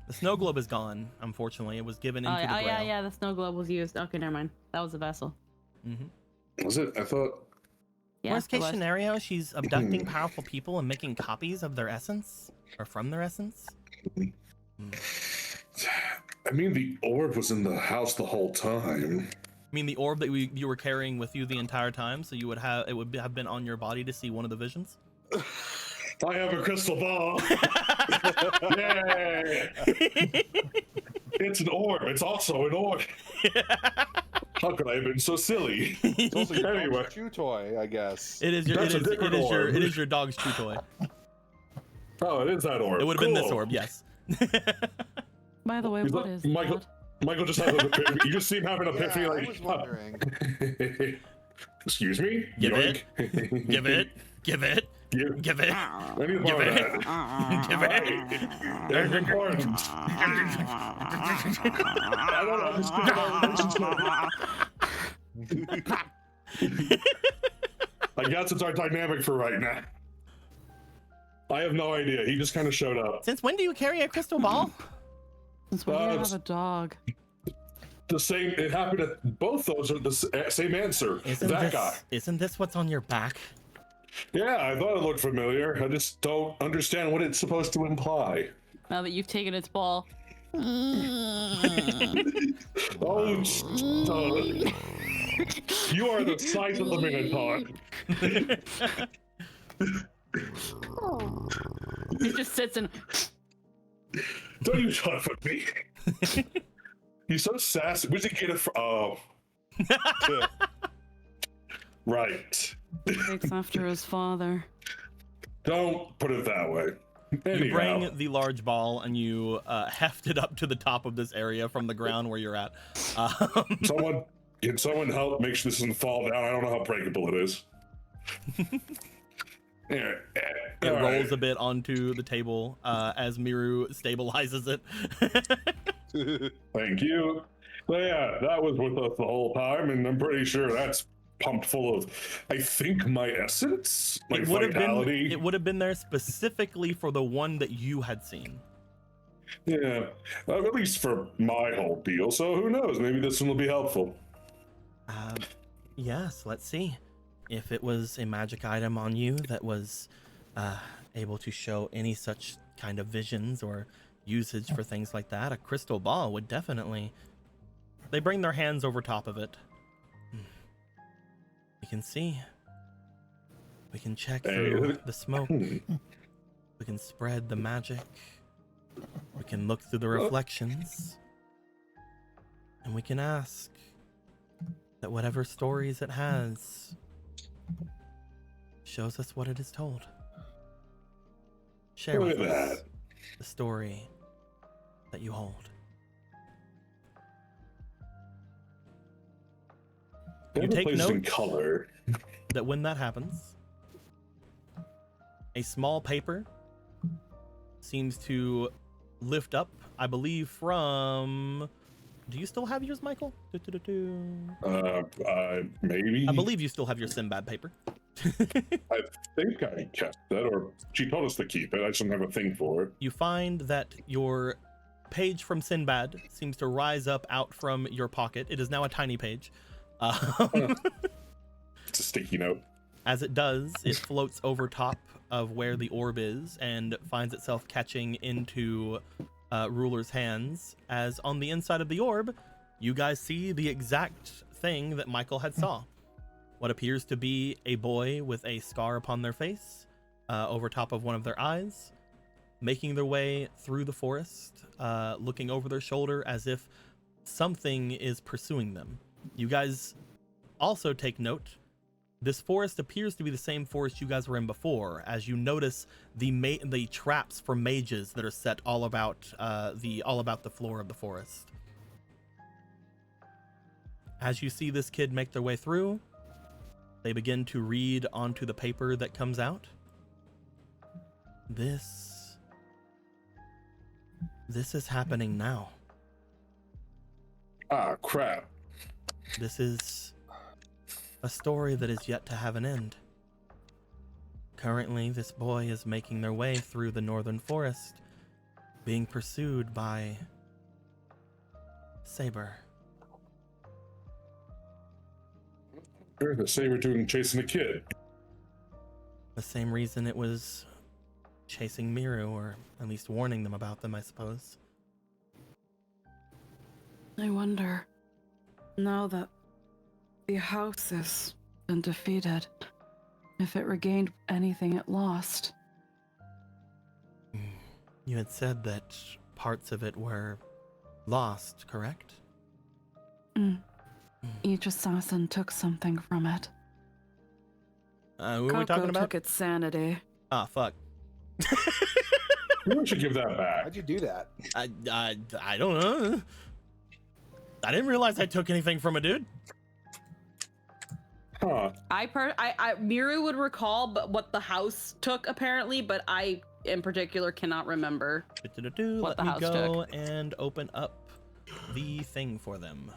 The snow globe is gone, unfortunately. It was given into the grail. Yeah, the snow globe was used. Okay, never mind. That was a vessel. Was it? I thought. Yeah, Worst it case was. scenario, she's abducting powerful people and making copies of their essence, or from their essence. I mean, the orb was in the house the whole time. I mean, the orb that you were carrying with you the entire time, so it would have been on your body to see one of the visions. I have a crystal ball. Yay! It's an orb. It's also an orb. How could I have been so silly? It's also your Anyway. dog's chew toy, I guess. It is your dog's chew toy. Oh, it is that orb. It would have been this Cool. orb, yes. By the way, He's what like- is Michael? that? Michael just has an epiphany. You just see him have an Yeah, epiphany. I Like, was wondering. Excuse me? Give Yoink. it. Give it. Give it. Give, Give it. I need Give more of it. that. Give it. That's important. I don't understand our relationship. I guess it's our dynamic for right now. I have no idea. He just kind of showed up. Since when do you carry a crystal ball? Since when do you it's- have a dog? The same. It happened at both those are the same answer. That guy. Isn't this what's on your back? Yeah, I thought it looked familiar. I just don't understand what it's supposed to imply. Now that you've taken its ball. Oh, you are the size of the Minotaur. It just sits and Don't you talk with me. He's so sassy. Where'd you get it from? Oh. Right. takes after his father. Don't put it that way. You Anyhow. bring the large ball and you heft it up to the top of this area from the ground where you're at. Can someone help make sure this doesn't fall down? I don't know how breakable it is. It rolls a bit onto the table as Miru stabilizes it. Thank you. So yeah, that was with us the whole time, and I'm pretty sure that's pumped full of, I think, my essence, my vitality. It would have been there specifically for the one that you had seen. Yeah, at least for my whole deal. So who knows? Maybe this one will be helpful. Yes, let's see. If it was a magic item on you that was able to show any such kind of visions or usage for things like that, a crystal ball would definitely... They bring their hands over top of it. We can see. We can check through the smoke. We can spread the magic. We can look through the reflections, and we can ask that whatever stories it has shows us what it is told. Share Look with at us that. the story that you hold. You take Plays in note color. that when that happens, a small paper seems to lift up, I believe, from... Do you still have yours, Michael? Maybe. I believe you still have your Sinbad paper. I think I kept that, or she told us to keep it. I just don't have a thing for it. You find that your page from Sinbad seems to rise up out from your pocket. It is now a tiny page. It's a sticky note. As it does, it floats over top of where the orb is and finds itself catching into Ruler's hands, as on the inside of the orb, you guys see the exact thing that Michael had saw. What appears to be a boy with a scar upon their face, over top of one of their eyes, making their way through the forest, looking over their shoulder as if something is pursuing them. You guys also take note, this forest appears to be the same forest you guys were in before, as you notice the traps for mages that are set all about the floor of the forest. As you see this kid make their way through, they begin to read onto the paper that comes out. This is happening now. Ah, crap. This is a story that is yet to have an end. Currently, this boy is making their way through the northern forest, being pursued by Saber. Sure, the saber tooth chasing a kid. The same reason it was chasing Miru, or at least warning them about them, I suppose. I wonder, now that the house has been defeated, if it regained anything it lost. You had said that parts of it were lost, correct? Each assassin took something from it. Who are we Coco talking about? took its sanity. Ah, fuck. We should give that back. How'd you do that? I don't know. I didn't realize I took anything from a dude. Huh. Miru would recall what the house took apparently, but I in particular cannot remember. Let the me house go and open up the thing for them.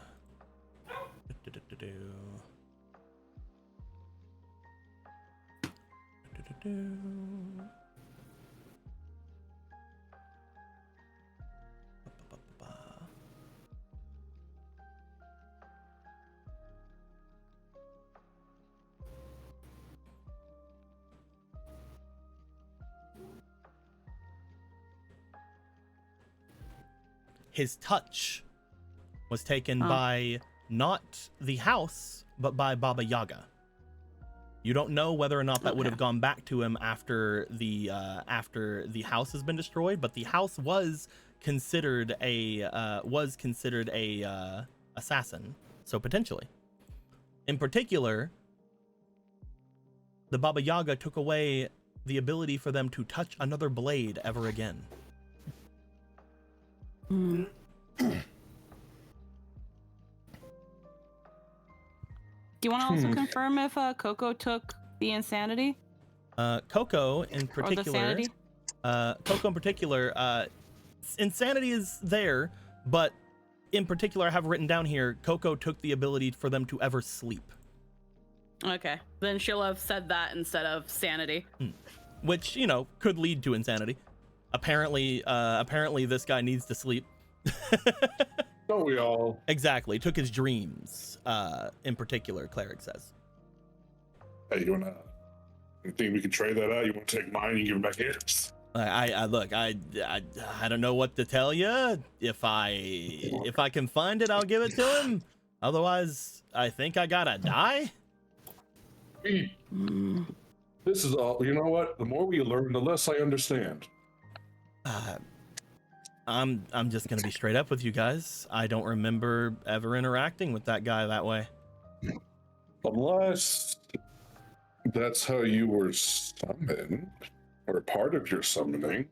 His touch was taken by not the house, but by Baba Yaga. You don't know whether or not that would have gone back to him after the house has been destroyed, but the house was considered a assassin, so potentially. In particular, the Baba Yaga took away the ability for them to touch another blade ever again. Do you want to also confirm if Coco took the insanity? Coco in particular. Coco in particular. Insanity is there, but in particular, I have written down here, Coco took the ability for them to ever sleep. Okay, then she'll have said that instead of sanity. Which, could lead to insanity. Apparently this guy needs to sleep. Don't we all? Exactly. Took his dreams, in particular, Cleric says. Hey, you think we can trade that out? You want to take mine and give it back here? Look, I don't know what to tell you. If I can find it, I'll give it to him. Otherwise, I think I gotta die. This is all. You know what? The more we learn, the less I understand. I'm just gonna be straight up with you guys. I don't remember ever interacting with that guy that way. Unless that's how you were summoned, or part of your summoning.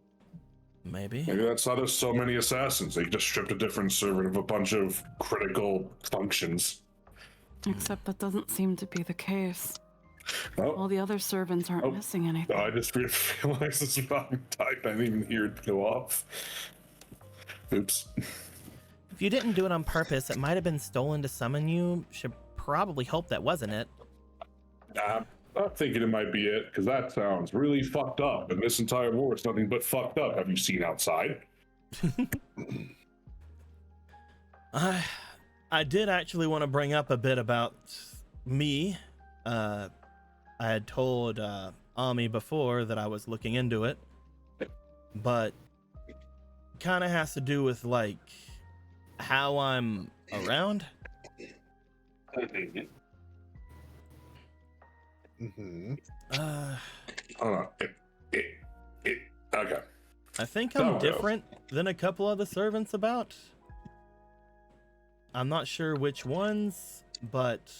Maybe. Maybe that's how there's so many assassins. They just stripped a different servant of a bunch of critical functions. Except that doesn't seem to be the case. All Oh, the other servants aren't missing anything. I just realized this wrong type. I didn't even hear it go off. Oops. If you didn't do it on purpose, it might have been stolen to summon you. Should probably hope that wasn't it. I'm thinking it might be it, because that sounds really fucked up. And this entire war is nothing but fucked up. Have you seen outside? I did actually want to bring up a bit about me. I had told Ami before that I was looking into it, but kind of has to do with like how I'm around. Mm-hmm. Okay. I think I'm different than a couple of the servants about. I'm not sure which ones, but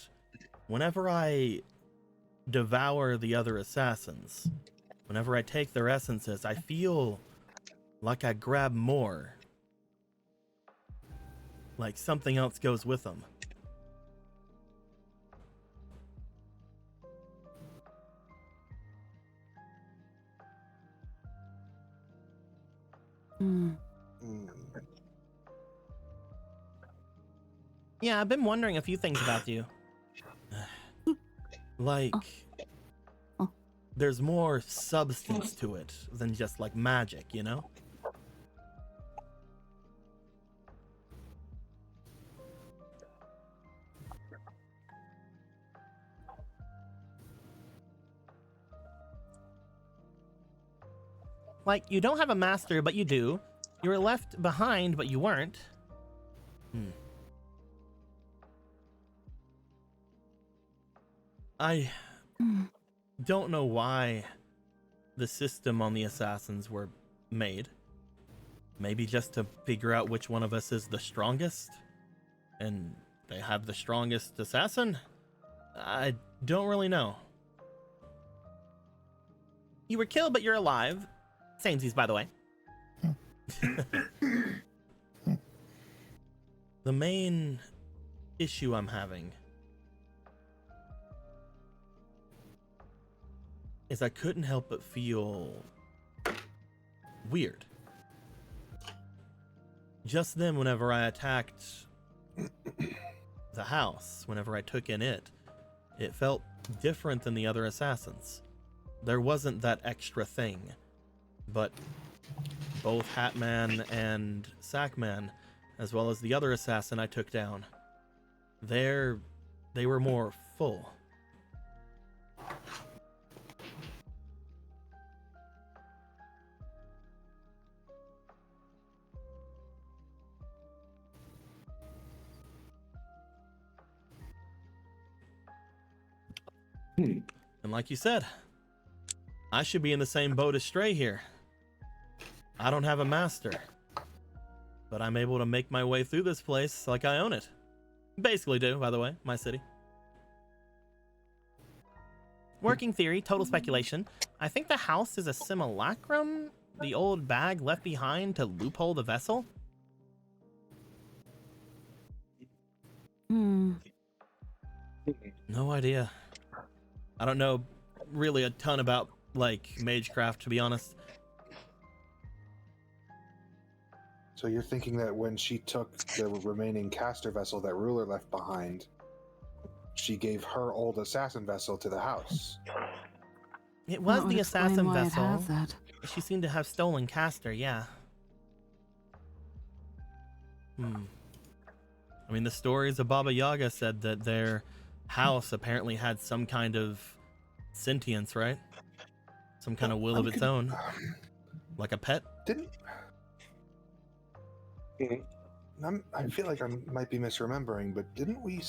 whenever I devour the other assassins, whenever I take their essences, I feel like I grab more. Like something else goes with them. Yeah, I've been wondering a few things about you. Like, there's more substance to it than just like magic, you know? Like, you don't have a master, but you do. You were left behind, but you weren't. I don't know why the system on the assassins were made. Maybe just to figure out which one of us is the strongest? And they have the strongest assassin? I don't really know. You were killed, but you're alive. Samesies, by the way. The main issue I'm having is I couldn't help but feel weird. Just then, whenever I attacked the house, whenever I took in it felt different than the other assassins. There wasn't that extra thing, but both Hatman and Sackman, as well as the other assassin I took down, they were more full. And like you said, I should be in the same boat as Stray here. I don't have a master, but I'm able to make my way through this place like I own it. Basically do, by the way, my city. Working theory, total speculation. I think the house is a simulacrum, the old bag left behind to loophole the vessel. No idea. I don't know really a ton about, like, magecraft, to be honest. So you're thinking that when she took the remaining caster vessel that Ruler left behind, she gave her old assassin vessel to the house? It was That would the explain assassin why it vessel. has that. She seemed to have stolen caster, yeah. I mean, the stories of Baba Yaga said that their house apparently had some kind of sentience, right? Some kind of will of its own. Like a pet? I feel like I might be misremembering, but didn't we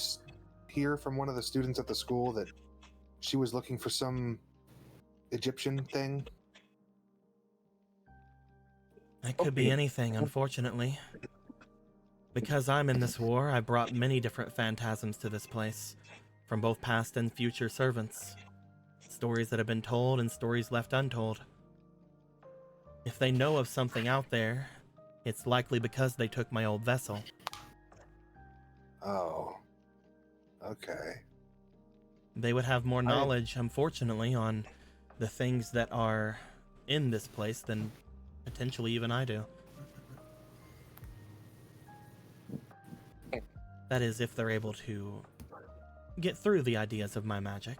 hear from one of the students at the school that she was looking for some Egyptian thing? It could be anything, unfortunately. Because I'm in this war, I brought many different phantasms to this place, from both past and future servants. Stories that have been told and stories left untold. If they know of something out there, it's likely because they took my old vessel. Oh. Okay. They would have more knowledge, unfortunately, on the things that are in this place than potentially even I do. That is, if they're able to get through the ideas of my magic.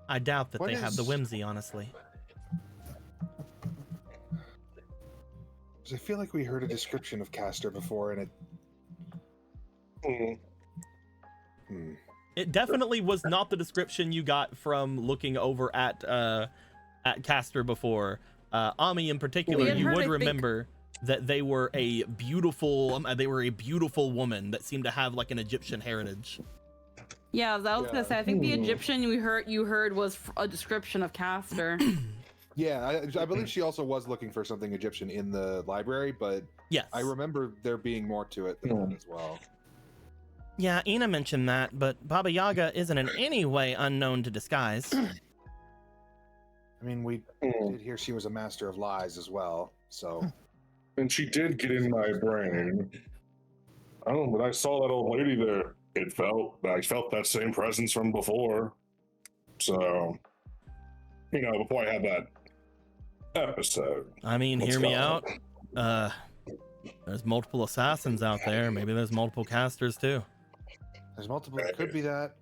I doubt that they have the whimsy, honestly. 'Cause I feel like we heard a description of Castor before, and it... It definitely was not the description you got from looking over at Castor before. Ami in particular, you would remember that they were a beautiful woman that seemed to have like an Egyptian heritage. Yeah, I was gonna say, I think the Egyptian you heard was a description of Castor. Yeah, I believe she also was looking for something Egyptian in the library, but yes, I remember there being more to it than that as well. Yeah, Ina mentioned that, but Baba Yaga isn't in any way unknown to disguise. I mean, we did hear she was a master of lies as well, so... And she did get in my brain. I don't know, when I saw that old lady there, I felt that same presence from before. So, before I had that episode. I mean, hear me out. There's multiple assassins out there. Maybe there's multiple casters too. There's multiple. It could be that,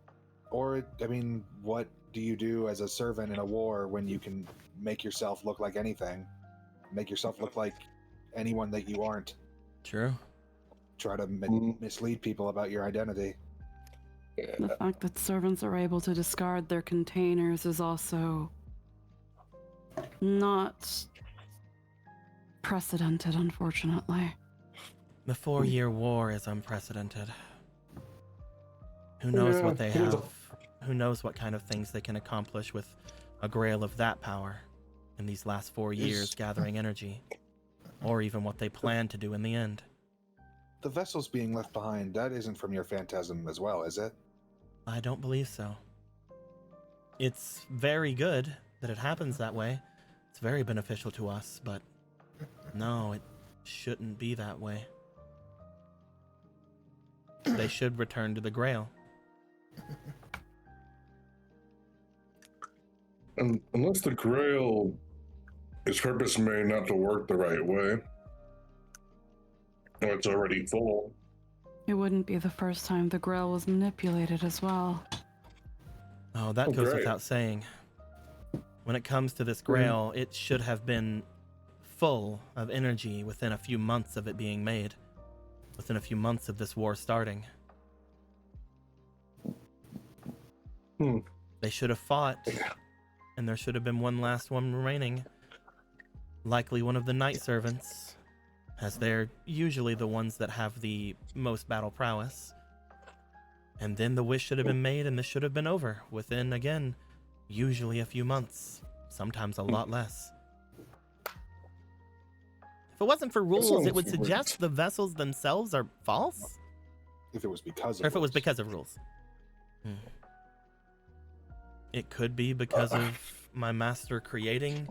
or what do you do as a servant in a war when you can make yourself look like anything, make yourself look like anyone that you aren't? True. Try to mislead people about your identity. The fact that servants are able to discard their containers is also not precedented, unfortunately. The 4-year war is unprecedented. Who knows what they have? Who knows what kind of things they can accomplish with a grail of that power in these last 4 years gathering energy, or even what they plan to do in the end. The vessels being left behind, that isn't from your phantasm as well, is it? I don't believe so. It's very good that it happens that way. It's very beneficial to us, but no, it shouldn't be that way. They should return to the Grail. Unless the Grail is purpose made not to work the right way, or it's already full. It wouldn't be the first time the Grail was manipulated as well. Oh, that goes without saying. When it comes to this Grail, it should have been full of energy within a few months of it being made. Within a few months of this war starting. They should have fought, and there should have been one last one remaining. Likely one of the night servants, as they're usually the ones that have the most battle prowess. And then the wish should have been made, and this should have been over within, again, usually a few months, sometimes a lot less. If it wasn't for rules, it would suggest the vessels themselves are false? If it was because of Or if it was because of rules. It could be because of my master creating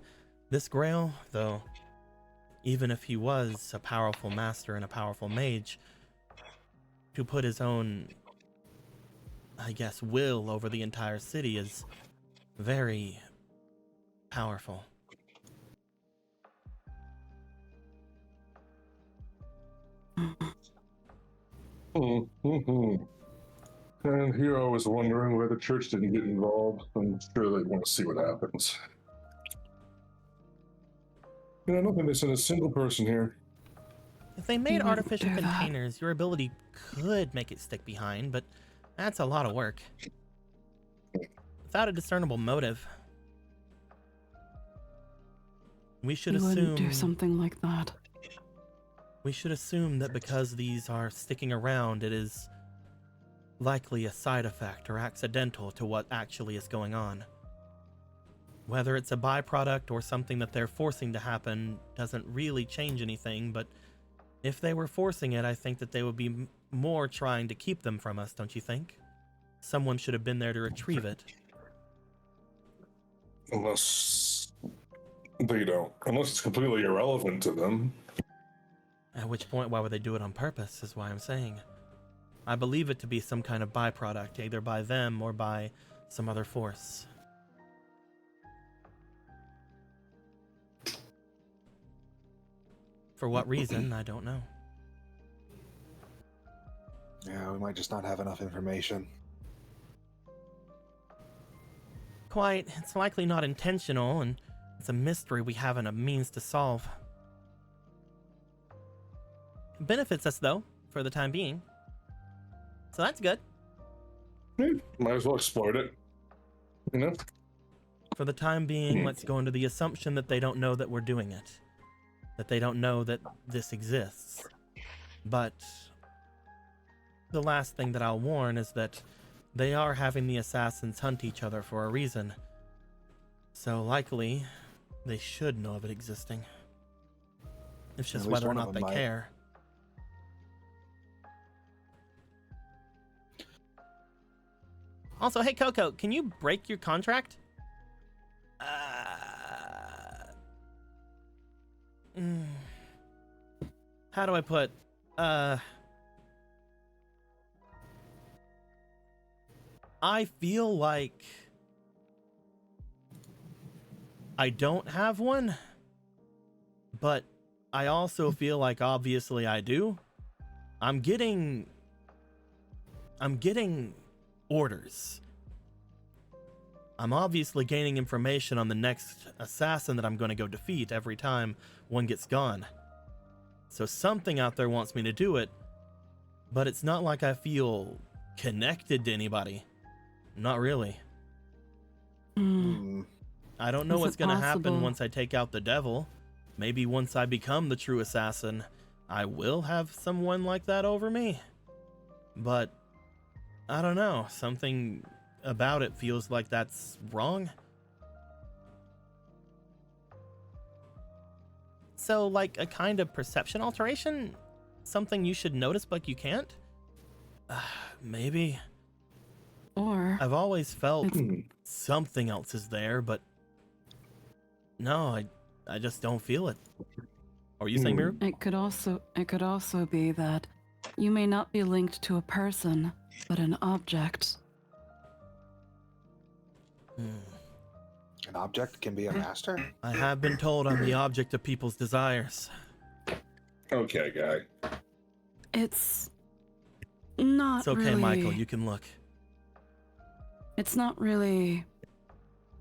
this Grail, though even if he was a powerful master and a powerful mage, to put his own, I guess, will over the entire city is very powerful. And here I was wondering why the church didn't get involved. I'm sure they want to see what happens. I don't think they sent a single person here. If they made artificial containers, your ability could make it stick behind, but that's a lot of work. Without a discernible motive. We should assume... wouldn't do something like that. We should assume that because these are sticking around, it is likely a side effect or accidental to what actually is going on. Whether it's a byproduct or something that they're forcing to happen doesn't really change anything, but if they were forcing it, I think that they would be more trying to keep them from us, don't you think? Someone should have been there to retrieve it. Unless they don't. Unless it's completely irrelevant to them. At which point, why would they do it on purpose, is why I'm saying. I believe it to be some kind of byproduct, either by them or by some other force. For what reason, I don't know. Yeah, we might just not have enough information. Quite. It's likely not intentional, and it's a mystery we haven't a means to solve. It benefits us, though, for the time being. So that's good. Might as well exploit it. You know? For the time being, let's go into the assumption that they don't know that we're doing it. That they don't know that this exists. But the last thing that I'll warn is that they are having the assassins hunt each other for a reason. So likely, they should know of it existing. It's just At least whether or one of not they them might. care. Also, hey Coco, can you break your contract? How do I put, I feel like I don't have one, but I also feel like obviously I do. I'm getting orders. I'm obviously gaining information on the next assassin that I'm going to go defeat every time one gets gone. So something out there wants me to do it, but it's not like I feel connected to anybody. Not really. I don't know Is what's it going to happen possible- once I take out the devil. Maybe once I become the true assassin, I will have someone like that over me. But I don't know. Something about it feels like that's wrong. So, like a kind of perception alteration? Something you should notice but you can't? Maybe. Or I've always felt It's- something else is there, but no, I just don't feel it. Are you saying, Miru? it could also be that you may not be linked to a person, but an object. An object can be a master? I have been told I'm the object of people's desires. Okay, guy. It's not It's okay, really, Michael, you can look. It's not really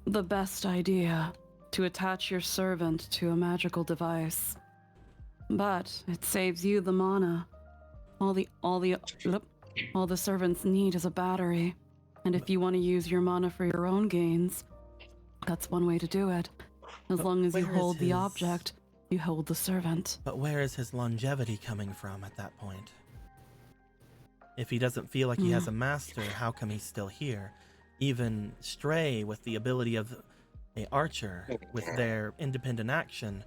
the best idea to attach your servant to a magical device. But it saves you the mana. All the servants need is a battery. And if you want to use your mana for your own gains, that's one way to do it. As But long as you where is hold the his- object, you hold the servant. But where is his longevity coming from at that point? If he doesn't feel like he has a master, how come he's still here? Even Stray, with the ability of a archer, with their independent action,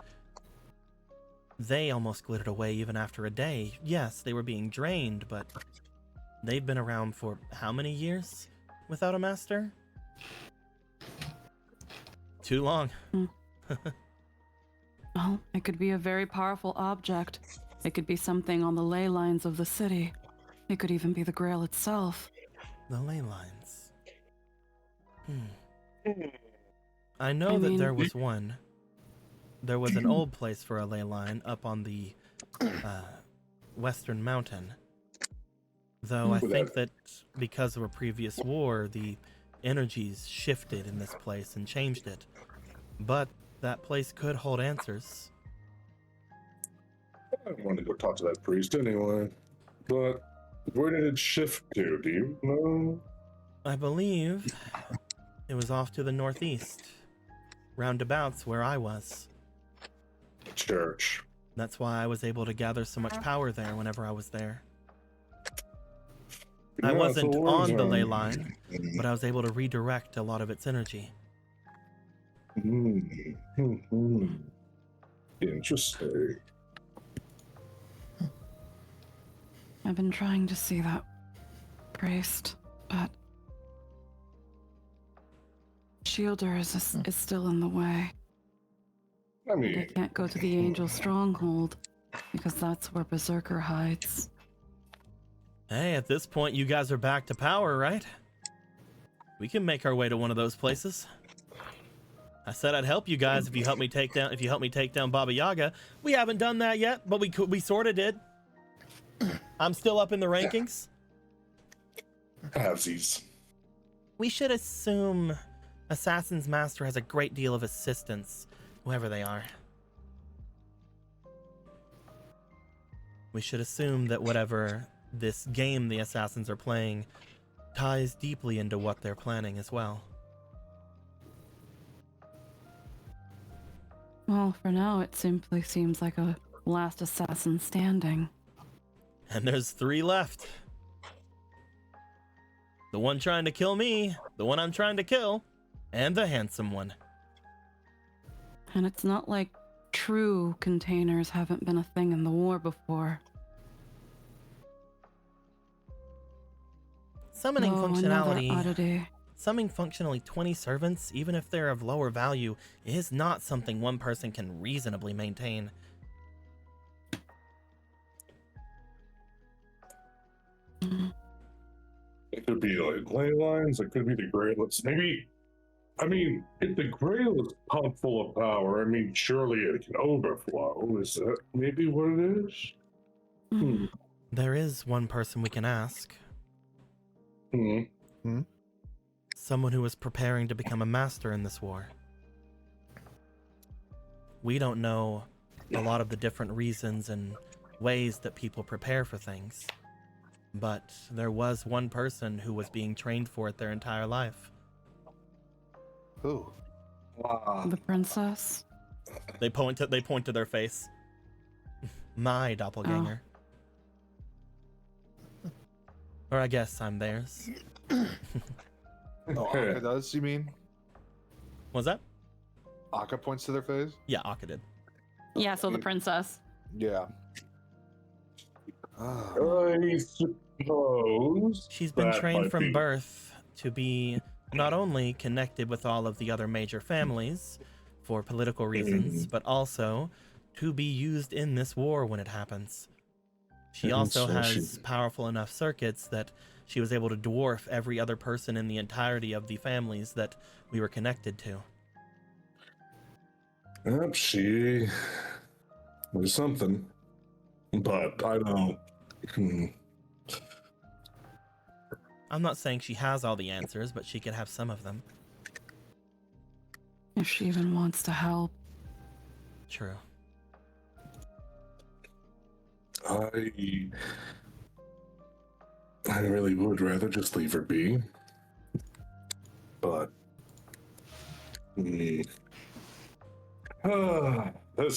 they almost glittered away even after a day. Yes, they were being drained, but they've been around for how many years without a master? Too long. Well, it could be a very powerful object. It could be something on the ley lines of the city. It could even be the Grail itself. The ley lines. I know I that mean- there was one. There was an old place for a ley line up on the western mountain. Though I think that because of a previous war, the energies shifted in this place and changed it. But that place could hold answers. I want to go talk to that priest anyway. But where did it shift to? Do you know? I believe it was off to the northeast, roundabouts where I was. Church. That's why I was able to gather so much power there whenever I was there. I Yeah, wasn't it's a war on the ley zone. line, but I was able to redirect a lot of its energy. Interesting. I've been trying to see that priest, but Shielder is still in the way. I And I mean, can't go to the Angel Stronghold because that's where Berserker hides. Hey, at this point, you guys are back to power, right? We can make our way to one of those places. I said I'd help you guys if you help me take down Baba Yaga. We haven't done that yet, but we sort of did. I'm still up in the rankings. halvesies. We should assume Assassin's Master has a great deal of assistance, whoever they are. We should assume that whatever this game the Assassins are playing ties deeply into what they're planning as well. Well, for now, it simply seems like a last assassin standing. And there's 3 left. The one trying to kill me, the one I'm trying to kill, and the handsome one. And it's not like true containers haven't been a thing in the war before. Summoning Another oddity. Summoning functionally 20 servants, even if they're of lower value, is not something one person can reasonably maintain. It could be like ley lines, it could be the Grayless. Maybe, I mean, if the Grail is pumped full of power, I mean, surely it can overflow. Is that maybe what it is? Mm. There is one person we can ask. Someone who is preparing to become a master in this war. We don't know a lot of the different reasons and ways that people prepare for things. But there was one person who was being trained for it their entire life. Who? The princess? They point to their face. My doppelganger. Or I guess I'm theirs. Oh, Akka does, you mean? Was that? Akka points to their face? Yeah, Akka did. Yeah, so the princess. Yeah. I suppose She's been that trained might from be- birth to be not only connected with all of the other major families for political reasons, but also to be used in this war when it happens. She also So has powerful enough circuits that she was able to dwarf every other person in the entirety of the families that we were connected to. Yep, she was something, but I don't. I'm not saying she has all the answers, but she could have some of them. If she even wants to help. True. I really would rather just leave her be, but this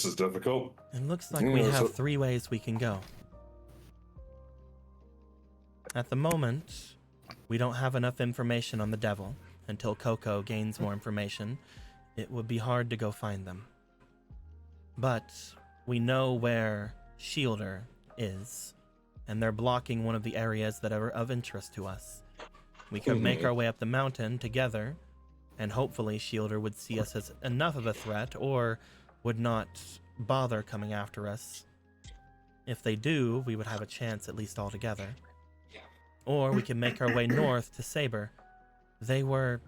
is difficult. It looks like Yeah, we have so- 3 ways we can go. At the moment, we don't have enough information on the devil. Until Coco gains more information, it would be hard to go find them. But we know where Shielder is, and they're blocking one of the areas that are of interest to us. We could make our way up the mountain together, and hopefully Shielder would see us as enough of a threat, or would not bother coming after us. If they do, we would have a chance at least all together. Or we can make our way north to Saber. They were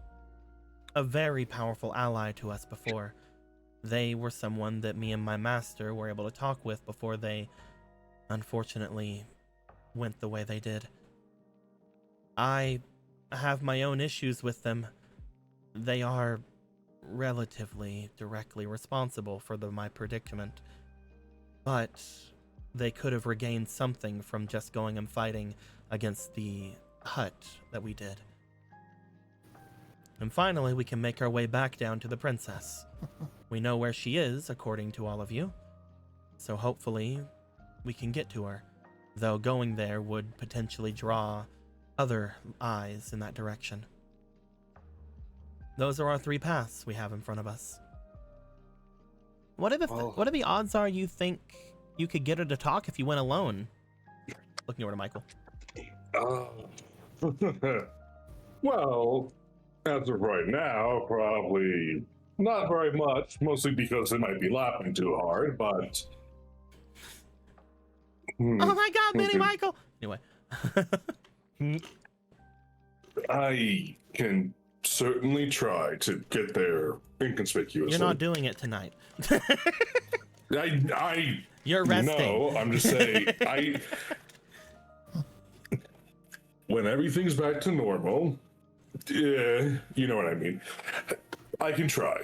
a very powerful ally to us before. They were someone that me and my master were able to talk with before they, unfortunately, went the way they did. I have my own issues with them. They are relatively directly responsible for my predicament. But they could have regained something from just going and fighting against the hut that we did. And finally, we can make our way back down to the princess. We know where she is, according to all of you. So hopefully, we can get to her. Though going there would potentially draw other eyes in that direction. Those are our 3 paths we have in front of us. What are the Well- what are the odds are you think you could get her to talk if you went alone? Looking over to Michael. Well, as of right now, probably not very much, mostly because it might be laughing too hard, but... Oh my God, Mini okay. Michael! Anyway. I can certainly try to get there inconspicuously. You're not doing it tonight. I You're resting. No, I'm just saying, when everything's back to normal, you know what I mean. I can try.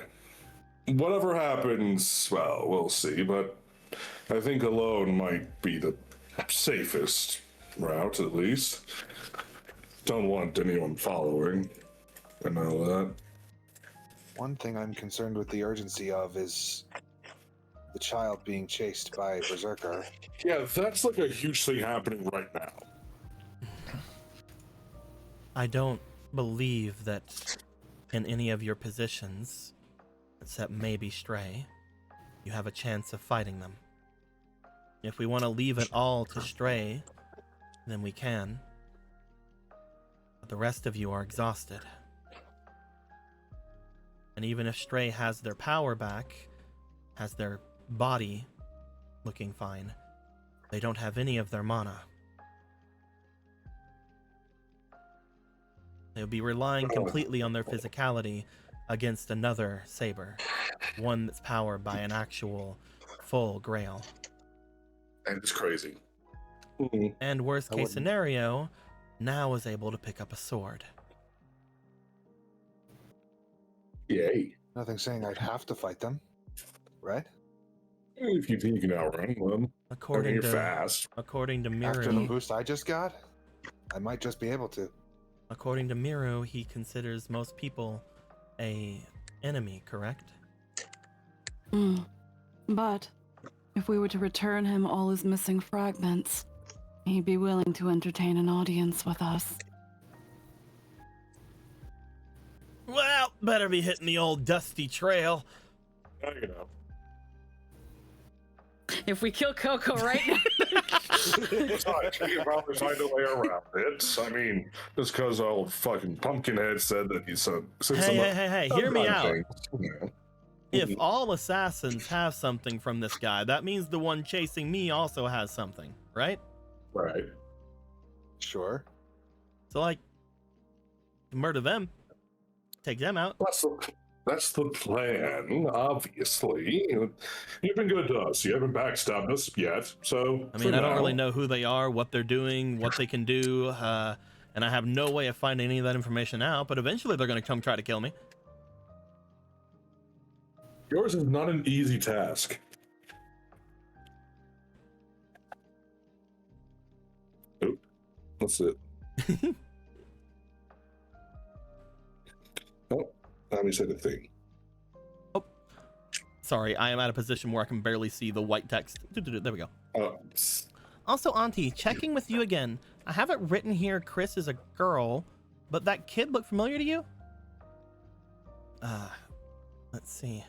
Whatever happens, well, we'll see, but I think alone might be the safest route, at least. Don't want anyone following and all that. One thing I'm concerned with the urgency of is the child being chased by a berserker. Yeah, that's like a huge thing happening right now. I don't believe that in any of your positions, except maybe Stray, you have a chance of fighting them. If we want to leave it all to Stray, then we can. But the rest of you are exhausted. And even if Stray has their power back, has their body looking fine, they don't have any of their mana. They'll be relying completely on their physicality against another saber, one that's powered by an actual full grail. And it's crazy. And worst case wouldn't. scenario, now is able to pick up a sword. Yay. Nothing saying I'd have to fight them, right? If you think you can outrun them, I mean, According you're to fast. according to After the Miru, boost I just got, I might just be able to. according to Miru, he considers most people a enemy, correct? But if we were to return him all his missing fragments, he'd be willing to entertain an audience with us. Well, better be hitting the old dusty trail. You know. If we kill Coco right now. Besides, we can probably find a way around it. I mean, just because old fucking Pumpkinhead said that he said Hey, hear me out. things, you know. If all assassins have something from this guy, that means the one chasing me also has something, right? Right. Sure. So, like, murder them, take them out. That's the plan, obviously. You've been good to us. You haven't backstabbed us yet, so... I mean, I don't really know who they are, what they're doing, what they can do, and I have no way of finding any of that information out, but eventually they're going to come try to kill me. Yours is not an easy task. Oop. That's it. Oh, let me say the thing. Sorry, I am at a position where I can barely see the white text. There we go. Oh, Also, Auntie, checking with you again. I have it written here Chris is a girl, but that kid look familiar to you? Let's see.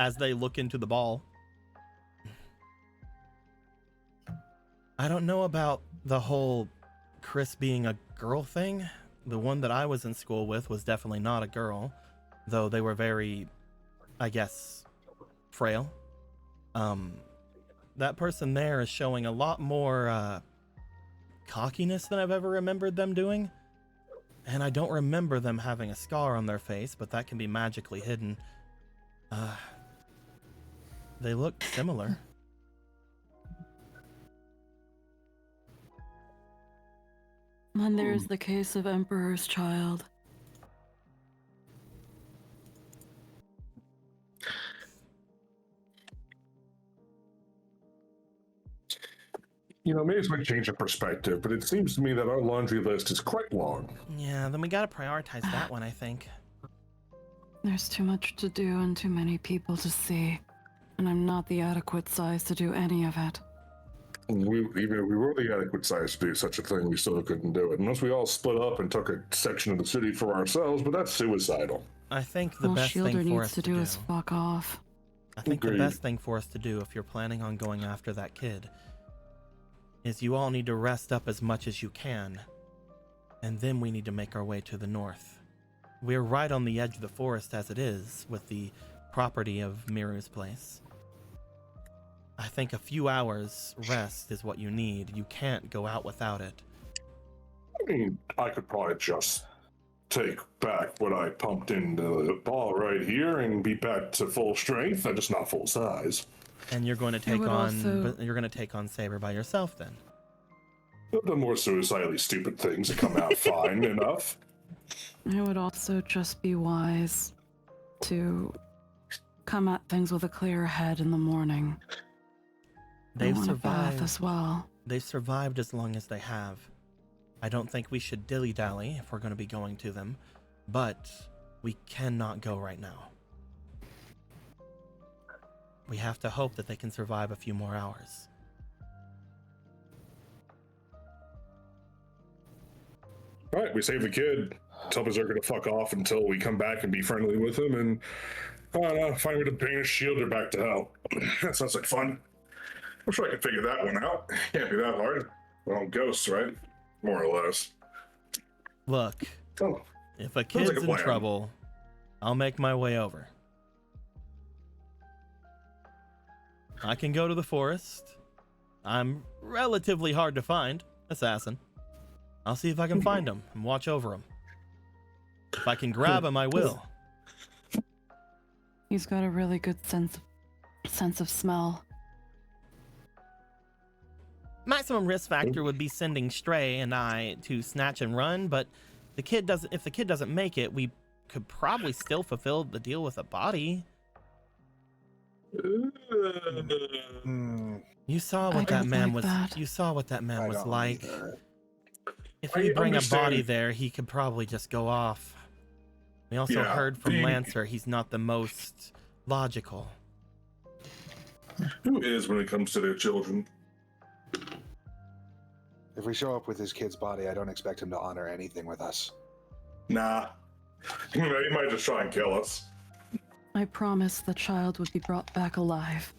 As they look into the ball. I don't know about the whole Chris being a girl thing. The one that I was in school with was definitely not a girl, though they were very, I guess, frail. That person there is showing a lot more cockiness than I've ever remembered them doing. And I don't remember them having a scar on their face, but that can be magically hidden. They look similar. Then there's the case of Emperor's Child. you know, maybe it's a change of perspective, but it seems to me that our laundry list is quite long. Yeah, then we gotta prioritize that one, I think. There's too much to do and too many people to see, and I'm not the adequate size to do any of it. We were the adequate size to do such a thing. We still couldn't do it unless we all split up and took a section of the city for ourselves. But that's suicidal. I think the All best Shielder thing for needs us to do is fuck off. I think the Agreed. best thing for us to do if you're planning on going after that kid is you all need to rest up as much as you can, and then we need to make our way to the north. We're right on the edge of the forest as it is, with the property of Miru's place. I think a few hours rest is what you need. You can't go out without it. I mean, I could probably just take back what I pumped into the ball right here and be back to full strength. I'm just not full size. And you're going to take would on, also- but you're going to take on Saber by yourself then. I've done more suicidally stupid things that come out fine enough. It would also just be wise to come at things with a clear head in the morning. They've I want a bath survived. as well. They've survived as long as they have. I don't think we should dilly-dally if we're going to be going to them, but we cannot go right now. We have to hope that they can survive a few more hours. All right, we save the kid. Tell Berserker to fuck off until we come back and be friendly with him, and I don't know, find a way to banish Shielder back to hell. That sounds like fun. I'm sure I can figure that one out. Can't be that hard. Well, ghosts, right? More or less. Look, Oh, if a like kid's a in plan. trouble, I'll make my way over. I can go to the forest. I'm relatively hard to find, assassin. I'll see if I can find him and watch over him. If I can grab him, I will. He's got a really good sense of smell. Maximum risk factor would be sending Stray and I to snatch and run, but if the kid doesn't make it, we could probably still fulfill the deal with a body. You saw I what that don't man like was. that. You saw what that man I was don't like. either. If I we bring a body understand. there, he could probably just go off. We also Yeah, heard from the- Lancer he's not the most logical. who is when it comes to their children? If we show up with his kid's body, I don't expect him to honor anything with us. Nah. He might just try and kill us. I promised the child would be brought back alive.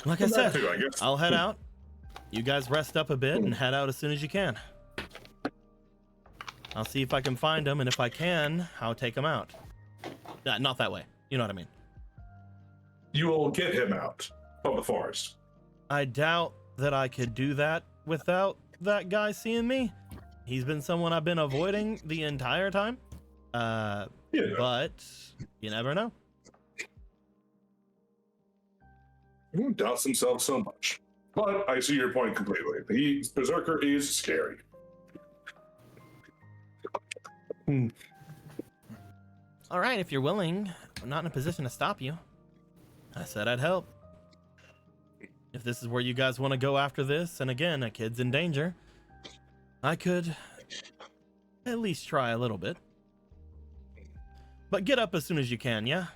Like I Well, that said, too, I guess. I'll head out. You guys rest up a bit and head out as soon as you can. I'll see if I can find him, and if I can, I'll take him out. Not that way. You know what I mean. You will get him out of the forest. I doubt that I could do that without that guy seeing me. He's been someone I've been avoiding the entire time. Yeah. But you never know. He doubts himself so much. But I see your point completely. Berserker is scary. All right, if you're willing, I'm not in a position to stop you. I said I'd help. If this is where you guys want to go after this, and again, a kid's in danger, I could at least try a little bit. But get up as soon as you can, yeah?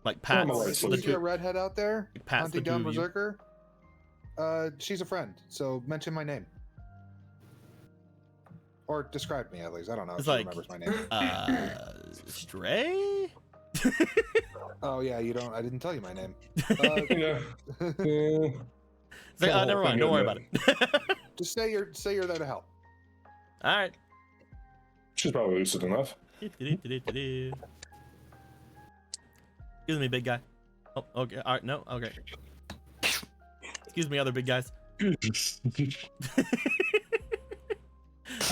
Like I'm pats alright, You so the see a two, redhead out there pats the hunting two down of you. Berserker? She's a friend, so mention my name. Or describe me at least. I don't know if It's she like, remembers my name. Stray? Oh yeah, you don't. I didn't tell you my name. Yeah. It's like, oh, never mind. Don't worry about it. Just say you're there to help. All right. She's probably lucid enough. Excuse me, big guy. Oh, okay. All right. No. Okay. Excuse me, other big guys. I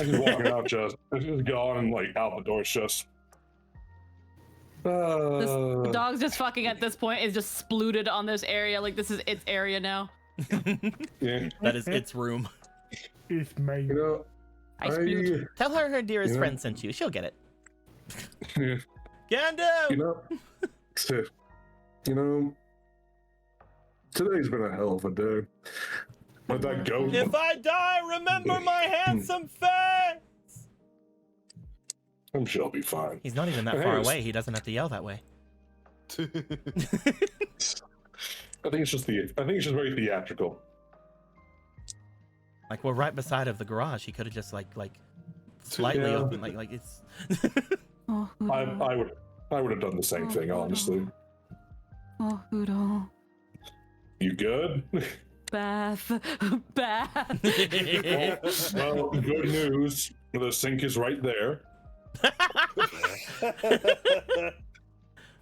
just walking out, just gone and like out the door, just. The dog's just fucking at this point is just splooted on this area. Like this is its area now. Yeah. That is its room. It's me. You know, I sploot. Tell her her dearest Yeah. friend sent you. She'll get it. yeah, Gando! you know, you know, today's been a hell of a day. Let that go. If I die, remember my handsome face! I'm sure I'll be fine. He's not even that Hey, far it's- away. He doesn't have to yell that way. I think it's just very theatrical. Like we're right beside of the garage. He could have just like slightly Yeah. opened like it's. Oh, I Hoodle. would have done the same thing, honestly. Oh, Hoodle. You good? Bath. Bath. Well, good news. The sink is right there.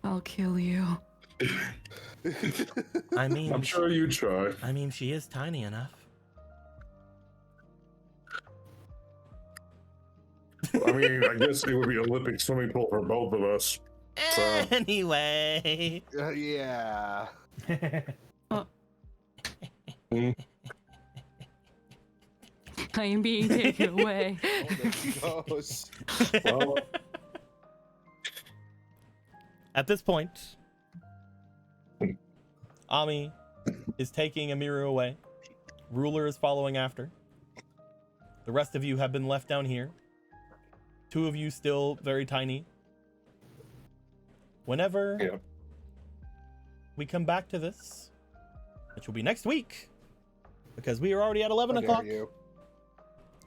I'll kill you. I mean, I'm sure you try. I mean, she is tiny enough. I mean, I guess it would be Olympic swimming pool for both of us. So. Anyway. Yeah. I am being taken away. Oh, there she goes. Well, At this point, Ami is taking Amiru away. Ruler is following after. The rest of you have been left down here. 2 of you still very tiny. Whenever yeah. we come back to this, which will be next week, because we are already at 11 How dare o'clock. you.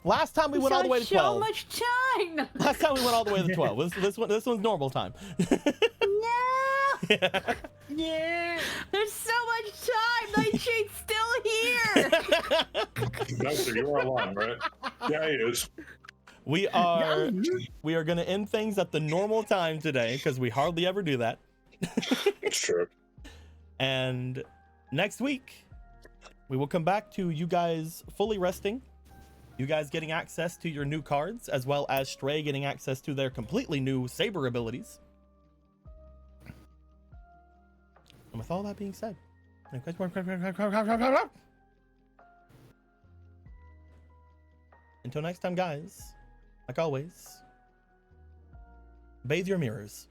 Last time we went all the way to 12. So much time. Last time we went all the way to 12. This one's normal time. No. Yeah. There's so much time. Nightshade's still here. Dexter, you are alive, right? Yeah, he is. We are gonna end things at the normal time today because we hardly ever do that. It's true. And next week we will come back to you guys fully resting, you guys getting access to your new cards, as well as Stray getting access to their completely new saber abilities. And with all that being said, until next time, guys, like always, bathe your mirrors.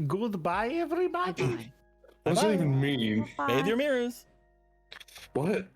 Goodbye, everybody. Bye-bye. What does that even mean? Bathe your mirrors. What?